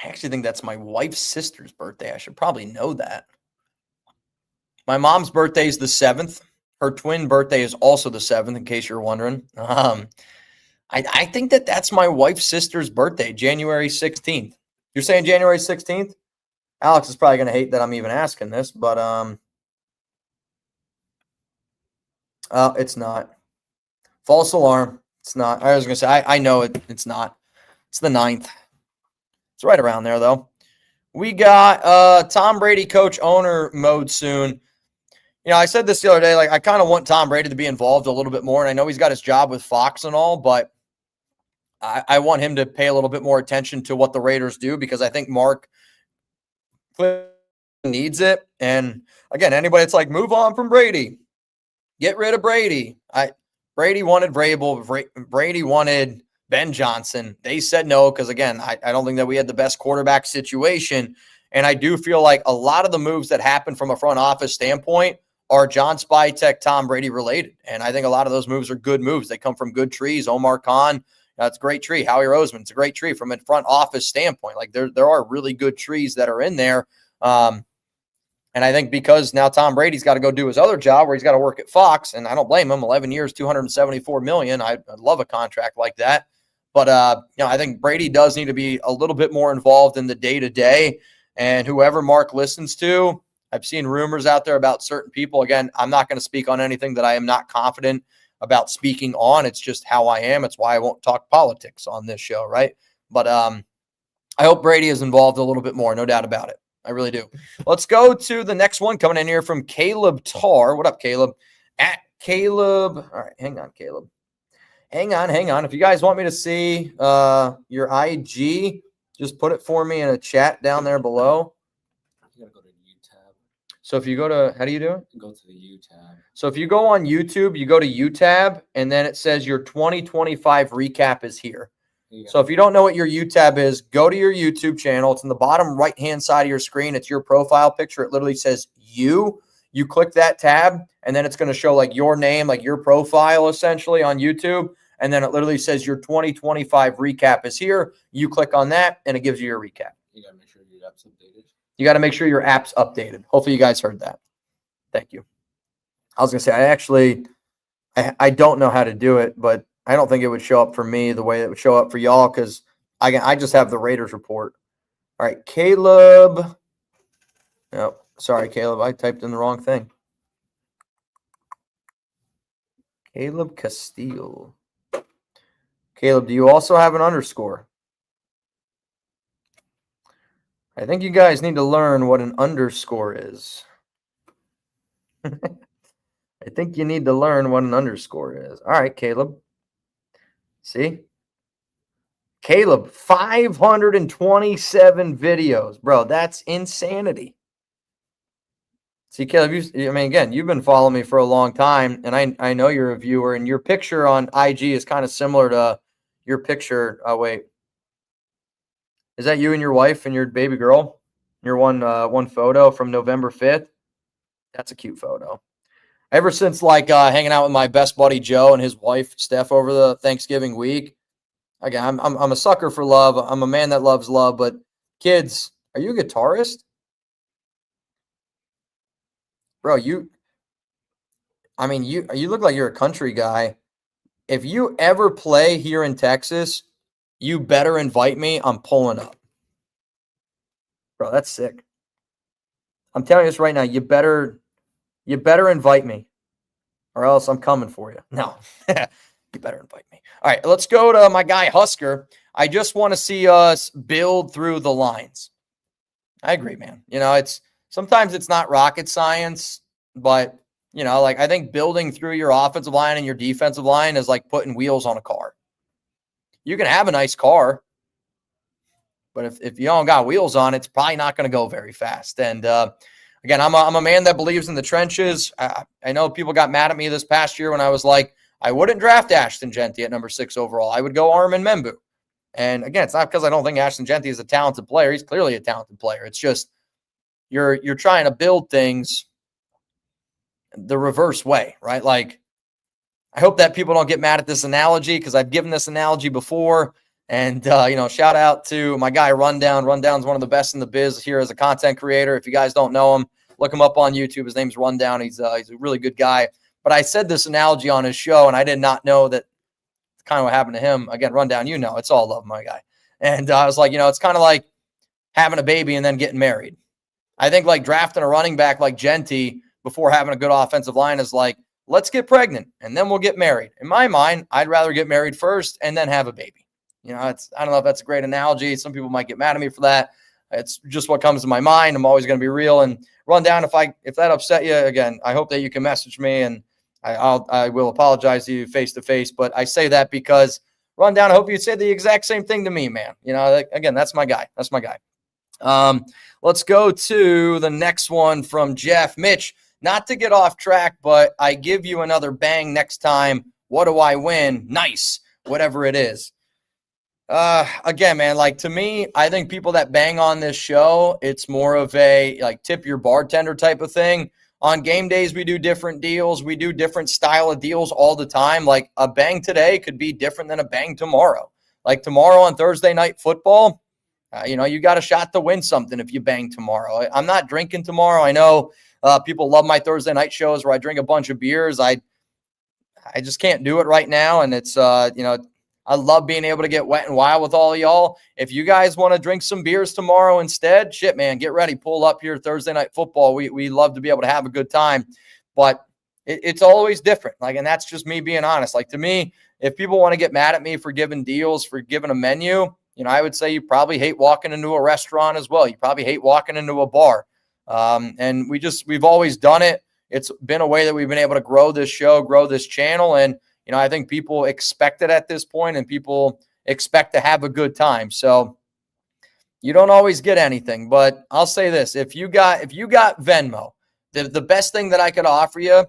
I actually think that's my wife's sister's birthday. I should probably know that. My mom's birthday is the 7th. Her twin birthday is also the 7th, in case you're wondering. I think that's my wife's sister's birthday, January 16th. You're saying January 16th? Alex is probably going to hate that I'm even asking this, but it's not. False alarm. It's not. I was going to say, I know it. It's not. It's the 9th. It's right around there, though. We got Tom Brady coach owner mode soon. I said this the other day, I kind of want Tom Brady to be involved a little bit more. And I know he's got his job with Fox and all, but I want him to pay a little bit more attention to what the Raiders do, because I think Mark needs it. And again, anybody that's move on from Brady, get rid of Brady. Brady wanted Vrabel. Brady wanted Ben Johnson. They said no, because again, I don't think that we had the best quarterback situation. And I do feel like a lot of the moves that happen from a front office standpoint are John Spytek, Tom Brady related. And I think a lot of those moves are good moves. They come from good trees. Omar Khan, that's a great tree. Howie Roseman, it's a great tree from a front office standpoint. There are really good trees that are in there. And I think because now Tom Brady's got to go do his other job where he's got to work at Fox, and I don't blame him. 11 years, $274 million. I'd love a contract like that. But, I think Brady does need to be a little bit more involved in the day-to-day. And whoever Mark listens to, I've seen rumors out there about certain people. Again, I'm not going to speak on anything that I am not confident about speaking on. It's just how I am. It's why I won't talk politics on this show, right? But I hope Brady is involved a little bit more, no doubt about it. I really do. Let's go to the next one coming in here from Caleb Tarr. What up, Caleb? At Caleb. All right, hang on, Caleb. Hang on. If you guys want me to see your IG, just put it for me in a chat down there below. You gotta go to U tab. So if you go to, how do you do it? Go to the U tab. So if you go on YouTube, you go to U tab, and then it says your 2025 recap is here. So if you don't know what your U tab is, go to your YouTube channel. It's in the bottom right-hand side of your screen. It's your profile picture. It literally says you. You click that tab, and then it's going to show like your name, like your profile essentially on YouTube. And then it literally says your 2025 recap is here. You click on that, and it gives you your recap. You got to make sure your app's updated. You got to make sure your app's updated. Hopefully you guys heard that. Thank you. I was going to say, I don't know how to do it, but I don't think it would show up for me the way it would show up for y'all because I just have the Raiders report. All right, Caleb. No, sorry, Caleb. I typed in the wrong thing. Caleb Castile. Caleb, do you also have an underscore? I think you guys need to learn what an underscore is. I think you need to learn what an underscore is. All right, Caleb. See? Caleb, 527 videos. Bro, that's insanity. See, Caleb, again, you've been following me for a long time, and I know you're a viewer, and your picture on IG is kind of similar to your picture. Oh, wait. Is that you and your wife and your baby girl? Your one photo from November 5th? That's a cute photo. Ever since hanging out with my best buddy Joe and his wife Steph over the Thanksgiving week, again, I'm a sucker for love. I'm a man that loves love. But kids, are you a guitarist, bro? You look like you're a country guy. If you ever play here in Texas, you better invite me. I'm pulling up, bro. That's sick. I'm telling you this right now. You better invite me, or else I'm coming for you. No, you better invite me. All right, let's go to my guy Husker. I just want to see us build through the lines. I agree, man. Sometimes it's not rocket science, but I think building through your offensive line and your defensive line is like putting wheels on a car. You can have a nice car, but if you don't got wheels on, it's probably not going to go very fast. And again, I'm a man that believes in the trenches. I know people got mad at me this past year when I was like, I wouldn't draft Ashton Jeanty at number 6 overall. I would go Armin Membu. And again, it's not because I don't think Ashton Jeanty is a talented player. He's clearly a talented player. It's just you're trying to build things the reverse way, right? Like, I hope that people don't get mad at this analogy because I've given this analogy before. And, shout out to my guy Rundown. Rundown's one of the best in the biz here as a content creator. If you guys don't know him, look him up on YouTube. His name's Rundown. He's a really good guy. But I said this analogy on his show, and I did not know that it's kind of what happened to him. Again, Rundown, it's all love, my guy. And I was like, it's kind of like having a baby and then getting married. I think like drafting a running back like Jeanty before having a good offensive line is like, let's get pregnant and then we'll get married. In my mind, I'd rather get married first and then have a baby. I don't know if that's a great analogy. Some people might get mad at me for that. It's just what comes to my mind. I'm always going to be real and Rundown. If that upset you, again, I hope that you can message me and I will apologize to you face to face. But I say that because Rundown, I hope you'd say the exact same thing to me, man. Again, that's my guy. That's my guy. Let's go to the next one from Jeff. Mitch, not to get off track, but I give you another bang next time. What do I win? Nice. Whatever it is. Again, man, to me, I think people that bang on this show, it's more of a tip your bartender type of thing. On game days, we do different deals. We do different style of deals all the time. Like a bang today could be different than a bang tomorrow. Like tomorrow on Thursday Night Football, you got a shot to win something if you bang tomorrow. I'm not drinking tomorrow. I know people love my Thursday night shows where I drink a bunch of beers. I just can't do it right now. And it's, I love being able to get wet and wild with all of y'all. If you guys want to drink some beers tomorrow instead, shit, man, get ready. Pull up here Thursday Night Football. We love to be able to have a good time. But it's always different. And that's just me being honest. To me, if people want to get mad at me for giving deals, for giving a menu, I would say you probably hate walking into a restaurant as well. You probably hate walking into a bar. And we've always done it. It's been a way that we've been able to grow this show, grow this channel. And, I think people expect it at this point, and people expect to have a good time. So you don't always get anything, but I'll say this. If you got Venmo, the best thing that I could offer you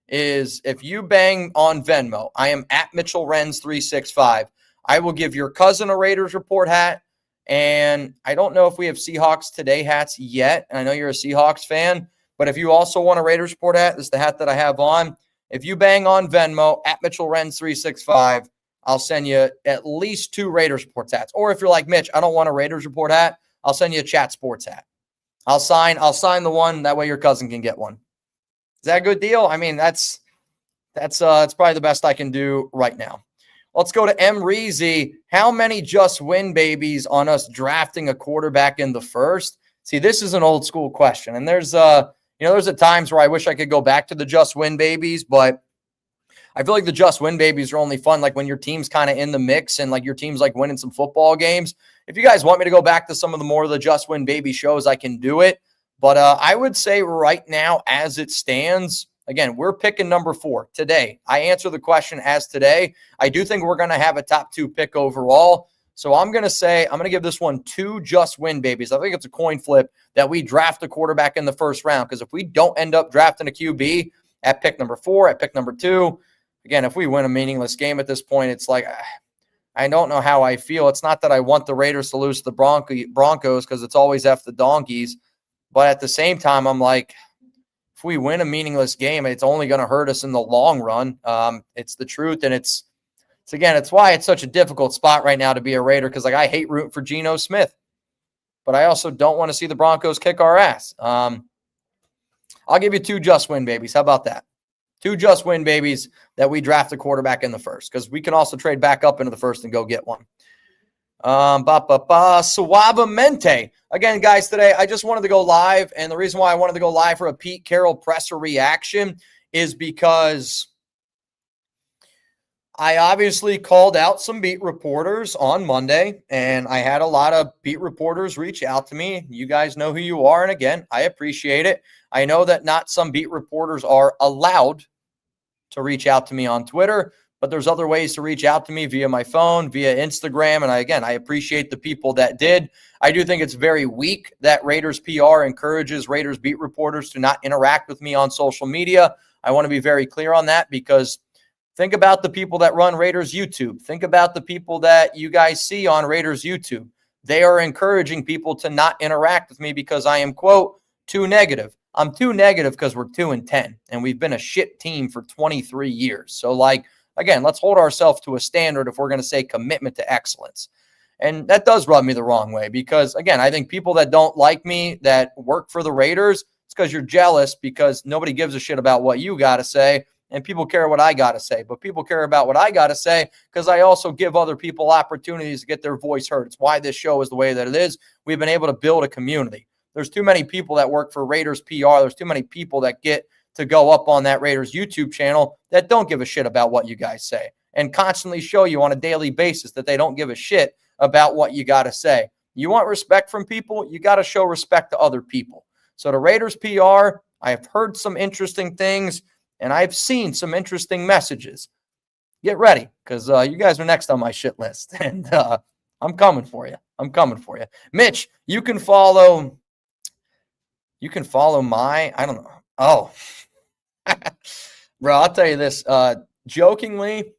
is if you bang on Venmo, I am at Mitchell Renz 365. I will give your cousin a Raiders Report hat. And I don't know if we have Seahawks Today hats yet. And I know you're a Seahawks fan, but if you also want a Raiders Report hat, this is the hat that I have on. If you bang on Venmo at Mitchell Renz 365, I'll send you at least 2 Raiders Report hats. Or if you're like Mitch, I don't want a Raiders Report hat, I'll send you a Chat Sports hat. I'll sign the one, that way your cousin can get one. Is that a good deal? I mean, that's probably the best I can do right now. Let's go to M. Reezy. How many just win babies on us drafting a quarterback in the first? See, this is an old school question. And there's at times where I wish I could go back to the just win babies, but I feel like the just win babies are only fun like when your team's kind of in the mix and like your team's like winning some football games. If you guys want me to go back to some of the more of the just win baby shows, I can do it. But I would say right now, as it stands, again, we're picking number 4 today. I answer the question as today. I do think we're going to have a top 2 pick overall. So I'm going to give this one 2 just win babies. I think it's a coin flip that we draft a quarterback in the first round. Because if we don't end up drafting a QB at pick number 4, at pick number 2, again, if we win a meaningless game at this point, it's like, I don't know how I feel. It's not that I want the Raiders to lose to the Broncos because it's always F the Donkeys. But at the same time, I'm like, if we win a meaningless game, it's only going to hurt us in the long run. It's the truth. And it's why it's such a difficult spot right now to be a Raider, because like I hate rooting for Geno Smith, but I also don't want to see the Broncos kick our ass. I'll give you 2 just win babies. How about that? 2 just win babies that we draft a quarterback in the first, because we can also trade back up into the first and go get one. Suavemente. Again, guys, today I just wanted to go live, and the reason why I wanted to go live for a Pete Carroll presser reaction is because I obviously called out some beat reporters on Monday, and I had a lot of beat reporters reach out to me. You guys know who you are, and again, I appreciate it. I know that not some beat reporters are allowed to reach out to me on Twitter, but there's other ways to reach out to me via my phone, via Instagram, and I appreciate the people that did. I do think it's very weak that Raiders PR encourages Raiders beat reporters to not interact with me on social media. I want to be very clear on that, because think about the people that run Raiders YouTube. Think about the people that you guys see on Raiders YouTube. They are encouraging people to not interact with me because I am, quote, too negative. I'm too negative because we're 2-10, and we've been a shit team for 23 years. So, like, again, let's hold ourselves to a standard if we're going to say commitment to excellence. And that does rub me the wrong way because, again, I think people that don't like me that work for the Raiders, it's because you're jealous because nobody gives a shit about what you got to say. And people care what I got to say. But people care about what I got to say because I also give other people opportunities to get their voice heard. It's why this show is the way that it is. We've been able to build a community. There's too many people that work for Raiders PR. There's too many people that get to go up on that Raiders YouTube channel that don't give a shit about what you guys say and constantly show you on a daily basis that they don't give a shit about what you got to say. You want respect from people, you got to show respect to other people. So the Raiders PR, I have heard some interesting things, and I've seen some interesting messages. Get ready, because you guys are next on my shit list, and I'm coming for you. I'm coming for you. Mitch, you can follow my, I don't know. Oh, bro, I'll tell you this, jokingly,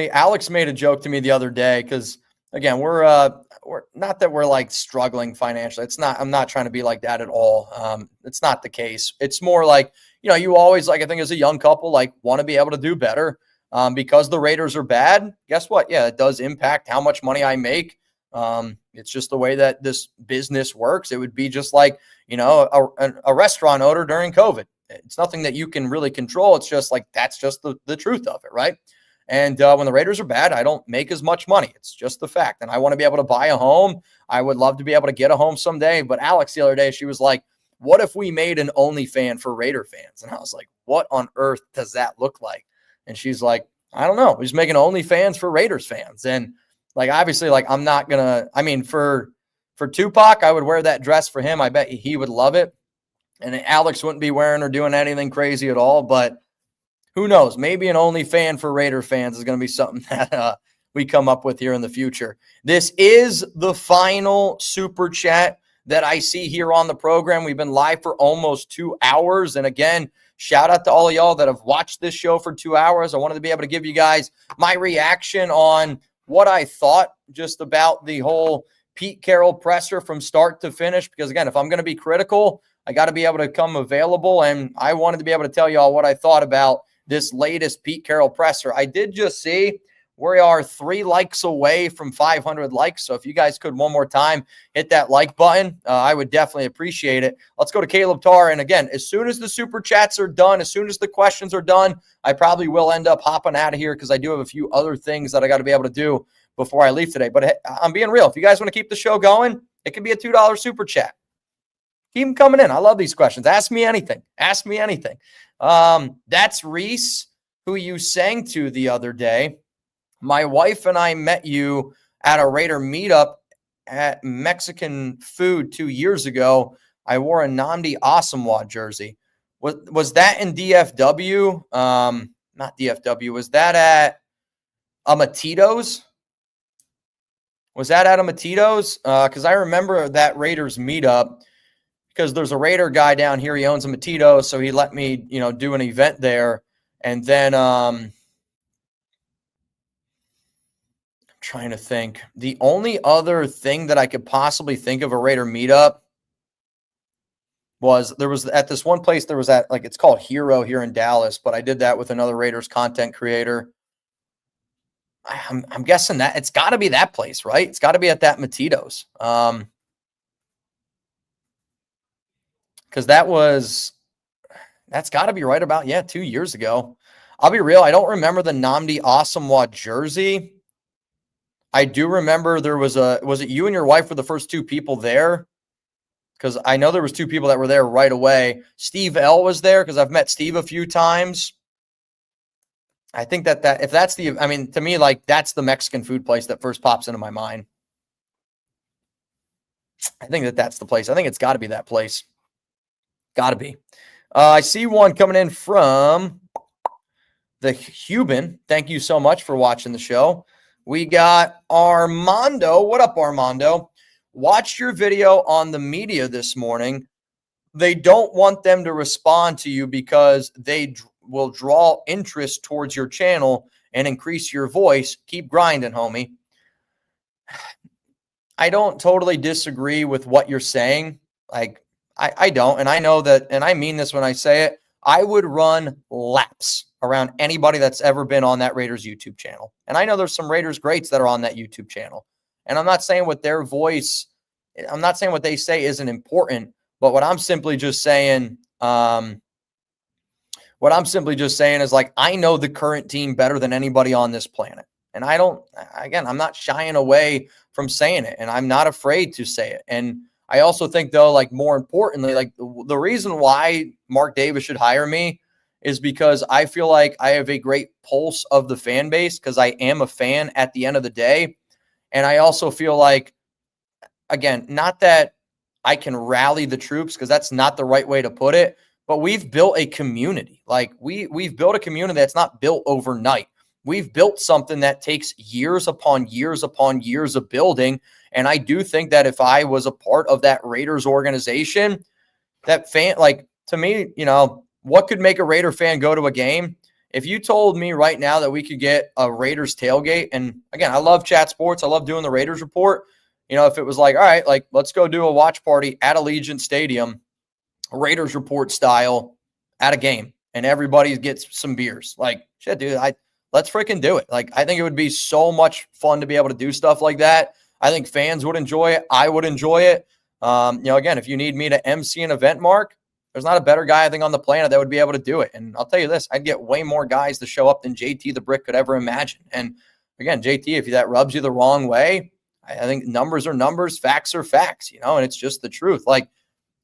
Alex made a joke to me the other day because, again, we're not that we're like struggling financially. I'm not trying to be like that at all. It's not the case. It's more like, you always, like, I think as a young couple, like, want to be able to do better because the Raiders are bad. Guess what? Yeah, it does impact how much money I make. It's just the way that this business works. It would be just like, a restaurant owner during COVID. It's nothing that you can really control. It's just like, that's just the truth of it, right? And when the Raiders are bad, I don't make as much money. It's just the fact. And I want to be able to buy a home. I would love to be able to get a home someday. But Alex the other day, she was like, what if we made an OnlyFans for Raider fans? And I was like, what on earth does that look like? And she's like, I don't know. He's making OnlyFans for Raiders fans. And like, obviously, like, I'm not going to, I mean, for Tupac, I would wear that dress for him. I bet he would love it. And Alex wouldn't be wearing or doing anything crazy at all. But who knows? Maybe an OnlyFan for Raider fans is going to be something that we come up with here in the future. This is the final super chat that I see here on the program. We've been live for almost 2 hours. And again, shout out to all of y'all that have watched this show for 2 hours. I wanted to be able to give you guys my reaction on what I thought just about the whole Pete Carroll presser from start to finish. Because again, if I'm going to be critical, I got to be able to come available. And I wanted to be able to tell y'all what I thought about this latest Pete Carroll presser. I did just see we are 3 likes away from 500 likes. So if you guys could one more time hit that like button, I would definitely appreciate it. Let's go to Caleb Tarr. And again, as soon as the super chats are done, as soon as the questions are done, I probably will end up hopping out of here because I do have a few other things that I got to be able to do before I leave today. But I'm being real. If you guys want to keep the show going, it could be a $2 super chat. Keep them coming in. I love these questions. Ask me anything. Ask me anything. That's Reese, who you sang to the other day. My wife and I met you at a Raider meetup at Mexican food 2 years ago. I wore a Nnamdi Asomugha jersey. Was that in DFW? Not DFW. Was that at Amatitos? Was that at Amatitos? Because I remember that Raiders meetup because there's a Raider guy down here. He owns a Matitos, so he let me, do an event there. And then trying to think. The only other thing that I could possibly think of a Raider meetup was there was at this one place, there was that, like, it's called Hero here in Dallas, but I did that with another Raiders content creator. I'm guessing that it's got to be that place, right? It's got to be at that Matitos. Because that's got to be right about, 2 years ago. I'll be real. I don't remember the Nnamdi Asomugha jersey. I do remember there was it you and your wife were the first 2 people there? Because I know there was 2 people that were there right away. Steve L was there because I've met Steve a few times. I think that if that's to me, like, that's the Mexican food place that first pops into my mind. I think that's the place. I think it's got to be that place. Got to be. I see one coming in from the Cuban. Thank you so much for watching the show. We got Armando. What up, Armando? Watched your video on the media this morning. They don't want them to respond to you because they will draw interest towards your channel and increase your voice. Keep grinding, homie. I don't totally disagree with what you're saying. Like, I don't. And I know that, and I mean this when I say it, I would run laps around anybody that's ever been on that Raiders YouTube channel. And I know there's some Raiders greats that are on that YouTube channel. And I'm not saying what their voice, I'm not saying what they say isn't important, but what I'm simply just saying, is, like, I know the current team better than anybody on this planet. And I'm not shying away from saying it, and I'm not afraid to say it. And I also think, though, like, more importantly, like, the reason why Mark Davis should hire me is because I feel like I have a great pulse of the fan base because I am a fan at the end of the day. And I also feel like, again, not that I can rally the troops because that's not the right way to put it, but we've built a community. Like, we've built a community that's not built overnight. We've built something that takes years upon years upon years of building. And I do think that if I was a part of that Raiders organization, that fan, like, to me, what could make a Raider fan go to a game? If you told me right now that we could get a Raiders tailgate, and again, I love chat sports. I love doing the Raiders report. If it was like, all right, like, let's go do a watch party at Allegiant Stadium, Raiders report style at a game, and everybody gets some beers. Like, shit, dude, let's freaking do it. Like, I think it would be so much fun to be able to do stuff like that. I think fans would enjoy it. I would enjoy it. Again, if you need me to MC an event, Mark, there's not a better guy, I think, on the planet that would be able to do it. And I'll tell you this, I'd get way more guys to show up than JT the Brick could ever imagine. And again, JT, if that rubs you the wrong way, I think numbers are numbers, facts are facts, and it's just the truth. Like,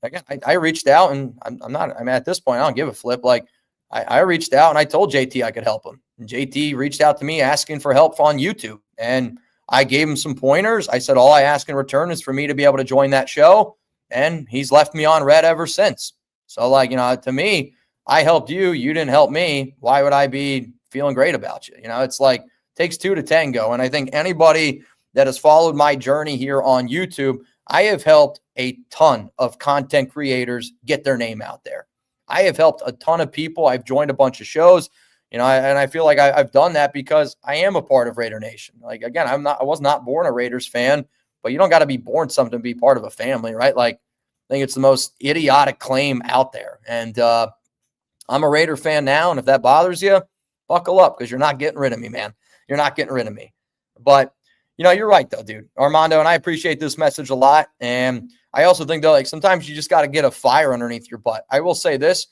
again, I reached out, and I'm at this point, I don't give a flip. Like, I reached out and I told JT I could help him. And JT reached out to me asking for help on YouTube. And I gave him some pointers. I said, all I ask in return is for me to be able to join that show. And he's left me on red ever since. So, like, to me, I helped you. You didn't help me. Why would I be feeling great about you? It's like, takes two to tango. And I think anybody that has followed my journey here on YouTube, I have helped a ton of content creators get their name out there. I have helped a ton of people. I've joined a bunch of shows, and I feel like I've done that because I am a part of Raider Nation. Like, again, I was not born a Raiders fan, but you don't got to be born something to be part of a family, right? Like, I think it's the most idiotic claim out there. And I'm a Raider fan now, and if that bothers you, buckle up because you're not getting rid of me, man. You're not getting rid of me. But, you're right, though, dude. Armando, and I appreciate this message a lot. And I also think, though, like, sometimes you just got to get a fire underneath your butt. I will say this.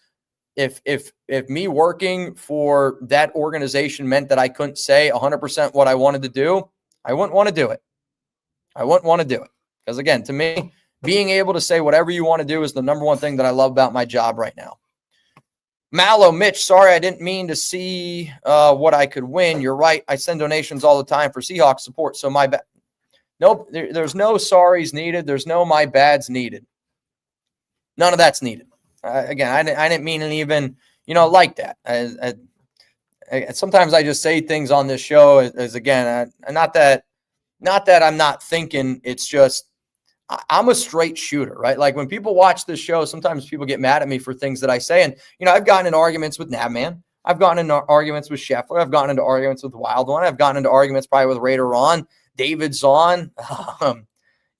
If me working for that organization meant that I couldn't say 100% what I wanted to do, I wouldn't want to do it. I wouldn't want to do it. Because, again, to me, being able to say whatever you want to do is the number one thing that I love about my job right now. Mallow, Mitch, sorry, I didn't mean to see what I could win. You're right. I send donations all the time for Seahawks support. So my bad. Nope, there's no sorries needed. There's no my bads needed. None of that's needed. Again, I didn't mean it even, like that. Sometimes I just say things on this show as again, not that I'm not thinking. It's just I'm a straight shooter, right? Like when people watch this show, sometimes people get mad at me for things that I say. And, I've gotten in arguments with Nabman. I've gotten into arguments with Scheffler. I've gotten into arguments with Wild One. I've gotten into arguments probably with Raider Ron, David Zahn.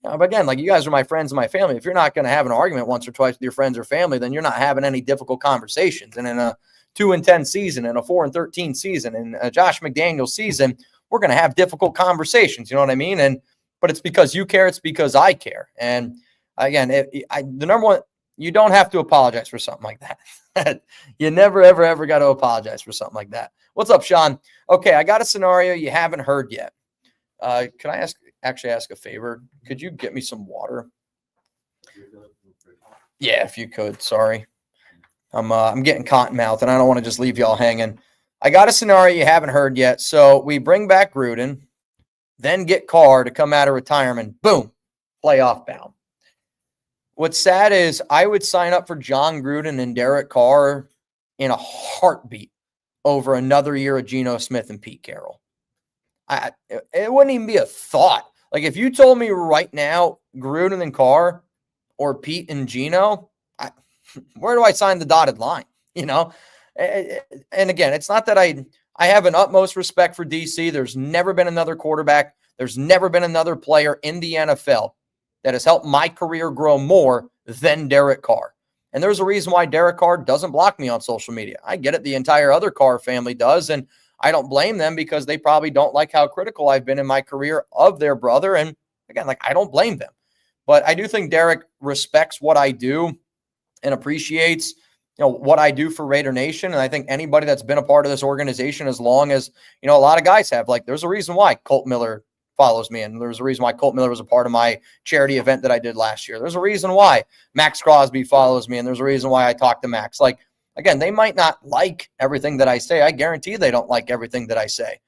But again, like you guys are my friends and my family. If you're not going to have an argument once or twice with your friends or family, then you're not having any difficult conversations. And in a 2-10 season and a 4-13 season and a Josh McDaniels season, we're going to have difficult conversations. You know what I mean? But it's because you care. It's because I care. And again, the number one, you don't have to apologize for something like that. You never, ever, ever got to apologize for something like that. What's up, Sean? Okay, I got a scenario you haven't heard yet. Can I ask a favor? Could you get me some water? Yeah, if you could. Sorry. I'm getting cotton mouth, and I don't want to just leave y'all hanging. I got a scenario you haven't heard yet. So we bring back Gruden, then get Carr to come out of retirement. Boom, playoff bound. What's sad is I would sign up for John Gruden and Derek Carr in a heartbeat over another year of Geno Smith and Pete Carroll. It wouldn't even be a thought. Like if you told me right now, Gruden and Carr or Pete and Geno, where do I sign the dotted line? And again, it's not that I have an utmost respect for DC. There's never been another quarterback. There's never been another player in the NFL that has helped my career grow more than Derek Carr. And there's a reason why Derek Carr doesn't block me on social media. I get it. The entire other Carr family does. And I don't blame them because they probably don't like how critical I've been in my career of their brother. And again, like I don't blame them. But I do think Derek respects what I do and appreciates what I do for Raider Nation. And I think anybody that's been a part of this organization as long as, a lot of guys have, like, there's a reason why Colt Miller follows me. And there's a reason why Colt Miller was a part of my charity event that I did last year. There's a reason why Max Crosby follows me. And there's a reason why I talk to Max. Like, again, they might not like everything that I say. I guarantee they don't like everything that I say.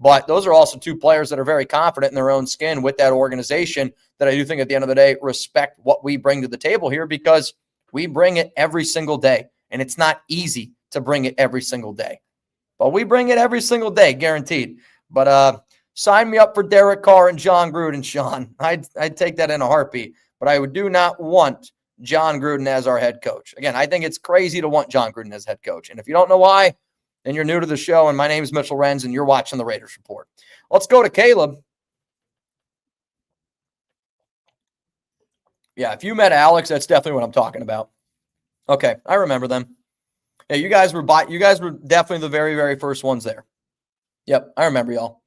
But those are also two players that are very confident in their own skin with that organization that I do think at the end of the day respect what we bring to the table here because we bring it every single day. And it's not easy to bring it every single day. But we bring it every single day, guaranteed. But sign me up for Derek Carr and John Gruden, Sean. I'd take that in a heartbeat. But I do not want John Gruden as our head coach. Again, I think it's crazy to want John Gruden as head coach. And if you don't know why, then you're new to the show. And my name is Mitchell Renz, and you're watching the Raiders Report. Let's go to Caleb. Yeah, if you met Alex, that's definitely what I'm talking about. Okay, I remember them. Yeah, you guys were definitely the very, very first ones there. Yep, I remember y'all.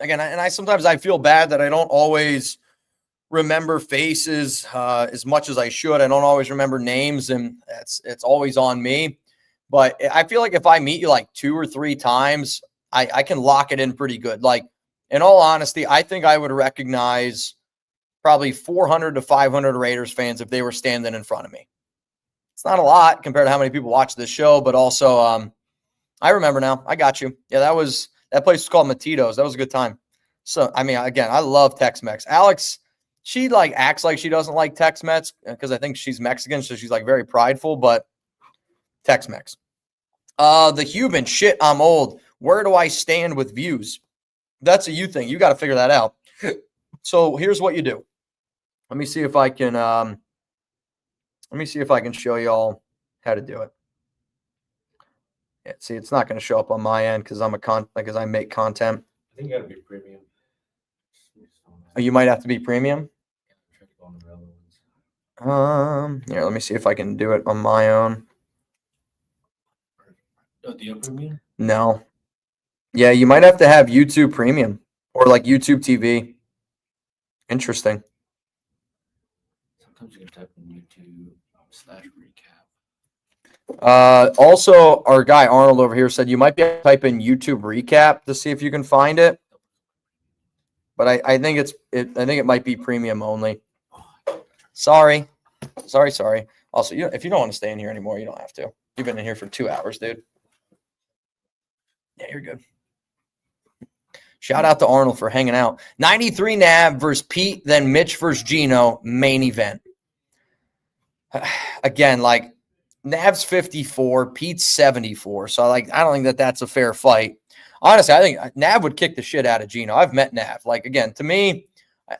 Again, and sometimes I feel bad that I don't always remember faces as much as I should. I don't always remember names, and it's always on me. But I feel like if I meet you like 2 or 3 times, I can lock it in pretty good. Like, in all honesty, I think I would recognize probably 400 to 500 Raiders fans if they were standing in front of me. It's not a lot compared to how many people watch this show, but also I remember now. I got you. Yeah, that place was called Matitos. That was a good time. So, I mean, again, I love Tex-Mex. Alex, she like acts like she doesn't like Tex-Mex because I think she's Mexican, so she's like very prideful, but Tex-Mex. The Human, shit, I'm old. Where do I stand with views? That's a you thing. You got to figure that out. So here's what you do. Let me see if I can show y'all how to do it. Yeah, see, it's not going to show up on my end because I make content. I think you gotta be premium. Oh, you might have to be premium. Try to go on the other ones. Here, let me see if I can do it on my own. Oh, do you have premium? No. Yeah, you might have to have YouTube Premium or like YouTube TV. Interesting. Sometimes you can type in YouTube/recap. Also, our guy Arnold over here said you might be able to type in YouTube recap to see if you can find it. But I think it might be premium only. Sorry. Also, if you don't want to stay in here anymore, you don't have to. You've been in here for 2 hours, dude. Yeah, you're good. Shout out to Arnold for hanging out. 93 Nav versus Pete, then Mitch versus Geno, main event. Again, like Nav's 54, Pete's 74. So I don't think that's a fair fight. Honestly, I think Nav would kick the shit out of Geno. I've met Nav. Like, again, to me,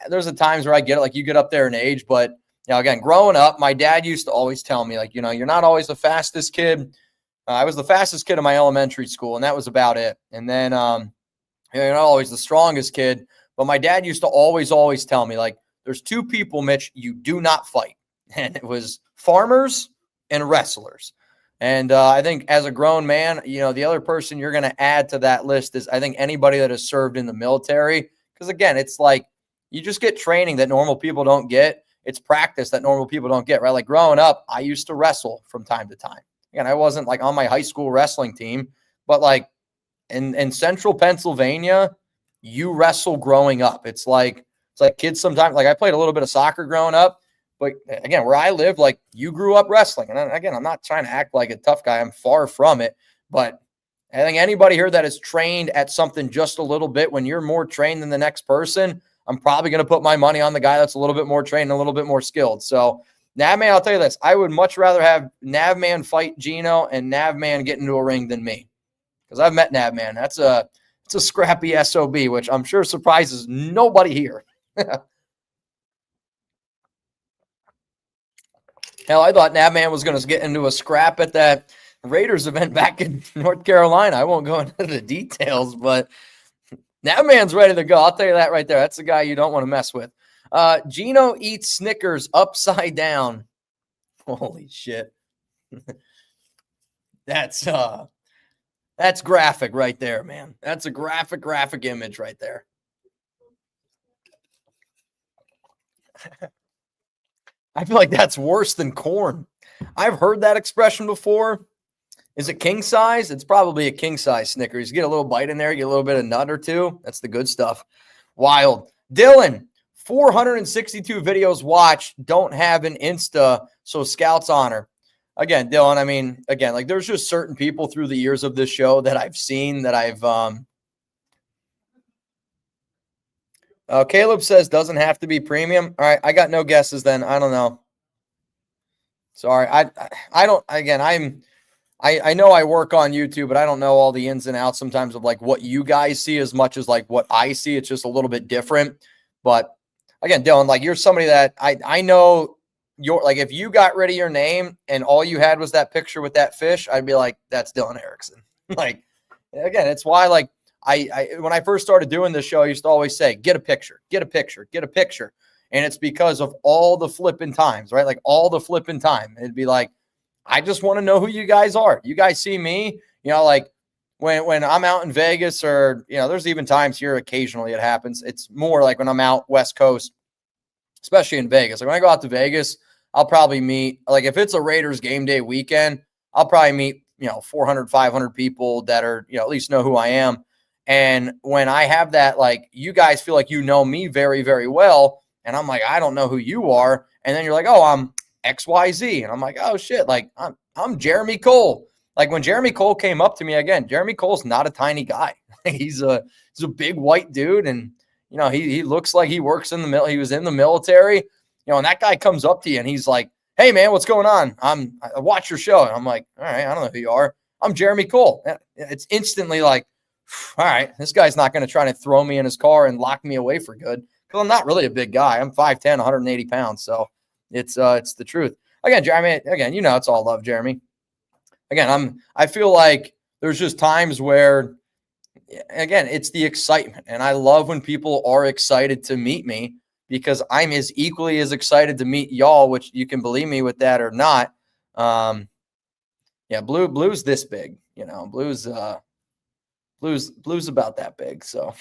there's the times where I get it, like you get up there in age, but again, growing up, my dad used to always tell me, like, you're not always the fastest kid. I was the fastest kid in my elementary school, and that was about it. And then you're not always the strongest kid, but my dad used to always tell me, like, there's two people, Mitch, you do not fight. And it was farmers and wrestlers. And I think as a grown man, the other person you're going to add to that list is, I think, anybody that has served in the military. Because, again, it's like you just get training that normal people don't get. It's practice that normal people don't get, right? Like growing up, I used to wrestle from time to time. Again, I wasn't like on my high school wrestling team, but like in central Pennsylvania, you wrestle growing up. It's like kids sometimes, like I played a little bit of soccer growing up, but again, where I live, like you grew up wrestling. And again, I'm not trying to act like a tough guy. I'm far from it, but I think anybody here that is trained at something just a little bit, when you're more trained than the next person, I'm probably going to put my money on the guy that's a little bit more trained and a little bit more skilled. So Navman, I'll tell you this, I would much rather have Navman fight Geno and Navman get into a ring than me. Because I've met Navman. It's a scrappy SOB, which I'm sure surprises nobody here. Hell, I thought Navman was going to get into a scrap at that Raiders event back in North Carolina. I won't go into the details, but Navman's ready to go. I'll tell you that right there. That's the guy you don't want to mess with. Geno eats Snickers upside down. Holy shit. That's graphic right there, man. That's a graphic image right there. I feel like that's worse than corn. I've heard that expression before. Is it king size? It's probably a king size Snickers. You get a little bite in there, get a little bit of nut or two. That's the good stuff. Wild. Dylan, 462 videos watched, don't have an Insta, so Scouts honor. Again, Dylan, I mean, again, like there's just certain people through the years of this show that I've seen that I've Caleb says doesn't have to be premium. All right, I got no guesses then. I don't know. Sorry. I don't, again, I know I work on YouTube, but I don't know all the ins and outs sometimes of like what you guys see as much as like what I see. It's just a little bit different. But again, Dylan, like you're somebody that I know you're like, if you got rid of your name and all you had was that picture with that fish, I'd be like, that's Dylan Erickson. Like, again, it's why like I when I first started doing this show, I used to always say, get a picture, get a picture, get a picture. And it's because of all the flipping times, right? Like all the flipping time. It'd be like, I just want to know who you guys are. You guys see me, like when I'm out in Vegas or, there's even times here occasionally it happens. It's more like when I'm out West Coast, especially in Vegas. Like when I go out to Vegas, I'll probably meet, like if it's a Raiders game day weekend, I'll probably meet, 400, 500 people that are, at least know who I am. And when I have that, like you guys feel like you know me very, very well. And I'm like, I don't know who you are. And then you're like, oh, XYZ. And I'm like, oh shit, like I'm Jeremy Cole. Like when Jeremy Cole came up to me again, Jeremy Cole's not a tiny guy. He's a big white dude, and you know, he looks like he works in the he was in the military. You know, and that guy comes up to you and he's like, hey man, what's going on? I watch your show. And I'm like, all right, I don't know who you are. I'm Jeremy Cole. It's instantly like, all right, this guy's not going to try to throw me in his car and lock me away for good, because I'm not really a big guy. I'm 5'10", 180 pounds. So it's the truth. Again, Jeremy, again, you know, it's all love, Jeremy. Again, I feel like there's just times where, again, it's the excitement. And I love when people are excited to meet me, because I'm equally as excited to meet y'all, which you can believe me with that or not. Yeah, blue's this big, you know, blue's about that big. So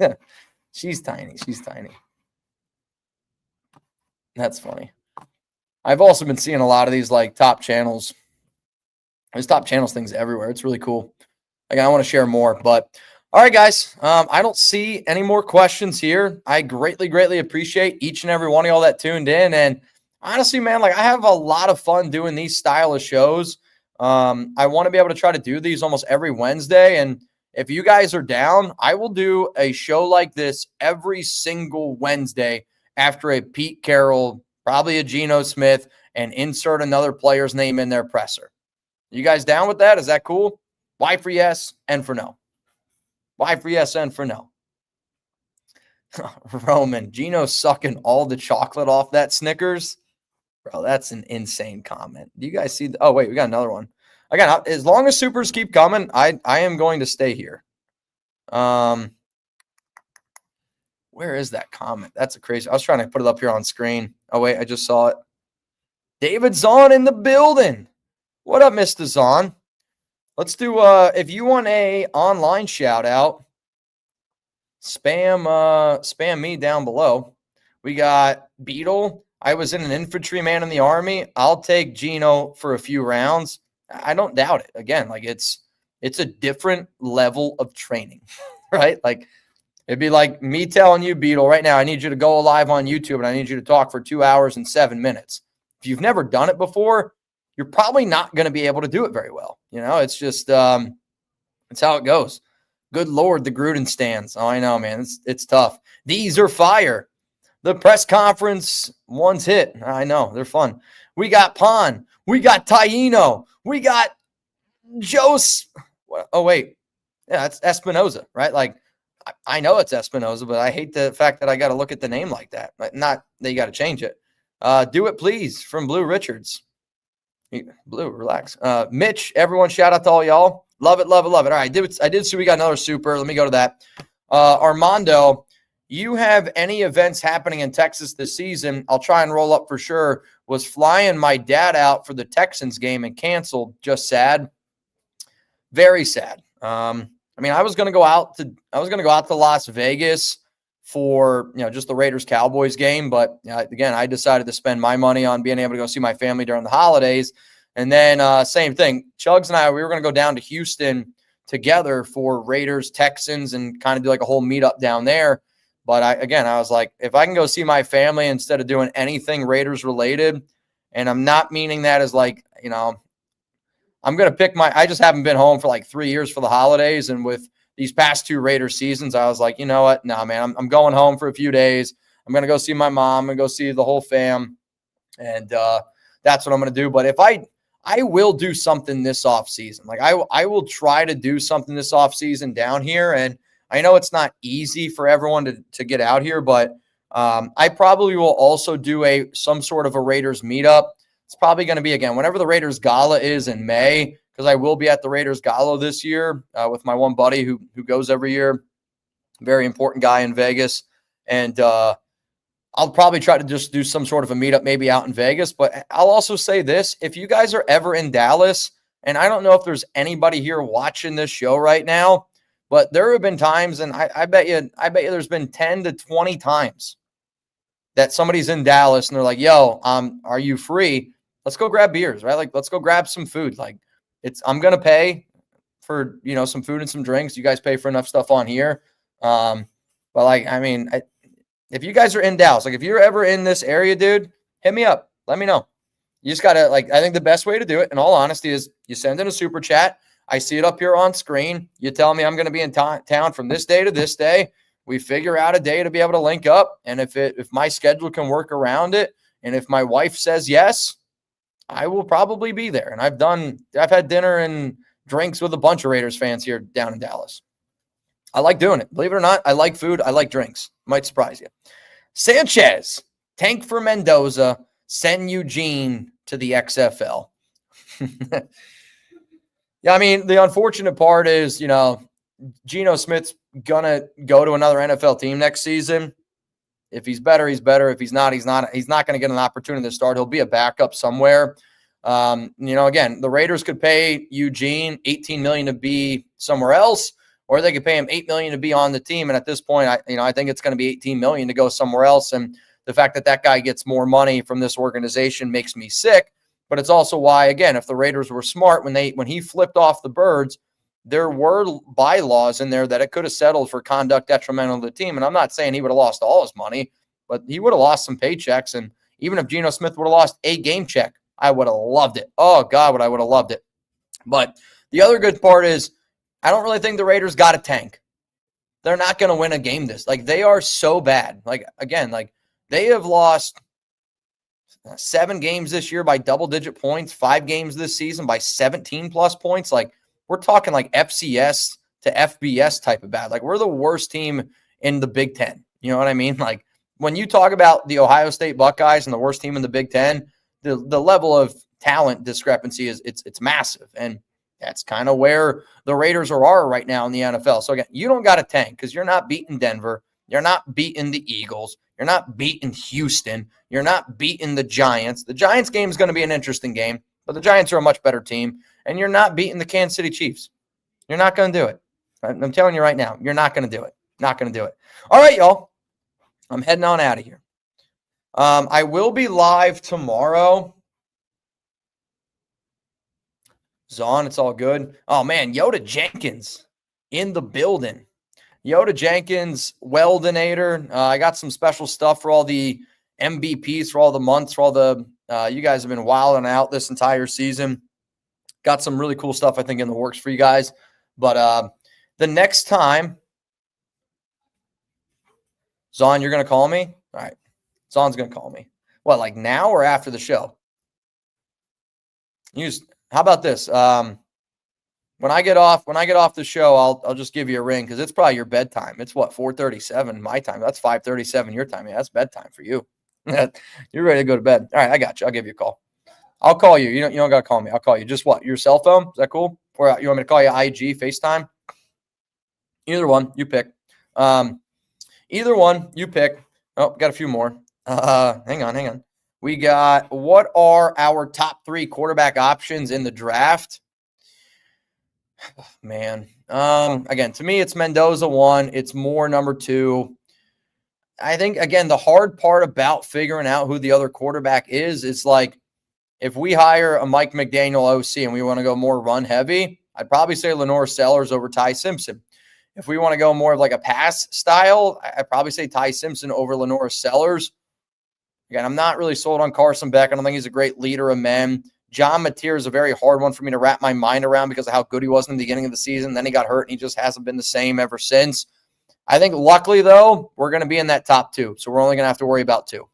yeah, she's tiny. She's tiny. That's funny. I've also been seeing a lot of these like top channels. There's top channels things everywhere. It's really cool. Again, I want to share more, but all right, guys. I don't see any more questions here. I greatly appreciate each and every one of y'all that tuned in. And honestly, man, like I have a lot of fun doing these style of shows. I want to be able to try to do these almost every Wednesday. And if you guys are down, I will do a show like this every single Wednesday after a Pete Carroll, probably a Geno Smith, and insert another player's name in their presser. You guys down with that? Is that cool? Y for yes, N for no. Y for yes, N for no. Roman, Geno sucking all the chocolate off that Snickers. Bro, that's an insane comment. Do you guys see? Oh, wait, we got another one. Again, as long as supers keep coming, I am going to stay here. Where is that comment? That's a crazy. I was trying to put it up here on screen. Oh, wait, I just saw it. David Zahn in the building. What up, Mr. Zahn? Let's do, if you want a online shout out, spam me down below. We got Beetle. I was in an infantryman in the Army. I'll take Geno for a few rounds. I don't doubt it. Again, like it's a different level of training, right? Like it'd be like me telling you, Beetle, right now, I need you to go live on YouTube and I need you to talk for 2 hours and 7 minutes. If you've never done it before, you're probably not going to be able to do it very well. You know, it's just, it's how it goes. Good Lord, the Gruden stands. Oh, I know, man. It's tough. These are fire. The press conference one's hit. I know. They're fun. We got Pon. We got Taino. We got Jose. Oh, wait. Yeah, it's Espinoza, right? Like, I know it's Espinoza, but I hate the fact that I got to look at the name like that. Not that you got to change it. Do it, please, from Blue Richards. Blue, relax. Mitch, everyone, shout out to all y'all. Love it, love it, love it. All right, I did see we got another super. Let me go to that. Armando, you have any events happening in Texas this season? I'll try and roll up for sure. Was flying my dad out for the Texans game and canceled. Just sad. Very sad. I mean, I was going to go out to Las Vegas for, you know, just the Raiders Cowboys game. But again, I decided to spend my money on being able to go see my family during the holidays. And then same thing, Chugs and I, we were going to go down to Houston together for Raiders, Texans, and kind of do like a whole meetup down there. But I was like, if I can go see my family instead of doing anything Raiders related, and I'm not meaning that as like, you know, I'm going to pick I just haven't been home for like 3 years for the holidays. And with these past 2 Raiders seasons, I was like, you know what? No, man, I'm going home for a few days. I'm going to go see my mom and go see the whole fam. And that's what I'm going to do. But if I will do something this off season. Like I will try to do something this off season down here. And I know it's not easy for everyone to get out here, but I probably will also do some sort of a Raiders meetup. It's probably going to be, again, whenever the Raiders Gala is in May, because I will be at the Raiders Gala this year with my one buddy who goes every year. Very important guy in Vegas. And I'll probably try to just do some sort of a meetup maybe out in Vegas. But I'll also say this. If you guys are ever in Dallas, and I don't know if there's anybody here watching this show right now, but there have been times, and I bet you there's been 10 to 20 times that somebody's in Dallas and they're like, yo, are you free? Let's go grab beers, right? Like, let's go grab some food. Like, I'm going to pay for, you know, some food and some drinks. You guys pay for enough stuff on here. But like, I mean, if you guys are in Dallas, like if you're ever in this area, dude, hit me up. Let me know. You just got to, I think the best way to do it, in all honesty, is you send in a super chat. I see it up here on screen. You tell me I'm going to be in town from this day to this day. We figure out a day to be able to link up. And if my schedule can work around it, and if my wife says yes, I will probably be there. And I've had dinner and drinks with a bunch of Raiders fans here down in Dallas. I like doing it. Believe it or not, I like food. I like drinks. Might surprise you. Sanchez, tank for Mendoza, send Eugene to the XFL. Yeah, I mean, the unfortunate part is, Geno Smith's going to go to another NFL team next season. If he's better, he's better. If he's not, he's not. He's not going to get an opportunity to start. He'll be a backup somewhere. Again, the Raiders could pay Eugene $18 million to be somewhere else, or they could pay him $8 million to be on the team. And at this point, I think it's going to be $18 million to go somewhere else. And the fact that guy gets more money from this organization makes me sick. But it's also why, again, if the Raiders were smart when he flipped off the Birds, there were bylaws in there that it could have settled for conduct detrimental to the team. And I'm not saying he would have lost all his money, but he would have lost some paychecks. And even if Geno Smith would have lost a game check, I would have loved it. Oh, God, I would have loved it. But the other good part is I don't really think the Raiders got a tank. They're not going to win a game this. They are so bad. They have lost 7 games this year by double-digit points, 5 games this season by 17-plus points. We're talking FCS to FBS type of bad. We're the worst team in the Big Ten. You know what I mean? When you talk about the Ohio State Buckeyes and the worst team in the Big Ten, the level of talent discrepancy it's massive. And that's kind of where the Raiders are right now in the NFL. So, again, you don't got a tank because you're not beating Denver. You're not beating the Eagles. You're not beating Houston. You're not beating the Giants. The Giants game is going to be an interesting game, but the Giants are a much better team. And you're not beating the Kansas City Chiefs. You're not going to do it. I'm telling you right now, you're not going to do it. Not going to do it. All right, y'all. I'm heading on out of here. I will be live tomorrow. Zon, it's all good. Oh, man, Yoda Jenkins in the building. Yoda Jenkins, Weldinator. I got some special stuff for all the MVPs, for all the months, for all the you guys have been wilding out this entire season. Got some really cool stuff, I think, in the works for you guys. But the next time, Zon, you're going to call me? All right. Zon's going to call me. What, now or after the show? How about this? When I get off the show, I'll just give you a ring because it's probably your bedtime. It's 4:37 my time. That's 5:37 your time. Yeah, that's bedtime for you. You're ready to go to bed. All right, I got you. I'll give you a call. I'll call you. You don't got to call me. I'll call you. Just what? Your cell phone? Is that cool? Or you want me to call you IG, FaceTime? Either one, you pick. Either one, you pick. Oh, got a few more. Hang on. We got, what are our top 3 quarterback options in the draft? Oh, man. Again, to me, it's Mendoza 1. It's Moore number 2. I think, again, the hard part about figuring out who the other quarterback is if we hire a Mike McDaniel OC and we want to go more run heavy, I'd probably say Lenore Sellers over Ty Simpson. If we want to go more of a pass style, I'd probably say Ty Simpson over Lenore Sellers. Again, I'm not really sold on Carson Beck. I don't think he's a great leader of men. John Mateer is a very hard one for me to wrap my mind around because of how good he was in the beginning of the season. Then he got hurt, and he just hasn't been the same ever since. I think luckily, though, we're going to be in that top 2, so we're only going to have to worry about 2.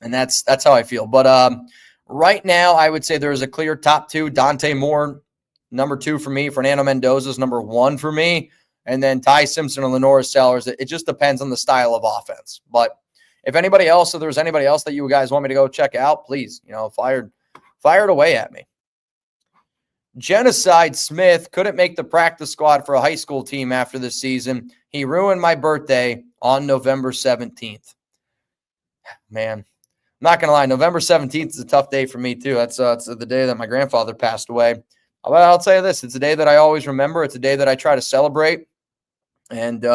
And that's how I feel. But right now, I would say there's a clear top 2. Dante Moore, number 2 for me. Fernando Mendoza is number 1 for me. And then Ty Simpson and Lenore Sellers. It just depends on the style of offense. But if there's anybody else that you guys want me to go check out, please, fire it away at me. Genocide Smith couldn't make the practice squad for a high school team after this season. He ruined my birthday on November 17th. Man, I'm not going to lie. November 17th is a tough day for me, too. It's the day that my grandfather passed away. But I'll tell you this. It's a day that I always remember. It's a day that I try to celebrate. And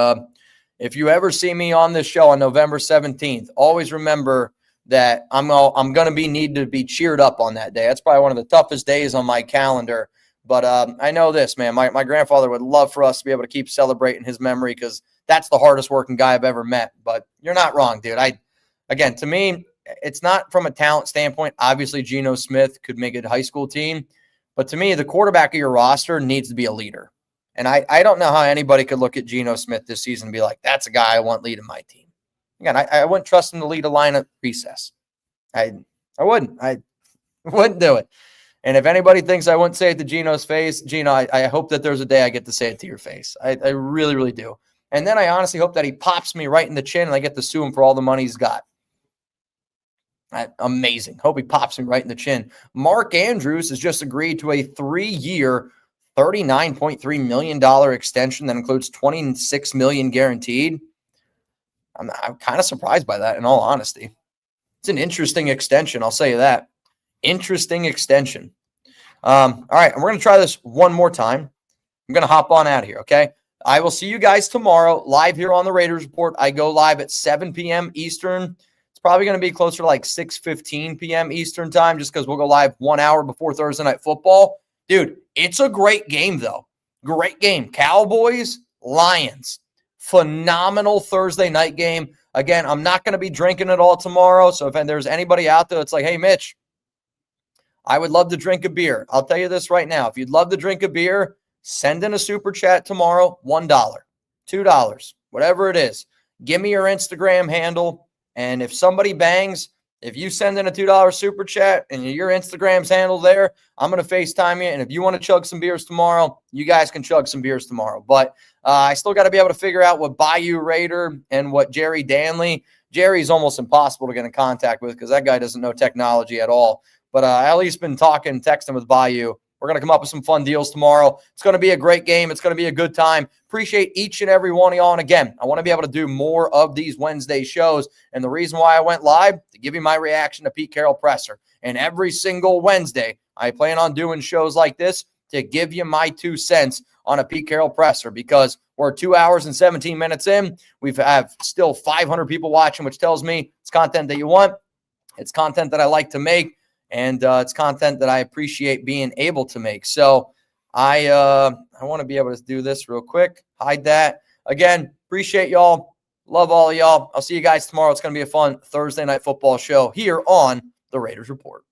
if you ever see me on this show on November 17th, always remember that I'm going to need to be cheered up on that day. That's probably one of the toughest days on my calendar. But I know this, man. My grandfather would love for us to be able to keep celebrating his memory because that's the hardest working guy I've ever met. But you're not wrong, dude. Again, to me, it's not from a talent standpoint. Obviously, Geno Smith could make a high school team. But to me, the quarterback of your roster needs to be a leader. And I don't know how anybody could look at Geno Smith this season and be like, that's a guy I want leading my team. Again, I wouldn't trust him to lead a line at recess. I wouldn't. I wouldn't do it. And if anybody thinks I wouldn't say it to Geno's face, Geno, I hope that there's a day I get to say it to your face. I really, really do. And then I honestly hope that he pops me right in the chin and I get to sue him for all the money he's got. Amazing. Hope he pops me right in the chin. Mark Andrews has just agreed to a 3-year, $39.3 million extension that includes $26 million guaranteed. I'm kind of surprised by that, in all honesty. It's an interesting extension, I'll say you that. Interesting extension. All right, and we're going to try this one more time. I'm going to hop on out of here, okay? I will see you guys tomorrow live here on the Raiders Report. I go live at 7 p.m. Eastern. It's probably going to be closer to like 6:15 p.m. Eastern time just because we'll go live 1 hour before Thursday Night Football. Dude, it's a great game, though. Great game. Cowboys, Lions. Phenomenal Thursday night game. Again, I'm not going to be drinking at all tomorrow, so if there's anybody out there that's like, hey, Mitch, I would love to drink a beer. I'll tell you this right now. If you'd love to drink a beer, send in a super chat tomorrow, $1, $2, whatever it is. Give me your Instagram handle, and if somebody bangs, if you send in a $2 super chat and your Instagram's handle there, I'm going to FaceTime you, and if you want to chug some beers tomorrow, you guys can chug some beers tomorrow. But I still got to be able to figure out what Bayou Raider and what Jerry Danley. Jerry's almost impossible to get in contact with because that guy doesn't know technology at all. But I at least been texting with Bayou. We're going to come up with some fun deals tomorrow. It's going to be a great game. It's going to be a good time. Appreciate each and every one of y'all. And again, I want to be able to do more of these Wednesday shows. And the reason why I went live, to give you my reaction to Pete Carroll presser. And every single Wednesday, I plan on doing shows like this to give you my 2 cents on a Pete Carroll presser because we're 2 hours and 17 minutes in. We have still 500 people watching, which tells me it's content that you want. It's content that I like to make. And it's content that I appreciate being able to make. So I want to be able to do this real quick. Hide that. Again, appreciate y'all. Love all of y'all. I'll see you guys tomorrow. It's going to be a fun Thursday Night Football show here on the Raiders Report.